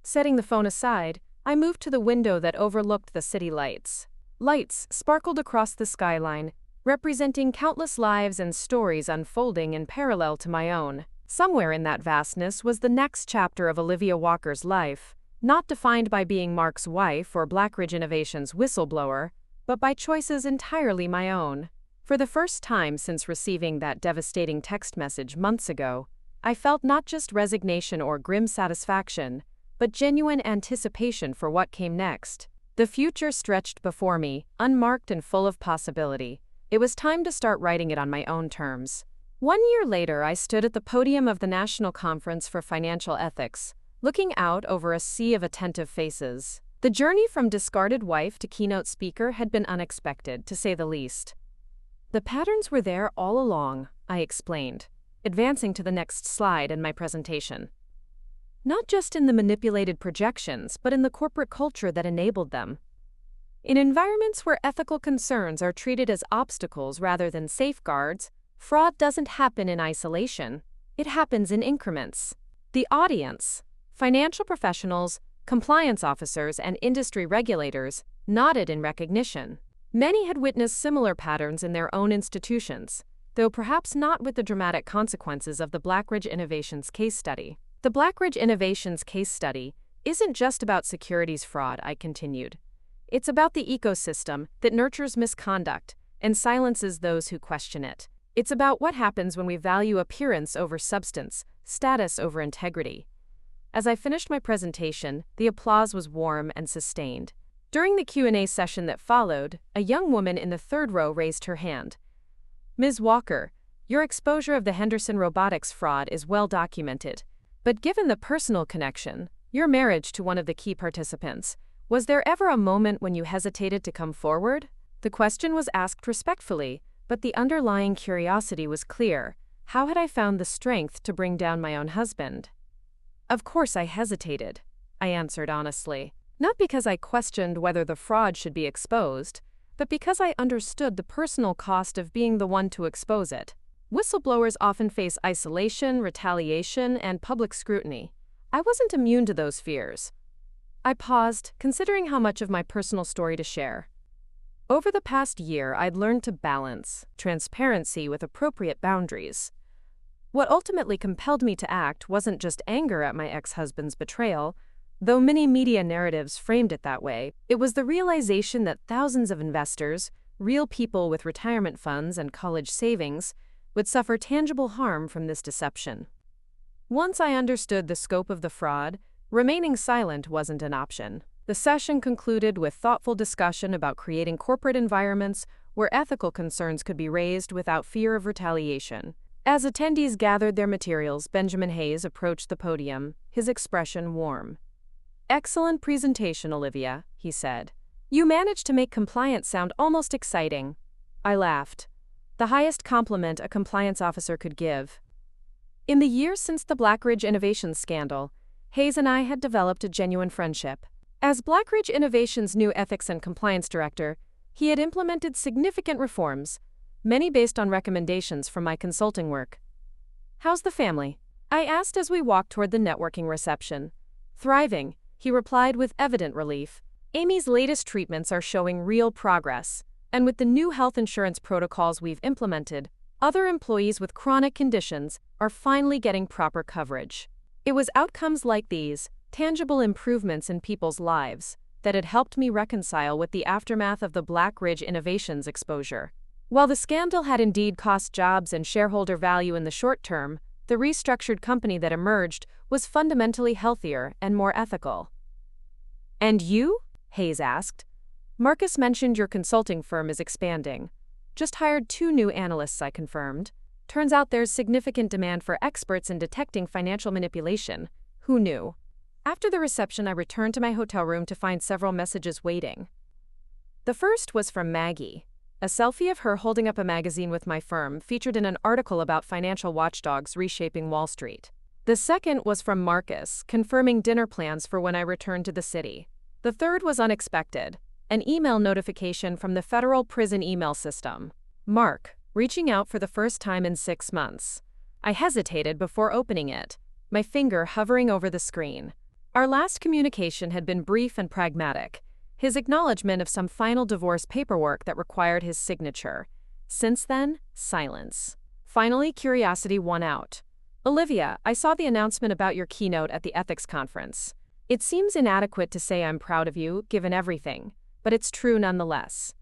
Setting the phone aside, I moved to the window that overlooked the city lights. Lights sparkled across the skyline, representing countless lives and stories unfolding in parallel to my own. Somewhere in that vastness was the next chapter of Olivia Walker's life, not defined by being Mark's wife or Blackridge Innovations' whistleblower, but by choices entirely my own. For the first time since receiving that devastating text message months ago, I felt not just resignation or grim satisfaction, but genuine anticipation for what came next. The future stretched before me, unmarked and full of possibility. It was time to start writing it on my own terms. 1 year later, I stood at the podium of the National Conference for Financial Ethics, looking out over a sea of attentive faces. The journey from discarded wife to keynote speaker had been unexpected, to say the least. The patterns were there all along, I explained, advancing to the next slide in my presentation. Not just in the manipulated projections, but in the corporate culture that enabled them. In environments where ethical concerns are treated as obstacles rather than safeguards, fraud doesn't happen in isolation. It happens in increments. The audience, financial professionals, compliance officers, and industry regulators, nodded in recognition. Many had witnessed similar patterns in their own institutions, though perhaps not with the dramatic consequences of the Blackridge Innovations case study. The Blackridge Innovations case study isn't just about securities fraud, I continued. It's about the ecosystem that nurtures misconduct and silences those who question it. It's about what happens when we value appearance over substance, status over integrity. As I finished my presentation, the applause was warm and sustained. During the Q&A session that followed, a young woman in the third row raised her hand. Ms. Walker, your exposure of the Henderson Robotics fraud is well documented. But given the personal connection, your marriage to one of the key participants, was there ever a moment when you hesitated to come forward? The question was asked respectfully, but the underlying curiosity was clear. How had I found the strength to bring down my own husband? Of course I hesitated, I answered honestly. Not because I questioned whether the fraud should be exposed, but because I understood the personal cost of being the one to expose it. Whistleblowers often face isolation, retaliation, and public scrutiny. I wasn't immune to those fears. I paused, considering how much of my personal story to share. Over the past year, I'd learned to balance transparency with appropriate boundaries. What ultimately compelled me to act wasn't just anger at my ex-husband's betrayal, though many media narratives framed it that way. It was the realization that thousands of investors, real people with retirement funds and college savings, would suffer tangible harm from this deception. Once I understood the scope of the fraud, remaining silent wasn't an option. The session concluded with thoughtful discussion about creating corporate environments where ethical concerns could be raised without fear of retaliation. As attendees gathered their materials, Benjamin Hayes approached the podium, his expression warm. "Excellent presentation, Olivia," he said. "You managed to make compliance sound almost exciting." I laughed. The highest compliment a compliance officer could give. In the years since the Blackridge Innovations scandal, Hayes and I had developed a genuine friendship. As Blackridge Innovations' new ethics and compliance director, he had implemented significant reforms, many based on recommendations from my consulting work. "How's the family?" I asked as we walked toward the networking reception. "Thriving," he replied with evident relief. "Amy's latest treatments are showing real progress, and with the new health insurance protocols we've implemented, other employees with chronic conditions are finally getting proper coverage." It was outcomes like these, tangible improvements in people's lives, that had helped me reconcile with the aftermath of the Blackridge Innovations exposure. While the scandal had indeed cost jobs and shareholder value in the short term, the restructured company that emerged was fundamentally healthier and more ethical. "And you?" Hayes asked. "Marcus mentioned your consulting firm is expanding." "Just hired 2 new analysts," I confirmed. "Turns out there's significant demand for experts in detecting financial manipulation." Who knew? After the reception, I returned to my hotel room to find several messages waiting. The first was from Maggie. A selfie of her holding up a magazine with my firm featured in an article about financial watchdogs reshaping Wall Street. The second was from Marcus, confirming dinner plans for when I returned to the city. The third was unexpected, an email notification from the federal prison email system. Mark, reaching out for the first time in 6 months. I hesitated before opening it, my finger hovering over the screen. Our last communication had been brief and pragmatic, his acknowledgement of some final divorce paperwork that required his signature. Since then, silence. Finally, curiosity won out. "Olivia, I saw the announcement about your keynote at the ethics conference. It seems inadequate to say I'm proud of you, given everything, but it's true nonetheless.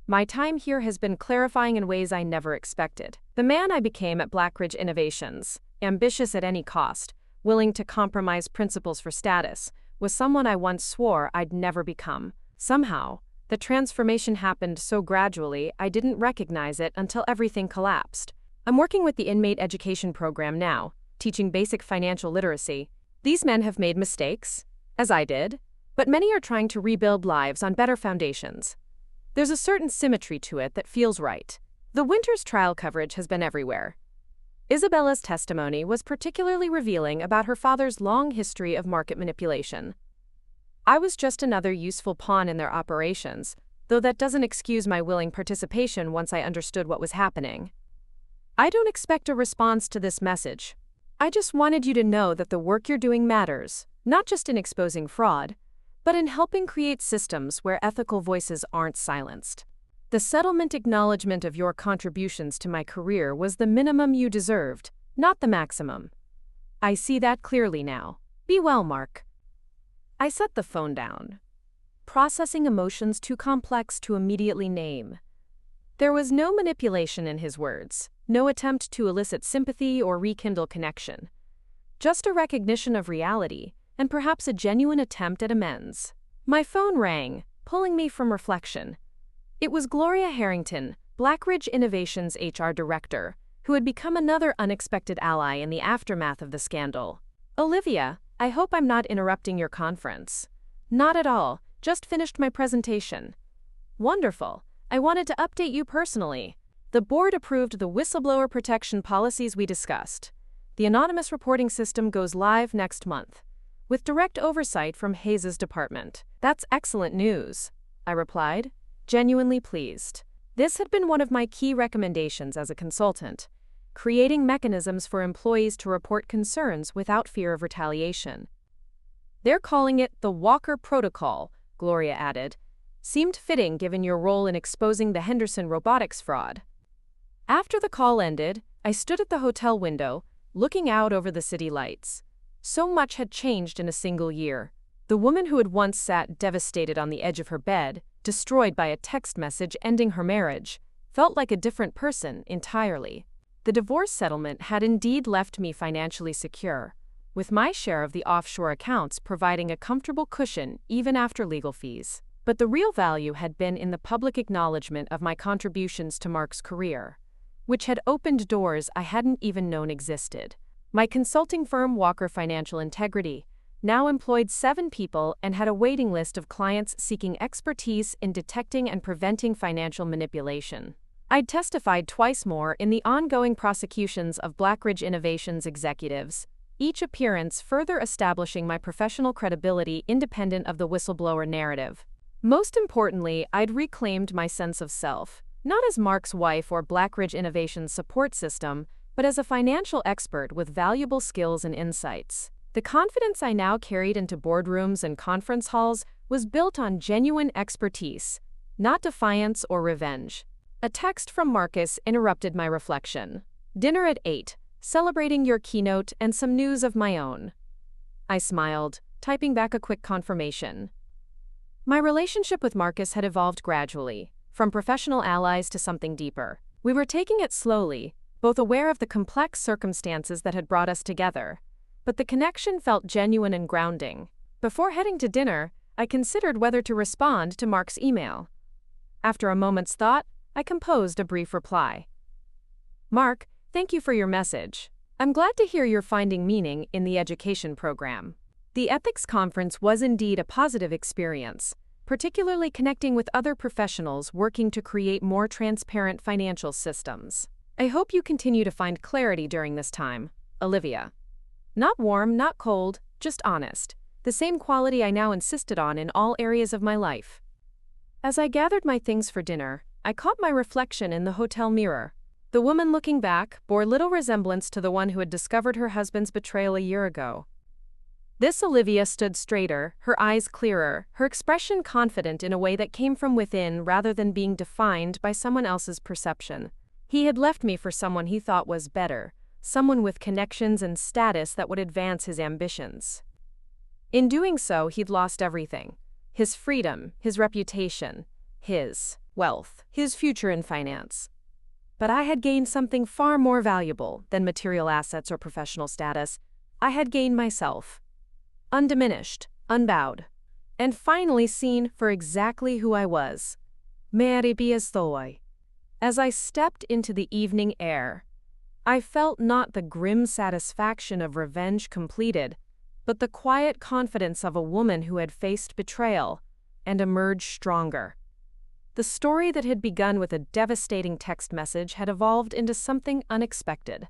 My time here has been clarifying in ways I never expected. The man I became at Blackridge Innovations, ambitious at any cost, willing to compromise principles for status, was someone I once swore I'd never become. Somehow, the transformation happened so gradually I didn't recognize it until everything collapsed. I'm working with the inmate education program now, teaching basic financial literacy. These men have made mistakes, as I did, but many are trying to rebuild lives on better foundations. There's a certain symmetry to it that feels right. The winter's trial coverage has been everywhere. Isabella's testimony was particularly revealing about her father's long history of market manipulation. I was just another useful pawn in their operations, though that doesn't excuse my willing participation once I understood what was happening. I don't expect a response to this message. I just wanted you to know that the work you're doing matters, not just in exposing fraud, but in helping create systems where ethical voices aren't silenced. The settlement acknowledgement of your contributions to my career was the minimum you deserved, not the maximum. I see that clearly now. Be well, Mark. I set the phone down, processing emotions too complex to immediately name. There was no manipulation in his words, no attempt to elicit sympathy or rekindle connection. Just a recognition of reality, and perhaps a genuine attempt at amends. My phone rang, pulling me from reflection. It was Gloria Harrington, Blackridge Innovations HR Director, who had become another unexpected ally in the aftermath of the scandal. Olivia, I hope I'm not interrupting your conference. Not at all, just finished my presentation. Wonderful. I wanted to update you personally. The board approved the whistleblower protection policies we discussed. The anonymous reporting system goes live next month, with direct oversight from Hayes' department. That's excellent news, I replied, genuinely pleased. This had been one of my key recommendations as a consultant, creating mechanisms for employees to report concerns without fear of retaliation. They're calling it the Walker Protocol, Gloria added. Seemed fitting given your role in exposing the Henderson robotics fraud. After the call ended, I stood at the hotel window, looking out over the city lights. So much had changed in a single year. The woman who had once sat devastated on the edge of her bed, destroyed by a text message ending her marriage, felt like a different person entirely. The divorce settlement had indeed left me financially secure, with my share of the offshore accounts providing a comfortable cushion even after legal fees. But the real value had been in the public acknowledgement of my contributions to Mark's career, which had opened doors I hadn't even known existed. My consulting firm, Walker Financial Integrity, now employed 7 people and had a waiting list of clients seeking expertise in detecting and preventing financial manipulation. I'd testified twice more in the ongoing prosecutions of Blackridge Innovations executives, each appearance further establishing my professional credibility independent of the whistleblower narrative. Most importantly, I'd reclaimed my sense of self, not as Mark's wife or Blackridge Innovations support system, but as a financial expert with valuable skills and insights. The confidence I now carried into boardrooms and conference halls was built on genuine expertise, not defiance or revenge. A text from Marcus interrupted my reflection. Dinner at 8, celebrating your keynote and some news of my own. I smiled, typing back a quick confirmation. My relationship with Marcus had evolved gradually, from professional allies to something deeper. We were taking it slowly, both aware of the complex circumstances that had brought us together, but the connection felt genuine and grounding. Before heading to dinner, I considered whether to respond to Mark's email. After a moment's thought, I composed a brief reply. Mark, thank you for your message. I'm glad to hear you're finding meaning in the education program. The ethics conference was indeed a positive experience, particularly connecting with other professionals working to create more transparent financial systems. I hope you continue to find clarity during this time, Olivia. Not warm, not cold, just honest. The same quality I now insisted on in all areas of my life. As I gathered my things for dinner, I caught my reflection in the hotel mirror. The woman looking back bore little resemblance to the one who had discovered her husband's betrayal a year ago. This Olivia stood straighter, her eyes clearer, her expression confident in a way that came from within rather than being defined by someone else's perception. He had left me for someone he thought was better, someone with connections and status that would advance his ambitions. In doing so, he'd lost everything: his freedom, his reputation, his wealth, his future in finance. But I had gained something far more valuable than material assets or professional status. I had gained myself, undiminished, unbowed, and finally seen for exactly who I was. Mary estoy. As I stepped into the evening air, I felt not the grim satisfaction of revenge completed, but the quiet confidence of a woman who had faced betrayal and emerged stronger. The story that had begun with a devastating text message had evolved into something unexpected.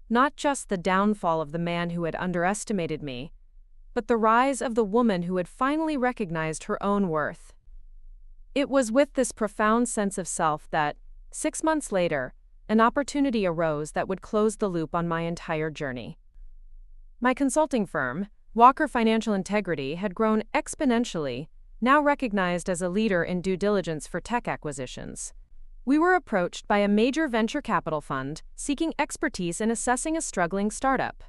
Not just the downfall of the man who had underestimated me, but the rise of the woman who had finally recognized her own worth. It was with this profound sense of self that, 6 months later, an opportunity arose that would close the loop on my entire journey. My consulting firm, Walker Financial Integrity, had grown exponentially, now recognized as a leader in due diligence for tech acquisitions. We were approached by a major venture capital fund seeking expertise in assessing a struggling startup.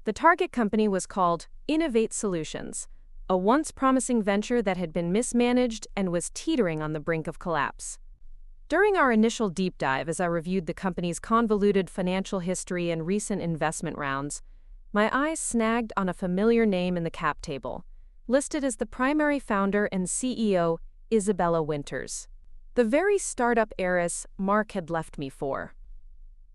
The target company was called Innovate Solutions, a once promising venture that had been mismanaged and was teetering on the brink of collapse. During our initial deep dive, as I reviewed the company's convoluted financial history and recent investment rounds, my eyes snagged on a familiar name in the cap table, listed as the primary founder and CEO, Isabella Winters. The very startup heiress Mark had left me for.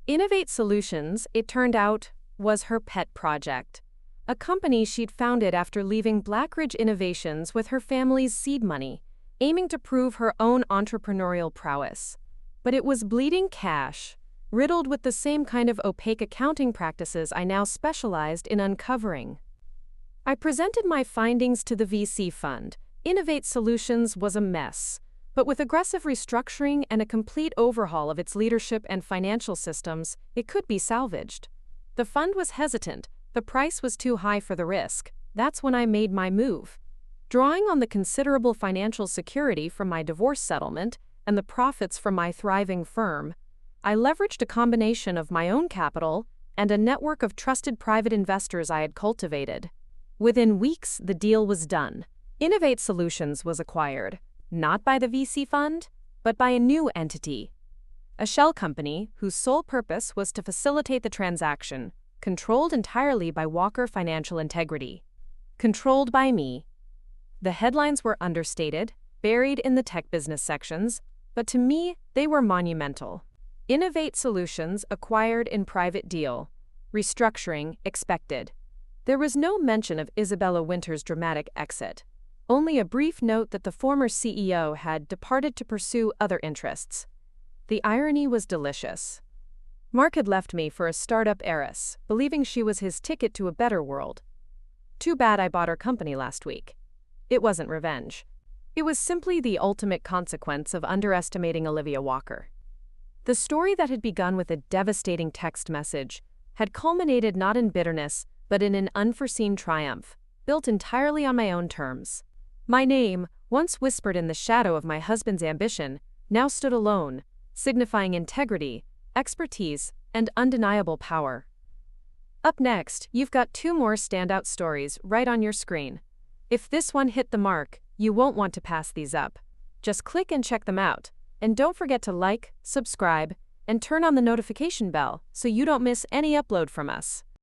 Innovate Solutions, it turned out, was her pet project, a company she'd founded after leaving Blackridge Innovations with her family's seed money, aiming to prove her own entrepreneurial prowess. But it was bleeding cash, riddled with the same kind of opaque accounting practices I now specialized in uncovering. I presented my findings to the VC fund. Innovate Solutions was a mess, but with aggressive restructuring and a complete overhaul of its leadership and financial systems, it could be salvaged. The fund was hesitant. The price was too high for the risk. That's when I made my move. Drawing on the considerable financial security from my divorce settlement and the profits from my thriving firm, I leveraged a combination of my own capital and a network of trusted private investors I had cultivated. Within weeks, the deal was done. Innovate Solutions was acquired, not by the VC fund, but by a new entity, a shell company whose sole purpose was to facilitate the transaction, controlled entirely by Walker Financial Integrity. Controlled by me. The headlines were understated, buried in the tech business sections, but to me, they were monumental. Innovate Solutions acquired in private deal. Restructuring expected. There was no mention of Isabella Winters' dramatic exit, only a brief note that the former CEO had departed to pursue other interests. The irony was delicious. Mark had left me for a startup heiress, believing she was his ticket to a better world. Too bad I bought her company last week. It wasn't revenge. It was simply the ultimate consequence of underestimating Olivia Walker. The story that had begun with a devastating text message had culminated not in bitterness, but in an unforeseen triumph, built entirely on my own terms. My name, once whispered in the shadow of my husband's ambition, now stood alone, signifying integrity, expertise, and undeniable power. Up next, you've got 2 more standout stories right on your screen. If this one hit the mark, you won't want to pass these up. Just click and check them out. And don't forget to like, subscribe, and turn on the notification bell so you don't miss any upload from us.